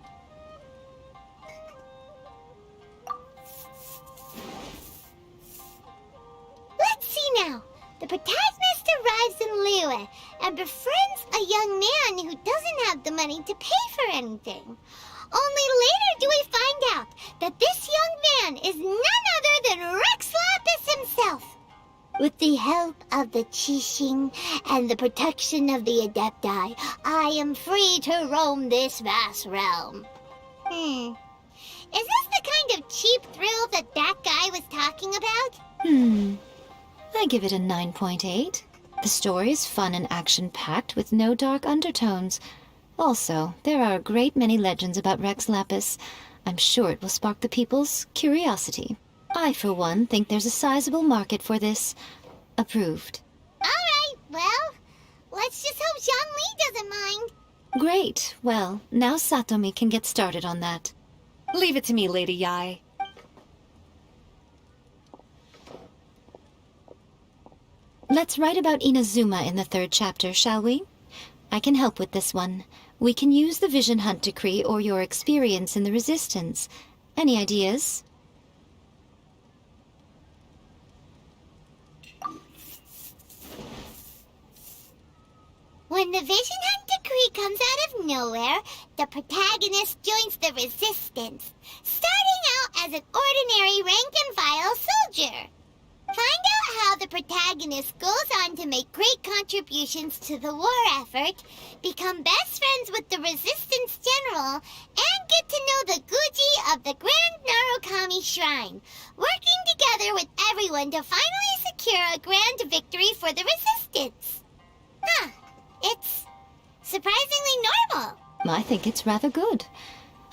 Let's see now. The protagonist arrives in Liyue and befriends a young man who doesn't have the money to pay for anything. Only later do we find out that this young man is none other than Rex Lapis himself. With the help of the Qixing and the protection of the Adepti, I am free to roam this vast realm. Is this the kind of cheap thrill that guy was talking about? I give it a 9.8. The story is fun and action-packed with no dark undertones. Also, there are a great many legends about Rex Lapis. I'm sure it will spark the people's curiosity. I, for one, think there's a sizable market for this. Approved. Alright, well, let's just hope Jean-Li doesn't mind. Great. Well, now Satomi can get started on that. Leave it to me, Lady Yae. Let's write about Inazuma in the 3rd chapter, shall we? I can help with this one. We can use the Vision Hunt Decree or your experience in the Resistance. Any ideas? When the Vision Hunt Decree comes out of nowhere, the protagonist joins the Resistance, starting out as an ordinary rank-and-file soldier. Find out how the protagonist goes on to make great contributions to the war effort, become best friends with the Resistance General, and get to know the Guji of the Grand Narukami Shrine, working together with everyone to finally secure a grand victory for the Resistance. It's surprisingly normal. I think it's rather good.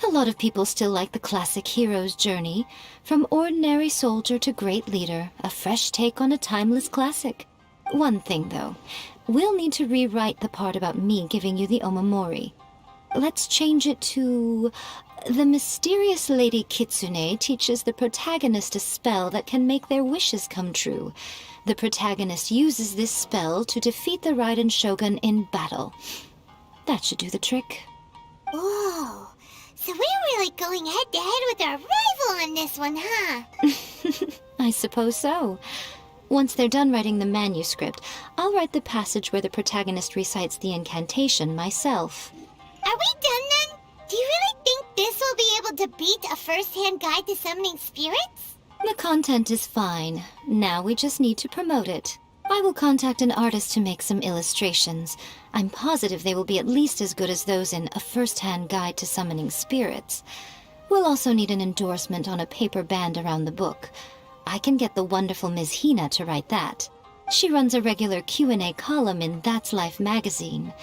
A lot of people still like the classic hero's journey, from ordinary soldier to great leader, a fresh take on a timeless classic. One thing, though, we'll need to rewrite the part about me giving you the omamori. Let's change it to... The mysterious Lady Kitsune teaches the protagonist a spell that can make their wishes come true. The protagonist uses this spell to defeat the Raiden Shogun in battle. That should do the trick. Whoa, so we're really going head-to-head with our rival on this one, huh? I suppose so. Once they're done writing the manuscript, I'll write the passage where the protagonist recites the incantation myself. Are we done then? Do you really think this will be able to beat a first-hand guide to summoning spirits? The content is fine. Now we just need to promote it. I will contact an artist to make some illustrations. I'm positive they will be at least as good as those in A First-Hand Guide to Summoning Spirits. We'll also need an endorsement on a paper band around the book. I can get the wonderful Ms. Hina to write that. She runs a regular Q&A column in That's Life magazine.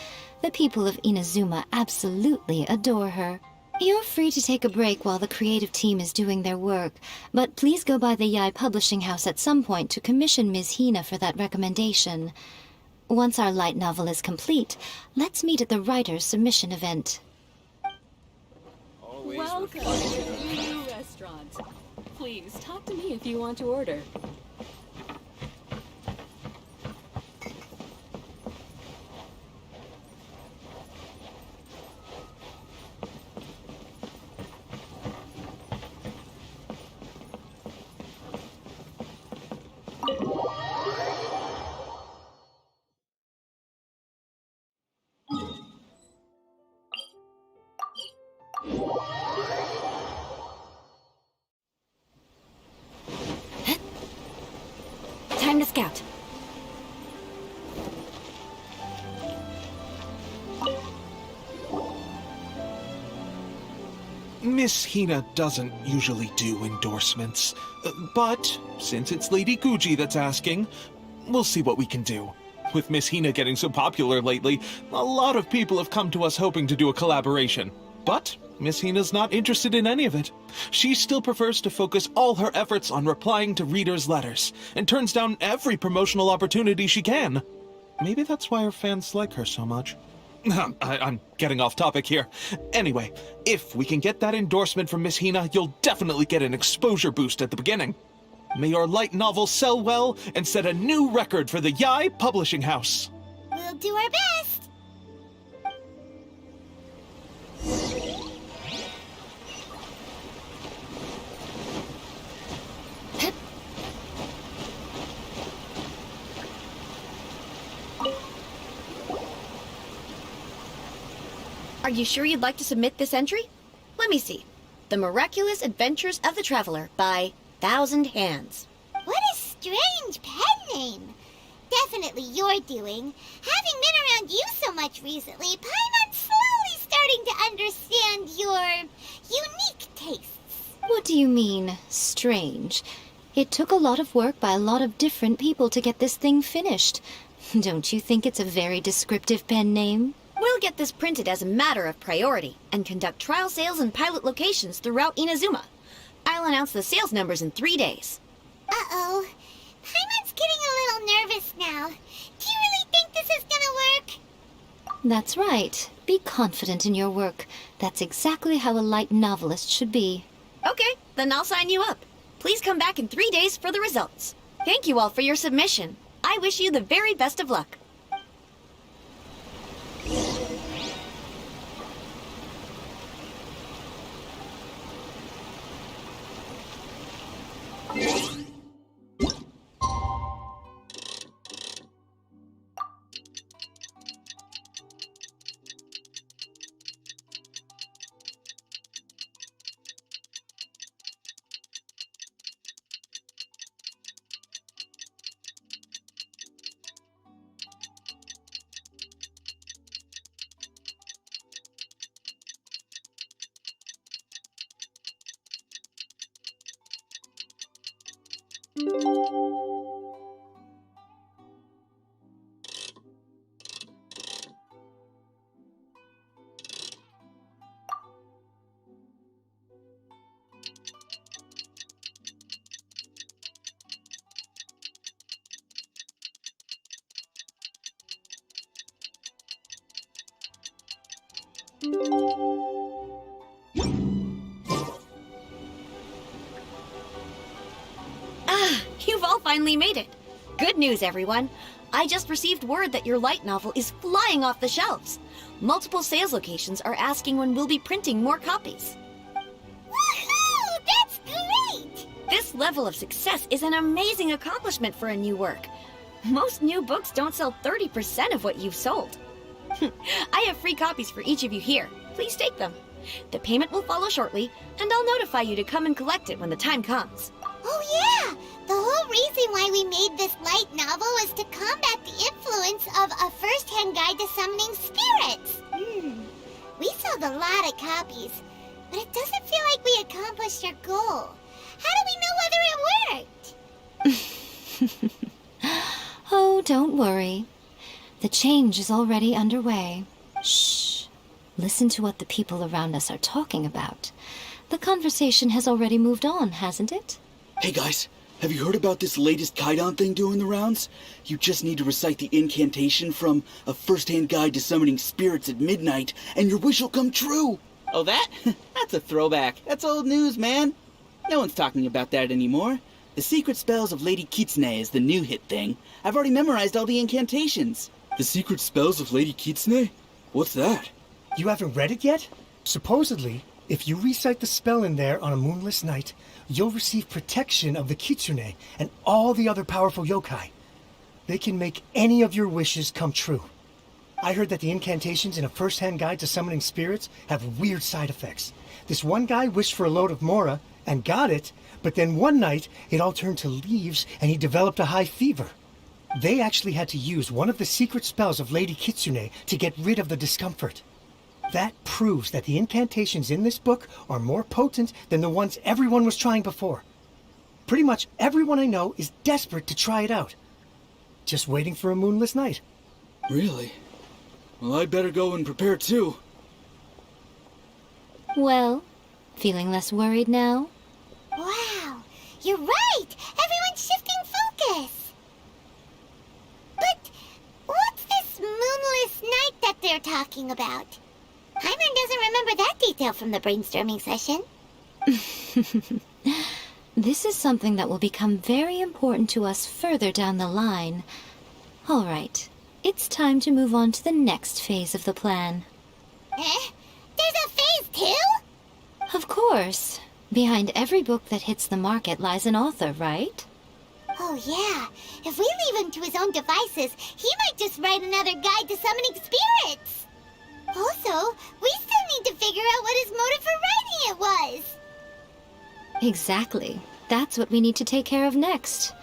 The people of Inazuma absolutely adore her. You're free to take a break while the creative team is doing their work, but please go by the Yai Publishing House at some point to commission Ms. Hina for that recommendation. Once our light novel is complete, let's meet at the writer's submission event. Welcome to the new restaurant. Please talk to me if you want to order. Time to scout. Miss Hina doesn't usually do endorsements, but since it's Lady Guji that's asking, we'll see what we can do. With Miss Hina getting so popular lately, a lot of people have come to us hoping to do a collaboration. But Miss Hina's not interested in any of it. She still prefers to focus all her efforts on replying to readers' letters, and turns down every promotional opportunity she can. Maybe that's why her fans like her so much. I'm getting off topic here. Anyway, if we can get that endorsement from Miss Hina, you'll definitely get an exposure boost at the beginning. May your light novel sell well and set a new record for the Yai Publishing House. We'll do our best. Are you sure you'd like to submit this entry? Let me see. The Miraculous Adventures of the Traveler by Thousand Hands. What a strange pen name. Definitely your doing. Having been around you so much recently, Paimon's slowly starting to understand your unique tastes. What do you mean, strange? It took a lot of work by a lot of different people to get this thing finished. Don't you think it's a very descriptive pen name? We'll get this printed as a matter of priority and conduct trial sales in pilot locations throughout Inazuma. I'll announce the sales numbers in 3 days. Uh-oh. Paimon's getting a little nervous now. Do you really think this is gonna work? That's right. Be confident in your work. That's exactly how a light novelist should be. Okay, then I'll sign you up. Please come back in 3 days for the results. Thank you all for your submission. I wish you the very best of luck. You've all finally made it. Good news, everyone. I just received word that your light novel is flying off the shelves. Multiple sales locations are asking when we'll be printing more copies. Woohoo! That's great! This level of success is an amazing accomplishment for a new work. Most new books don't sell 30% of what you've sold. I have free copies for each of you here. Please take them. The payment will follow shortly, and I'll notify you to come and collect it when the time comes. Oh yeah! The whole reason why we made this light novel was to combat the influence of a first-hand guide to summoning spirits. We sold a lot of copies, but it doesn't feel like we accomplished our goal. How do we know whether it worked? Oh, don't worry. The change is already underway. Shh. Listen to what the people around us are talking about. The conversation has already moved on, hasn't it? Hey guys, have you heard about this latest Kaidan thing doing the rounds? You just need to recite the incantation from A First-Hand Guide to Summoning Spirits at Midnight, and your wish will come true! Oh, that? That's a throwback. That's old news, man. No one's talking about that anymore. The Secret Spells of Lady Kitsune is the new hit thing. I've already memorized all the incantations. The Secret Spells of Lady Kitsune? What's that? You haven't read it yet? Supposedly, if you recite the spell in there on a moonless night, you'll receive protection of the Kitsune and all the other powerful yokai. They can make any of your wishes come true. I heard that the incantations in A First-Hand Guide to Summoning Spirits have weird side effects. This one guy wished for a load of mora and got it, but then one night it all turned to leaves and he developed a high fever. They actually had to use one of the secret spells of Lady Kitsune to get rid of the discomfort. That proves that the incantations in this book are more potent than the ones everyone was trying before. Pretty much everyone I know is desperate to try it out. Just waiting for a moonless night. Really? Well, I'd better go and prepare too. Well, feeling less worried now? Wow, you're right! Everyone's shifting focus! But what's this moonless night that they're talking about? Paimon doesn't remember that detail from the brainstorming session. This is something that will become very important to us further down the line. All right, it's time to move on to the next phase of the plan. There's a phase 2? Of course. Behind every book that hits the market lies an author, right? Oh yeah, if we leave him to his own devices, he might just write another guide to summoning spirits. Also, we still need to figure out what his motive for writing it was. Exactly. That's what we need to take care of next.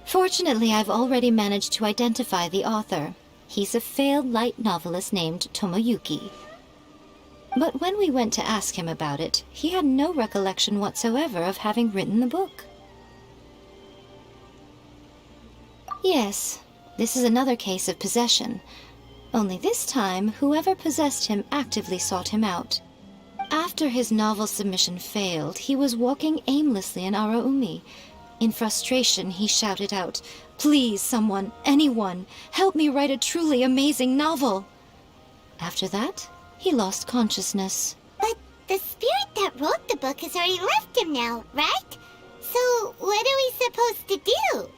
Fortunately, I've already managed to identify the author. He's a failed light novelist named Tomoyuki. But when we went to ask him about it, he had no recollection whatsoever of having written the book. Yes, this is another case of possession. Only this time, whoever possessed him actively sought him out. After his novel submission failed, he was walking aimlessly in Araumi. In frustration, he shouted out, "Please, someone, anyone, help me write a truly amazing novel!" After that, he lost consciousness. But the spirit that wrote the book has already left him now, right? So what are we supposed to do?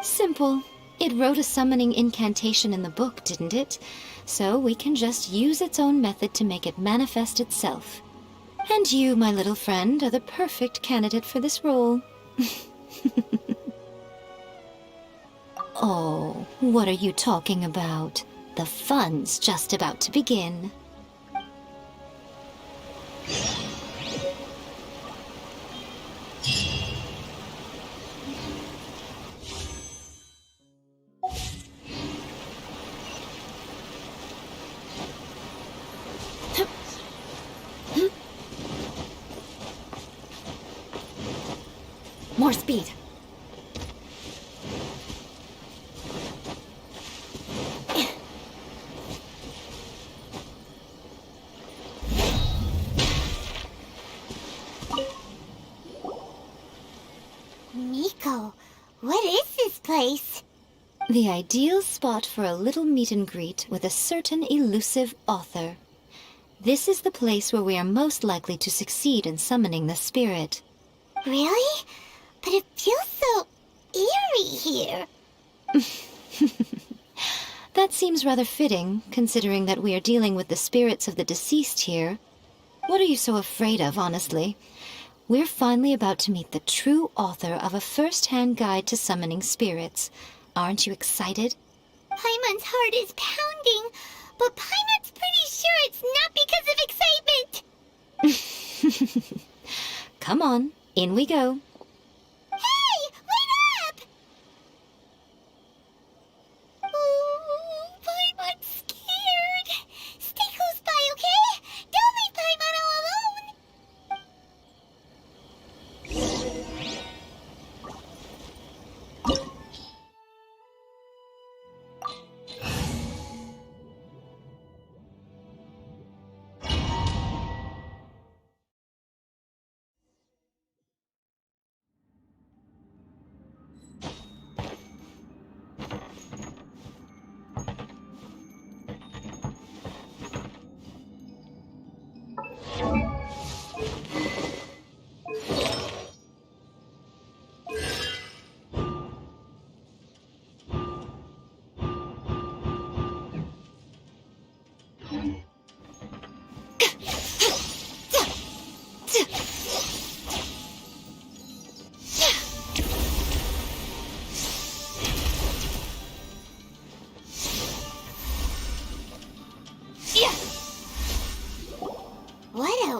Simple. It wrote a summoning incantation in the book, didn't it? So we can just use its own method to make it manifest itself. And you, my little friend, are the perfect candidate for this role. Oh, what are you talking about? The fun's just about to begin. More speed. Miko, what is this place? The ideal spot for a little meet and greet with a certain elusive author. This is the place where we are most likely to succeed in summoning the spirit. Really? But it feels so eerie here. That seems rather fitting, considering that we are dealing with the spirits of the deceased here. What are you so afraid of, honestly? We're finally about to meet the true author of A First-Hand Guide to Summoning Spirits. Aren't you excited? Paimon's heart is pounding, but Paimon's pretty sure it's not because of excitement. Come on, in we go. Hey, wait up! Oh, Paimon's scared. Stay close by, okay? Don't leave Paimon all alone.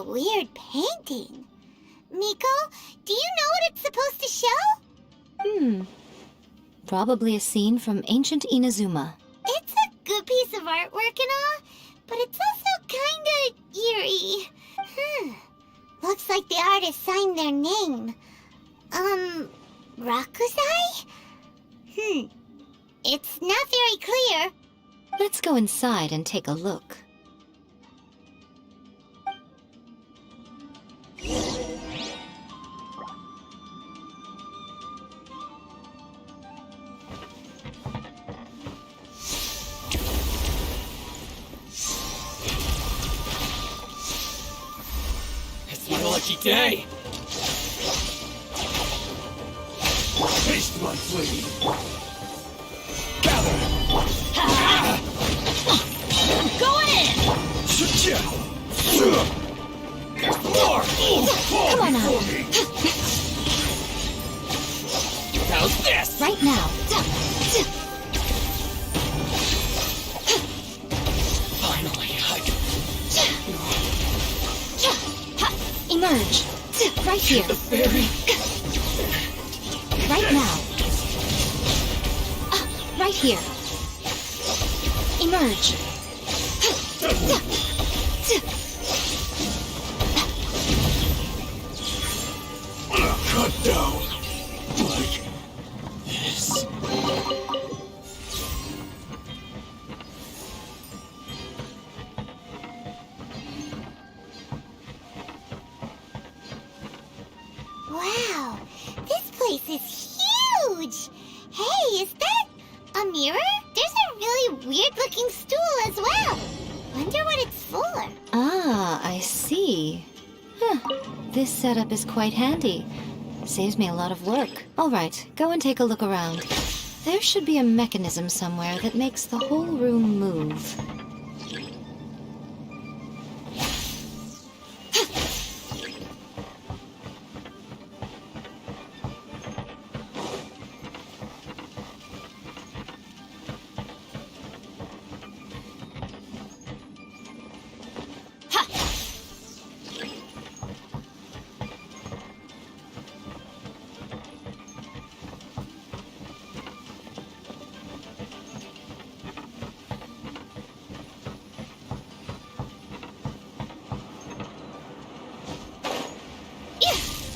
weird painting. Miko, do you know what it's supposed to show? Probably a scene from ancient Inazuma. It's a good piece of artwork and all, but it's also kinda eerie. Looks like the artist signed their name. Rakuzai? It's not very clear. Let's go inside and take a look. It's my lucky day! Taste my flame! Gather! I'm going in! More! Come on now. How's this? Right now. Finally, Emerge. Right here. The fairy. Right now. Right here. Emerge. Cut down. Like this. Wow, this place is huge! Hey, is that a mirror? There's a really weird-looking stool as well. Wonder what it's for. Ah, I see. This setup is quite handy. Saves me a lot of work. All right, go and take a look around. There should be a mechanism somewhere that makes the whole room move.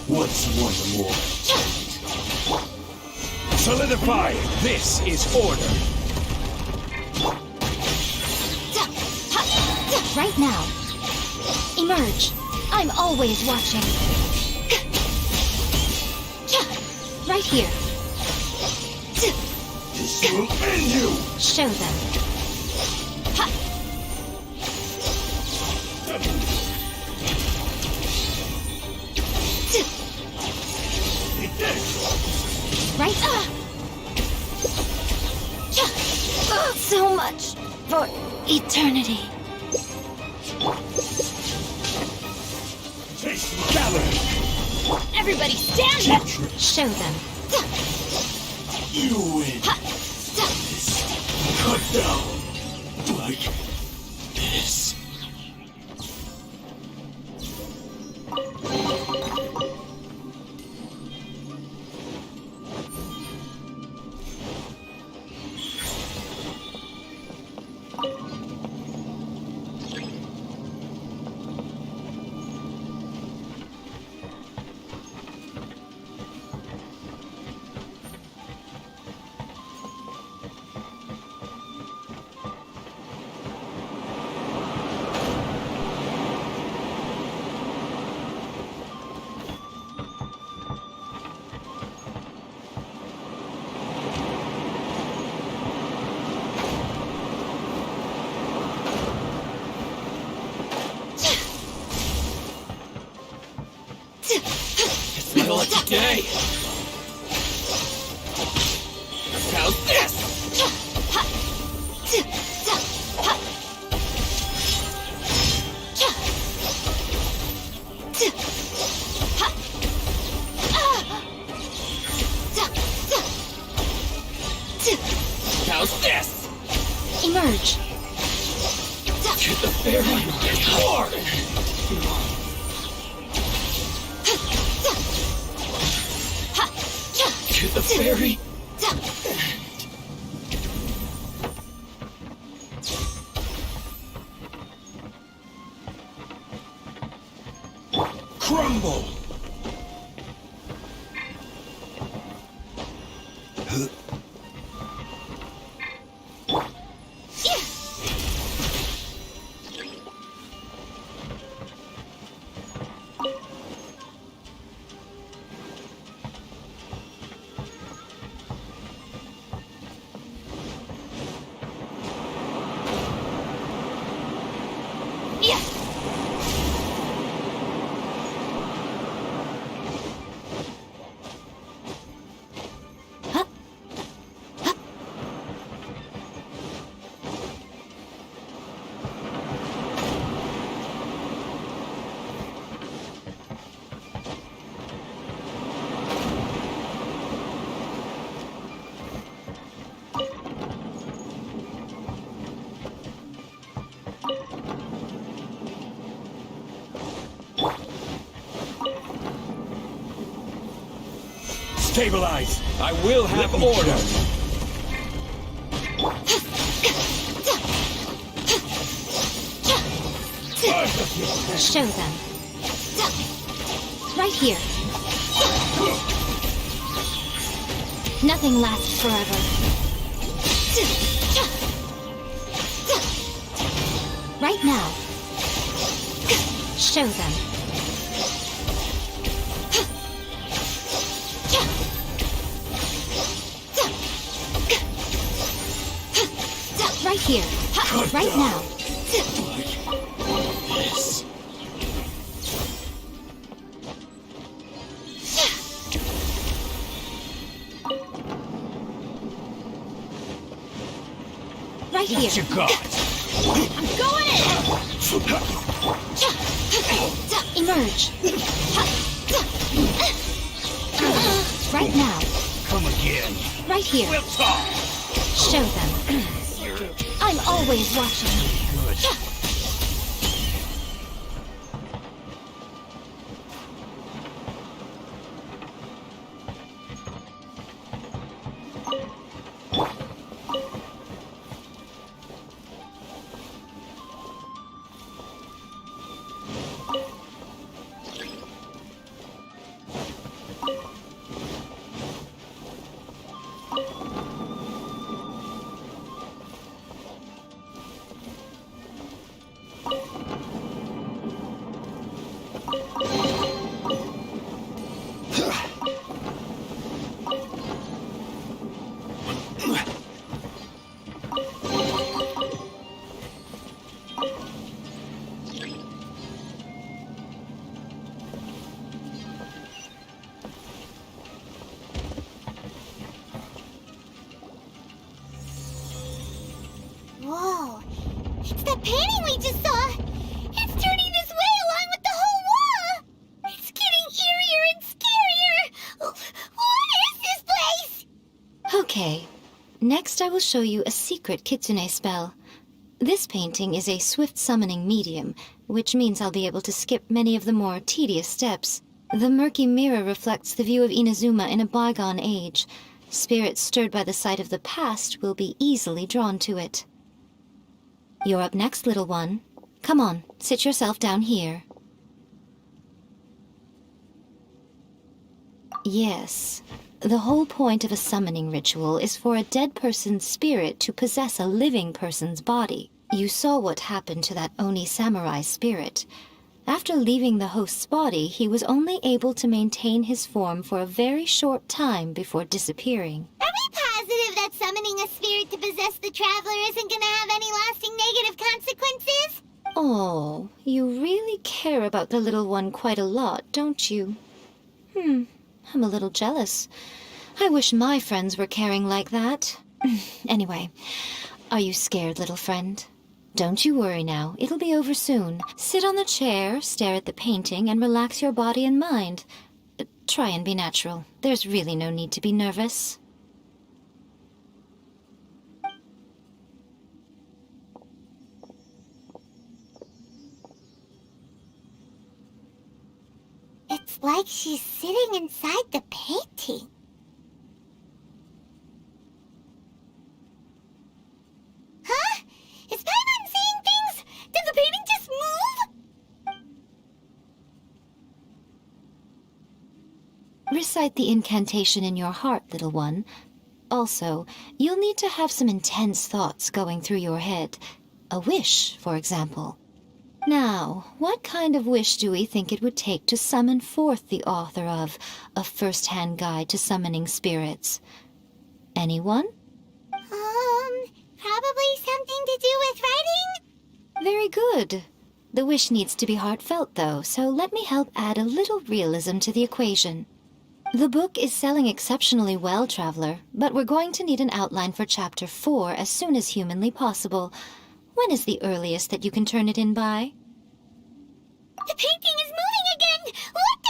What's one more? Solidify! This is order! Right now. Emerge. I'm always watching. Right here. This will end you! Show them. Right? So much for eternity. Gather! Everybody stand up! Show them. You win! Cut down! Like this. It's my lucky day! How's this? How's this? Emerge. Get the fairy! Hard! Fairy. Crumble! Stabilize! I will have order! Show them. Right here. Nothing lasts forever. Right now. Show them. Right here. Right now. Yes. Right here. What you got? I'm going in! Emerge. Right now. Come again. Right here. We'll talk. Show them. I'm always watching. Good. Whoa. It's the painting we just saw. It's turning this way along with the whole wall. It's getting eerier and scarier. What is this place? Okay. Next I will show you a secret Kitsune spell. This painting is a swift summoning medium, which means I'll be able to skip many of the more tedious steps. The murky mirror reflects the view of Inazuma in a bygone age. Spirits stirred by the sight of the past will be easily drawn to it. You're up next, little one. Come on, sit yourself down here. Yes. The whole point of a summoning ritual is for a dead person's spirit to possess a living person's body. You saw what happened to that Oni samurai spirit. After leaving the host's body, he was only able to maintain his form for a very short time before disappearing. Are we positive that summoning a spirit to possess the traveler isn't gonna have any lasting negative consequences? Oh, you really care about the little one quite a lot, don't you? I'm a little jealous. I wish my friends were caring like that. Anyway, are you scared, little friend? Don't you worry now, it'll be over soon. Sit on the chair, stare at the painting, and relax your body and mind. Try and be natural. There's really no need to be nervous. It's like she's sitting inside the painting. Recite the incantation in your heart, little one. Also, you'll need to have some intense thoughts going through your head. A wish, for example. Now, what kind of wish do we think it would take to summon forth the author of A First-Hand Guide to Summoning Spirits? Anyone? Probably something to do with writing? Very good. The wish needs to be heartfelt, though, so let me help add a little realism to the equation. The book is selling exceptionally well, Traveler, but we're going to need an outline for Chapter 4 as soon as humanly possible. When is the earliest that you can turn it in by? The painting is moving again! What the...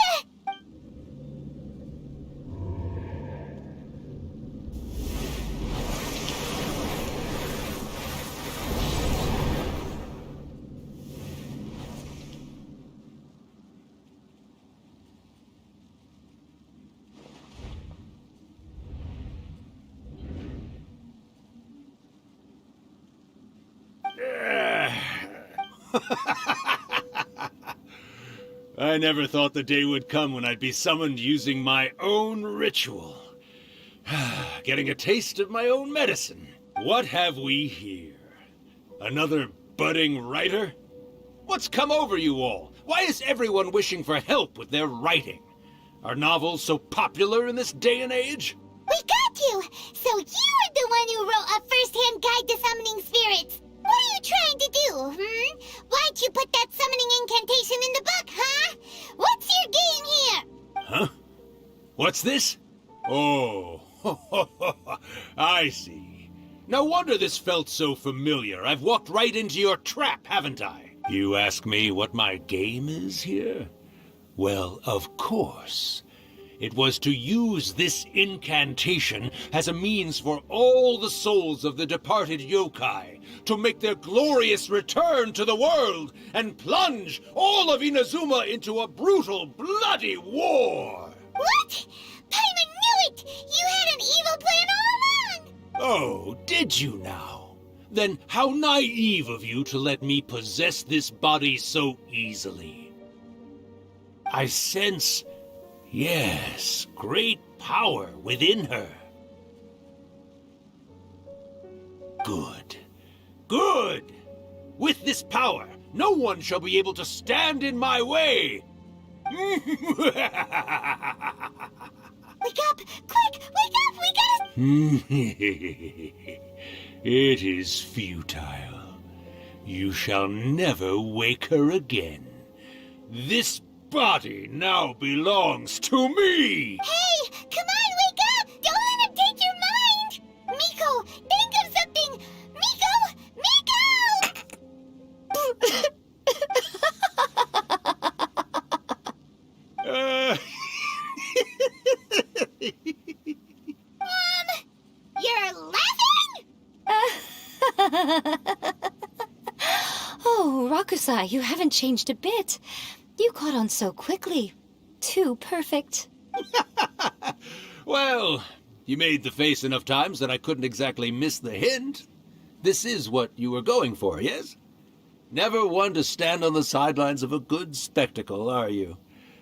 I never thought the day would come when I'd be summoned using my own ritual. Getting a taste of my own medicine. What have we here? Another budding writer? What's come over you all? Why is everyone wishing for help with their writing? Are novels so popular in this day and age? We got you! So you are the one who wrote A First-Hand Guide to Summoning Spirits! What are you trying to do, Why'd you put that summoning incantation in the book, huh? What's your game here? Huh? What's this? Oh, I see. No wonder this felt so familiar. I've walked right into your trap, haven't I? You ask me what my game is here? Well, of course. It was to use this incantation as a means for all the souls of the departed yokai to make their glorious return to the world and plunge all of Inazuma into a brutal, bloody war! What? Paimon knew it! You had an evil plan all along! Oh, did you now? Then how naive of you to let me possess this body so easily. I sense... yes, great power within her. Good. Good! With this power, no one shall be able to stand in my way! Wake up! Quick! Wake up! We gotta... It is futile. You shall never wake her again. This body now belongs to me! Hey! Come on, wake up! Don't let him take your mind! Miko, think of something! Miko! You're laughing? Oh, Rakusai, you haven't changed a bit. You caught on so quickly. Too perfect. Well, you made the face enough times that I couldn't exactly miss the hint. This is what you were going for, yes? Never one to stand on the sidelines of a good spectacle, are you?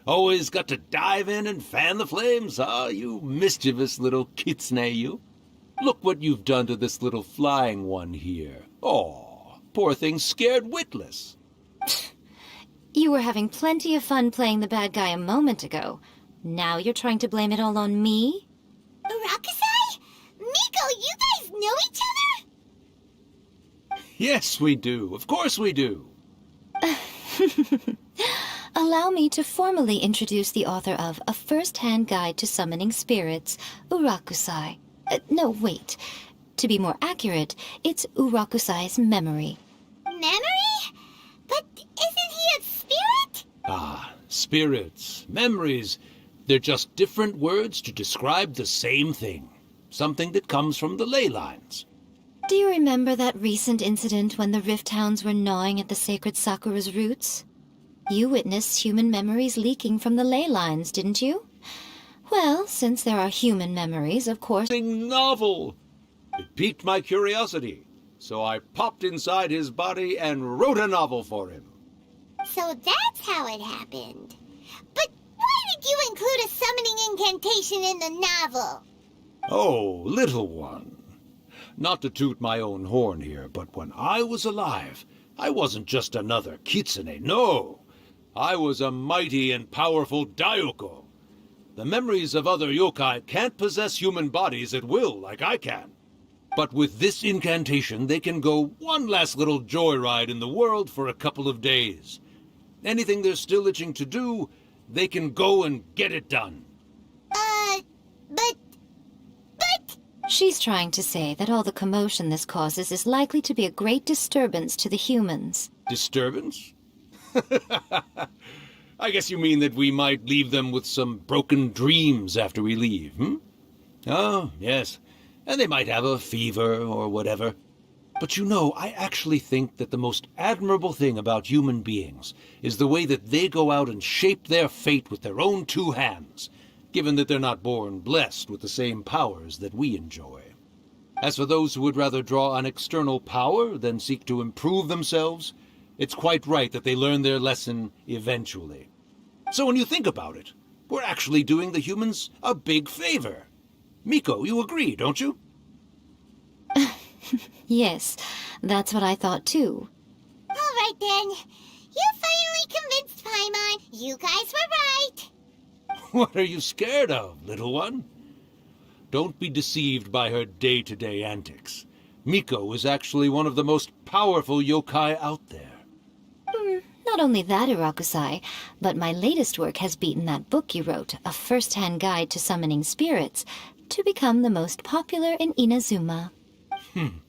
Always got to dive in and fan the flames, huh? You mischievous little Kitsune, you. Look what you've done to this little flying one here. Oh, poor thing scared witless. You were having plenty of fun playing the bad guy a moment ago. Now you're trying to blame it all on me? Rakusai? Miko, you guys know each other? Yes, we do. Of course we do. Allow me to formally introduce the author of A First-Hand Guide to Summoning Spirits, Urakusai. No, wait. To be more accurate, it's Urakusai's memory. Memory? But isn't he a spirit? Ah, spirits, memories. They're just different words to describe the same thing. Something that comes from the ley lines. Do you remember that recent incident when the Rift Hounds were gnawing at the sacred Sakura's roots? You witnessed human memories leaking from the ley lines, didn't you? Well, since there are human memories, of course... Novel! It piqued my curiosity, so I popped inside his body and wrote a novel for him. So that's how it happened. But why did you include a summoning incantation in the novel. Oh, little one. Not to toot my own horn here, but when I was alive, I wasn't just another Kitsune, no. I was a mighty and powerful Daiyoko. The memories of other yokai can't possess human bodies at will like I can. But with this incantation, they can go one last little joyride in the world for a couple of days. Anything they're still itching to do, they can go and get it done. But... She's trying to say that all the commotion this causes is likely to be a great disturbance to the humans. Disturbance? I guess you mean that we might leave them with some broken dreams after we leave, hmm? Oh, yes. And they might have a fever or whatever. But you know, I actually think that the most admirable thing about human beings is the way that they go out and shape their fate with their own two hands, given that they're not born blessed with the same powers that we enjoy. As for those who would rather draw on external power than seek to improve themselves, it's quite right that they learn their lesson eventually. So when you think about it, we're actually doing the humans a big favor. Miko, you agree, don't you? Yes, that's what I thought too. All right then. You finally convinced Paimon. You guys were right. What are you scared of, little one? Don't be deceived by her day-to-day antics. Miko is actually one of the most powerful yokai out there. Not only that, Urakusai, but my latest work has beaten that book you wrote, A First-Hand Guide to Summoning Spirits, to become the most popular in Inazuma.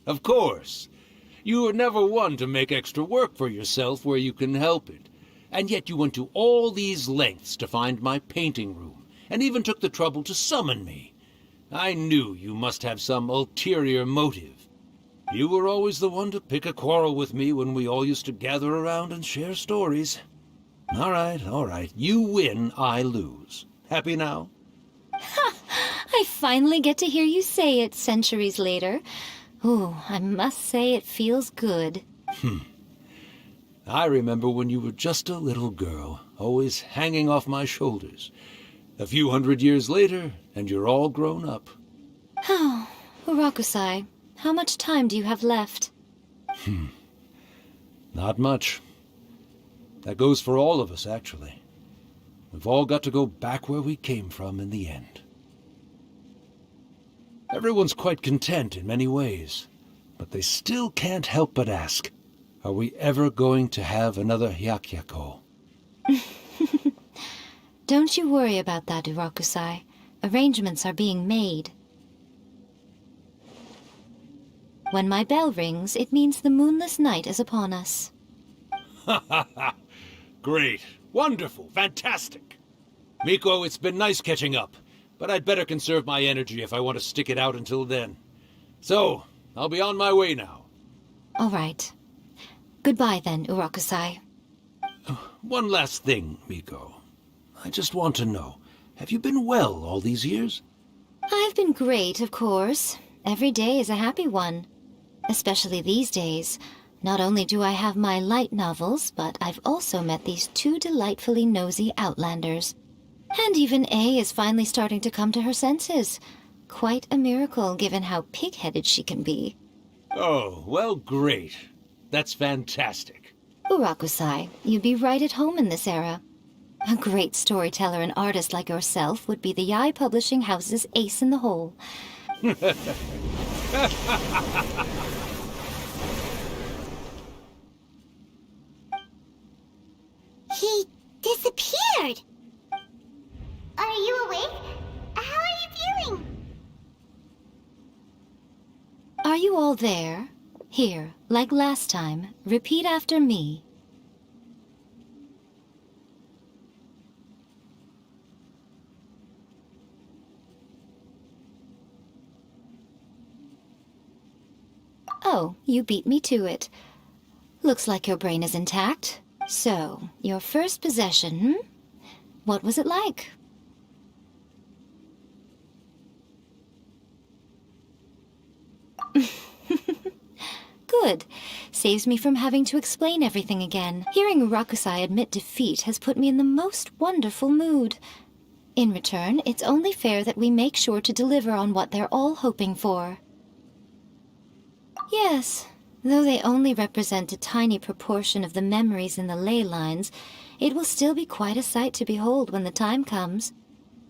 Of course. You were never one to make extra work for yourself where you can help it. And yet you went to all these lengths to find my painting room, and even took the trouble to summon me. I knew you must have some ulterior motive. You were always the one to pick a quarrel with me when we all used to gather around and share stories. All right. You win, I lose. Happy now? Ha! I finally get to hear you say it centuries later. Ooh, I must say it feels good. I remember when you were just a little girl, always hanging off my shoulders. A few 100 years later, and you're all grown up. Oh, Urakusai, how much time do you have left? Not much. That goes for all of us, actually. We've all got to go back where we came from in the end. Everyone's quite content in many ways, but they still can't help but ask, are we ever going to have another Hyakyako? Don't you worry about that, Urakusai. Arrangements are being made. When my bell rings, it means the moonless night is upon us. Great. Wonderful. Fantastic. Miko, it's been nice catching up, but I'd better conserve my energy if I want to stick it out until then. So, I'll be on my way now. All right. Goodbye then, Urakusai. One last thing, Miko. I just want to know, have you been well all these years? I've been great, of course. Every day is a happy one. Especially these days. Not only do I have my light novels, but I've also met these two delightfully nosy outlanders. And even A is finally starting to come to her senses. Quite a miracle, given how pig-headed she can be. Oh, well, great. That's fantastic. Urakusai, you'd be right at home in this era. A great storyteller and artist like yourself would be the Yaoi Publishing House's ace in the hole. He disappeared. Are you awake? How are you feeling? Are you all there? Here, like last time, repeat after me. Oh, you beat me to it. Looks like your brain is intact. So, your first possession, What was it like? Good. Saves me from having to explain everything again. Hearing Urakusai admit defeat has put me in the most wonderful mood. In return, it's only fair that we make sure to deliver on what they're all hoping for. Yes, though they only represent a tiny proportion of the memories in the ley lines, it will still be quite a sight to behold when the time comes.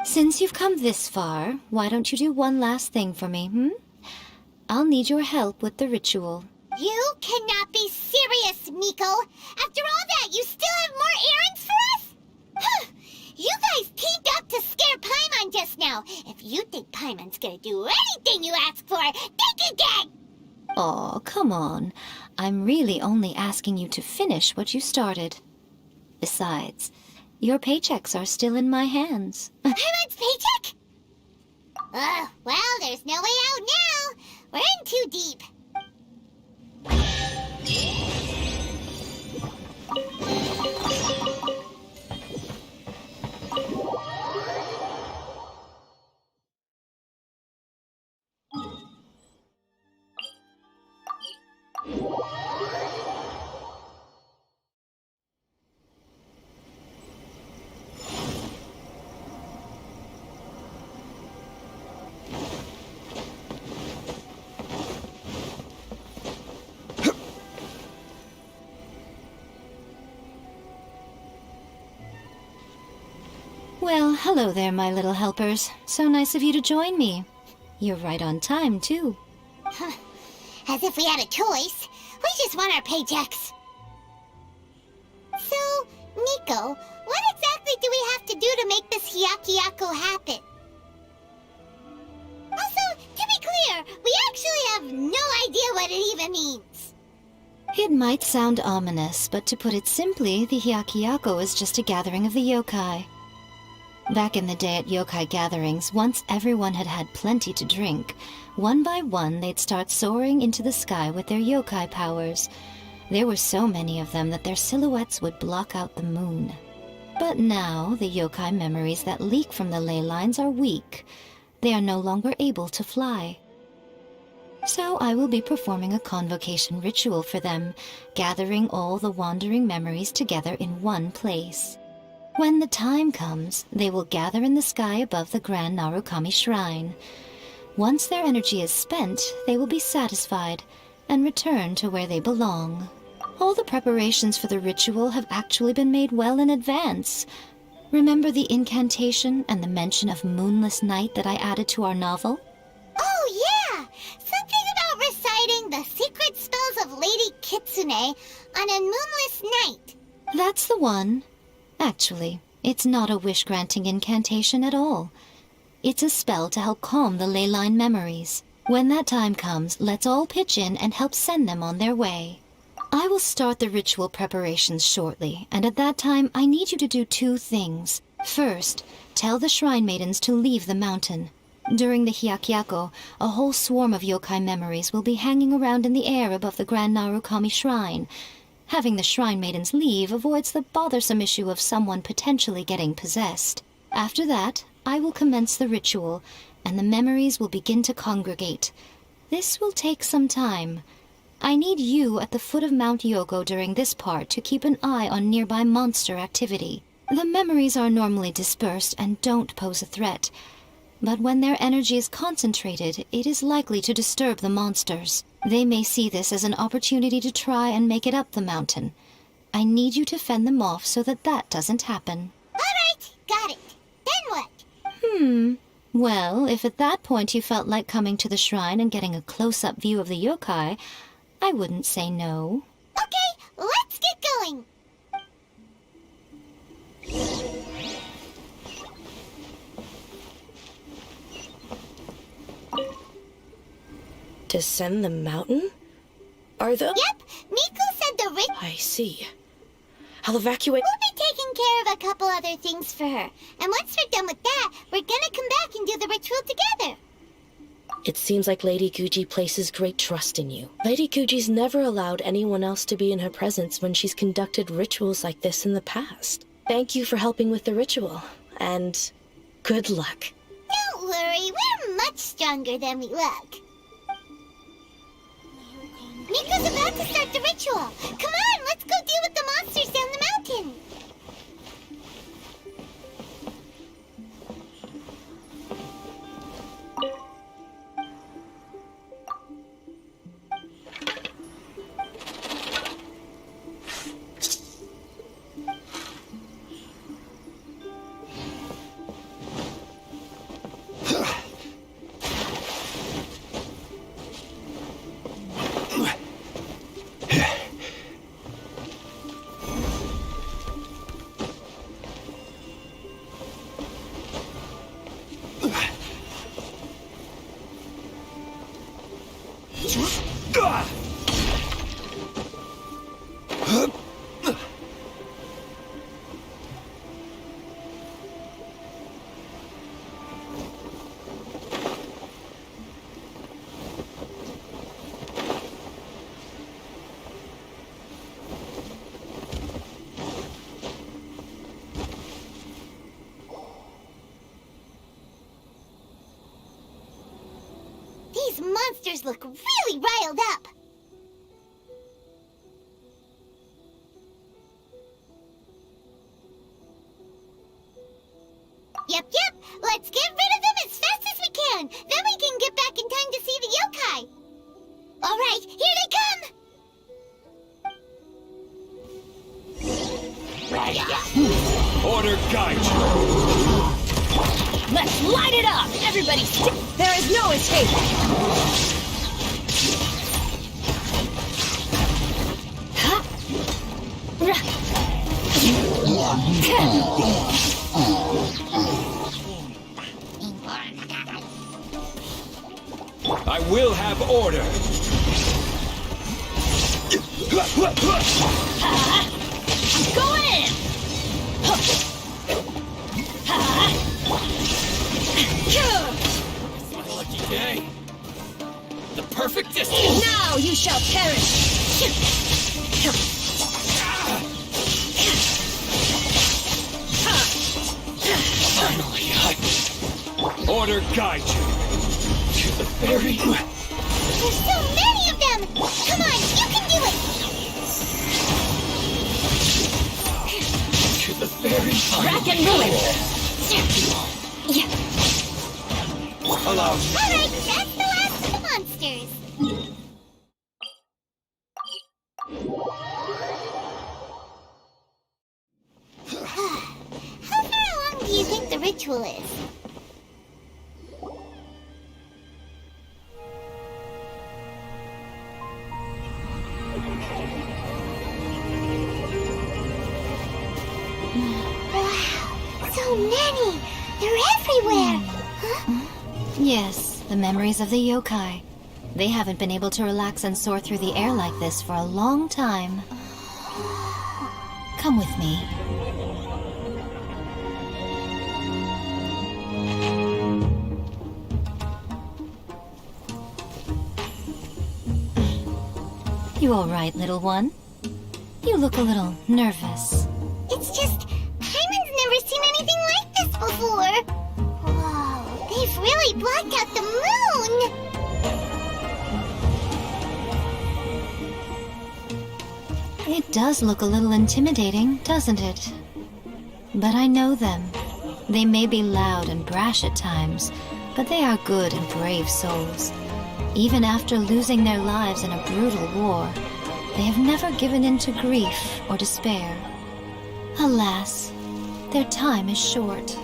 Since you've come this far, why don't you do one last thing for me, I'll need your help with the ritual. You cannot be serious, Miko! After all that, you still have more errands for us? Huh. You guys teamed up to scare Paimon just now. If you think Paimon's gonna do anything you ask for, think again! Aw, come on. I'm really only asking you to finish what you started. Besides, your paychecks are still in my hands. Paimon's paycheck? Well, there's no way out now. We're in too deep. Well, hello there, my little helpers. So nice of you to join me. You're right on time, too. As if we had a choice. We just want our paychecks. So, Miko, what exactly do we have to do to make this Hyakyako happen? Also, to be clear, we actually have no idea what it even means. It might sound ominous, but to put it simply, the Hyakyako is just a gathering of the yokai. Back in the day at yokai gatherings, once everyone had had plenty to drink, one by one they'd start soaring into the sky with their yokai powers. There were so many of them that their silhouettes would block out the moon. But now, the yokai memories that leak from the ley lines are weak. They are no longer able to fly. So I will be performing a convocation ritual for them, gathering all the wandering memories together in one place. When the time comes, they will gather in the sky above the Grand Narukami Shrine. Once their energy is spent, they will be satisfied and return to where they belong. All the preparations for the ritual have actually been made well in advance. Remember the incantation and the mention of moonless night that I added to our novel? Oh, yeah! Something about reciting the secret spells of Lady Kitsune on a moonless night. That's the one. Actually, it's not a wish-granting incantation at all. It's a spell to help calm the ley line memories. When that time comes, let's all pitch in and help send them on their way. I will start the ritual preparations shortly, and at that time I need you to do two things. First, tell the shrine maidens to leave the mountain. During the Hyakyako, a whole swarm of yokai memories will be hanging around in the air above the Grand Narukami Shrine. Having the shrine maidens leave avoids the bothersome issue of someone potentially getting possessed. After that, I will commence the ritual, and the memories will begin to congregate. This will take some time. I need you at the foot of Mount Yogo during this part to keep an eye on nearby monster activity. The memories are normally dispersed and don't pose a threat, but when their energy is concentrated, it is likely to disturb the monsters. They may see this as an opportunity to try and make it up the mountain. I need you to fend them off so that that doesn't happen. All right, got it. Then what? Well, if at that point you felt like coming to the shrine and getting a close-up view of the yokai, I wouldn't say no. Okay, let's get going. Descend the mountain? Are the... Yep, Miko said the rich... I see. I'll evacuate... We'll be taking care of a couple other things for her. And once we're done with that, we're gonna come back and do the ritual together. It seems like Lady Guji places great trust in you. Lady Guji's never allowed anyone else to be in her presence when she's conducted rituals like this in the past. Thank you for helping with the ritual, and good luck. Don't worry, we're much stronger than we look. Miko's about to start the ritual. Come on, let's go deal with the monsters down the mountain. monsters look really riled up. Yep. Let's get rid of them as fast as we can. Then we can get back in time to see the yokai. All right, here they come. Order guide you. Let's light it up! Everybody there is no escape! I will have order. I'm going in! It's my lucky day. The perfect distance. Now you shall perish! Finally, order guide you to the very. There's so many of them! Come on, you can do it! To the very Rack and ruin! Allow me. Alright, that's the last of the monsters. How far along do you think the ritual is? Wow, so many! They're everywhere! Huh? Yes, the memories of the yokai. They haven't been able to relax and soar through the air like this for a long time. Come with me. You all right, little one? You look a little nervous. It's just, Paimon's never seen anything like this before. Whoa, they've really blocked out the moon! It does look a little intimidating, doesn't it? But I know them. They may be loud and brash at times, but they are good and brave souls. Even after losing their lives in a brutal war, they have never given in to grief or despair. Alas, their time is short.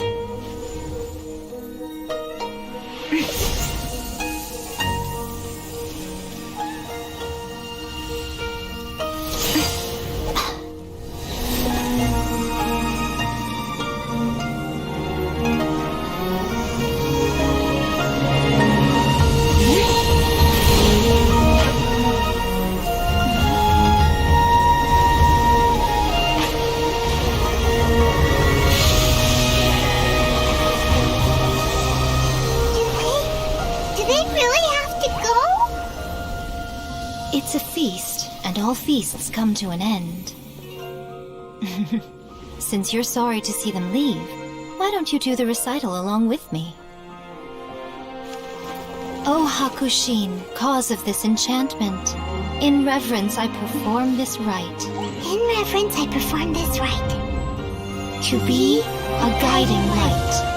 It's a feast, and all feasts come to an end. Since you're sorry to see them leave, why don't you do the recital along with me? O Hakushin, cause of this enchantment, in reverence I perform this rite. In reverence I perform this rite. To be a guiding light.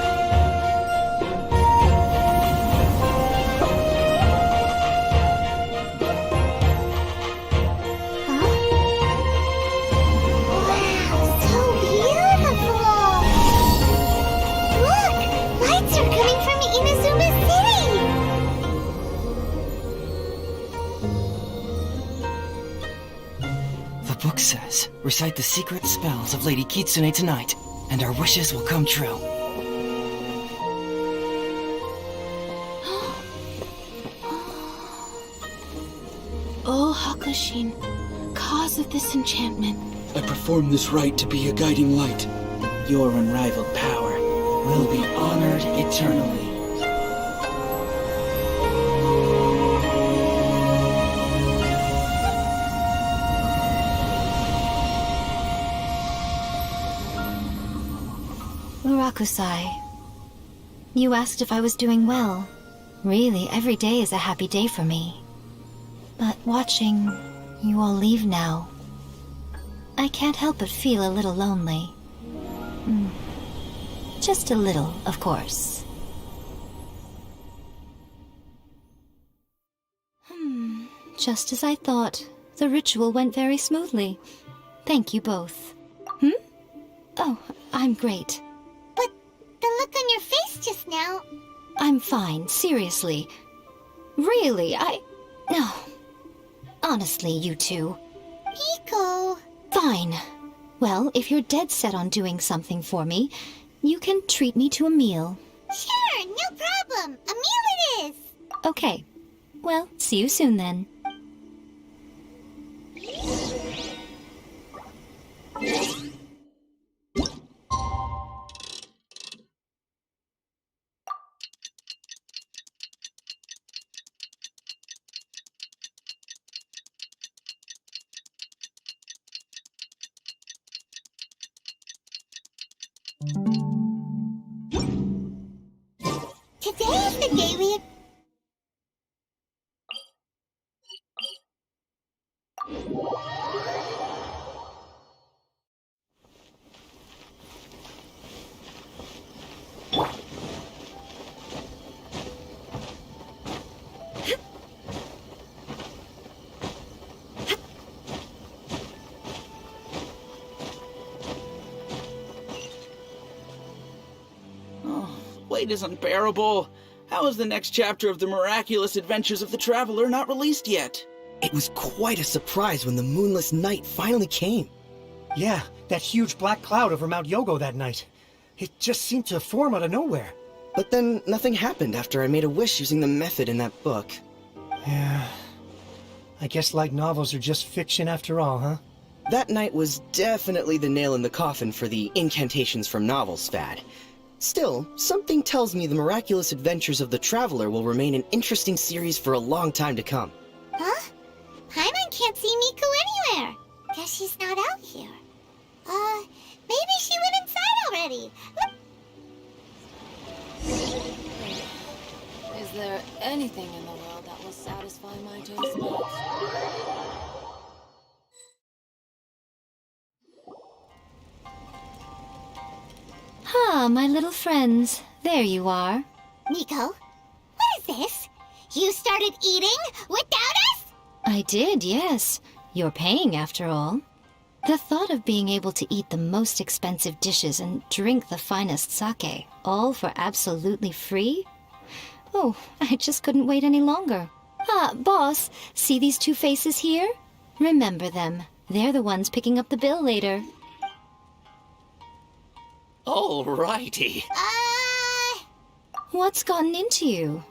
The book says, recite the secret spells of Lady Kitsune tonight, and our wishes will come true. O Hakushin, cause of this enchantment. I perform this rite to be a guiding light. Your unrivaled power will be honored eternally. Murakusai, you asked if I was doing well. Really, every day is a happy day for me. But watching you all leave now, I can't help but feel a little lonely. Just a little, of course. Just as I thought. The ritual went very smoothly. Thank you both. Oh, I'm great. But the look on your face just now... I'm fine, seriously. Really, No. Honestly, you two. Miko... Fine. Well, if you're dead set on doing something for me, you can treat me to a meal. Sure, no problem. A meal it is. Okay. Well, see you soon then. Today is the day we... Wait is unbearable. How is the next chapter of the miraculous adventures of the Traveler not released yet? It was quite a surprise when the moonless night finally came. Yeah, that huge black cloud over Mount Yogo that night. It just seemed to form out of nowhere. But then nothing happened after I made a wish using the method in that book. Yeah. I guess light novels are just fiction after all, huh? That night was definitely the nail in the coffin for the incantations from novels fad. Still, something tells me the miraculous adventures of the Traveler will remain an interesting series for a long time to come. Huh? Paimon can't see Miko anywhere. Guess she's not out here. Maybe she went inside already. Is there anything in the world that will satisfy my taste buds? Ah, my little friends. There you are. Miko, what is this? You started eating without us? I did, yes. You're paying after all. The thought of being able to eat the most expensive dishes and drink the finest sake, all for absolutely free? Oh, I just couldn't wait any longer. Ah, boss, see these two faces here? Remember them. They're the ones picking up the bill later. Alrighty. What's gotten into you?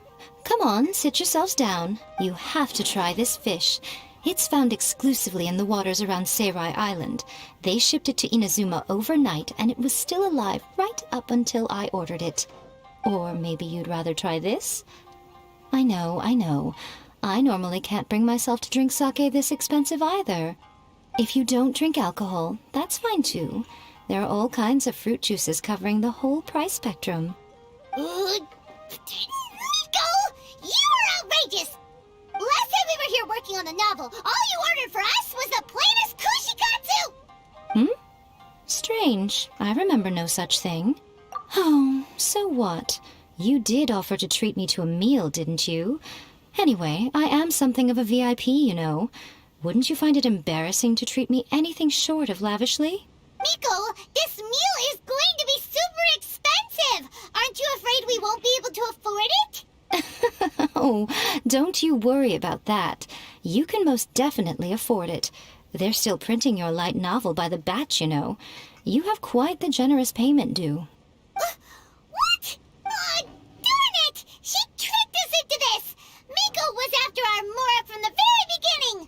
Come on, sit yourselves down. You have to try this fish. It's found exclusively in the waters around Seirai Island. They shipped it to Inazuma overnight, and it was still alive right up until I ordered it. Or maybe you'd rather try this? I know. I normally can't bring myself to drink sake this expensive either. If you don't drink alcohol, that's fine too. There are all kinds of fruit juices covering the whole price spectrum. Miko, you are outrageous! Last time we were here working on the novel, all you ordered for us was the plainest kushikatsu! Strange. I remember no such thing. Oh, so what? You did offer to treat me to a meal, didn't you? Anyway, I am something of a VIP, you know. Wouldn't you find it embarrassing to treat me anything short of lavishly? Miko, this meal is going to be super expensive! Aren't you afraid we won't be able to afford it? Oh, don't you worry about that. You can most definitely afford it. They're still printing your light novel by the batch, you know. You have quite the generous payment due. What? Darn it! She tricked us into this! Miko was after our Mora from the very beginning!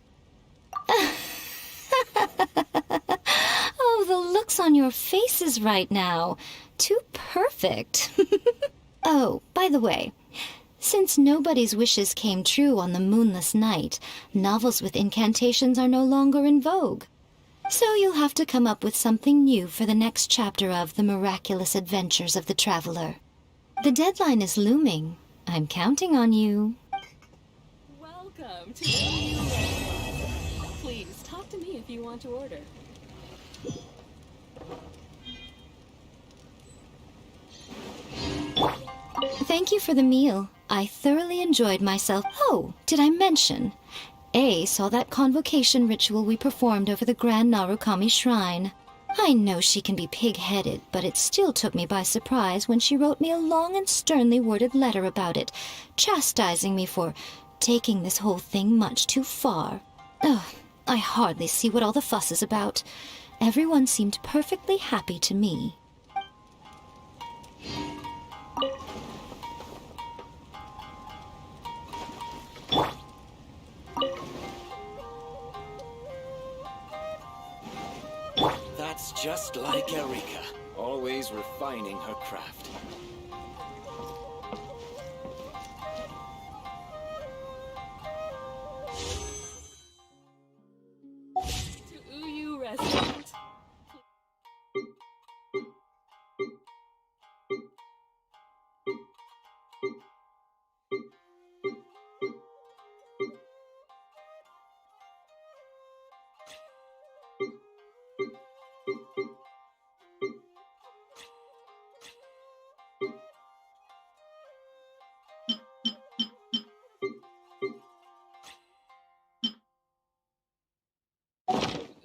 Oh, the looks on your faces right now. Too perfect. Oh, by the way, since nobody's wishes came true on the moonless night, novels with incantations are no longer in vogue. So you'll have to come up with something new for the next chapter of The Miraculous Adventures of the Traveler. The deadline is looming. I'm counting on you. Welcome to Uyu Restaurant. Please, talk to me if you want to order. Thank you for the meal. I thoroughly enjoyed myself. Oh, did I mention? A saw that convocation ritual we performed over the Grand Narukami Shrine. I know she can be pig-headed, but it still took me by surprise when she wrote me a long and sternly worded letter about it, chastising me for taking this whole thing much too far. Ugh, I hardly see what all the fuss is about. Everyone seemed perfectly happy to me. That's just like Erika, always refining her craft. To Uyu Restaurant.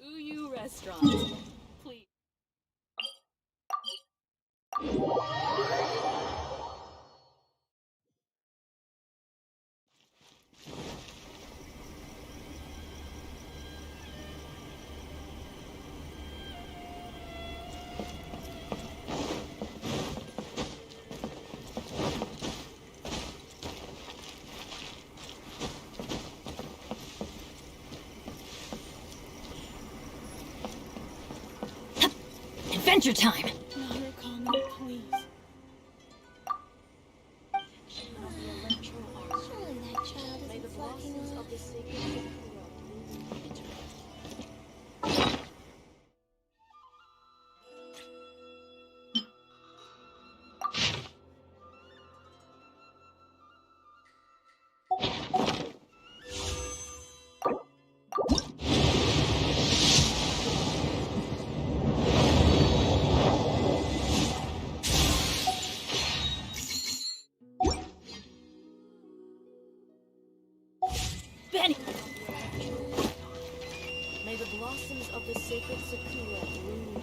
Uyu Restaurant. Please. Adventure time! Narukami, please. Surely that child isn't slacking off. May the blossoms of the sacred Sakura bloom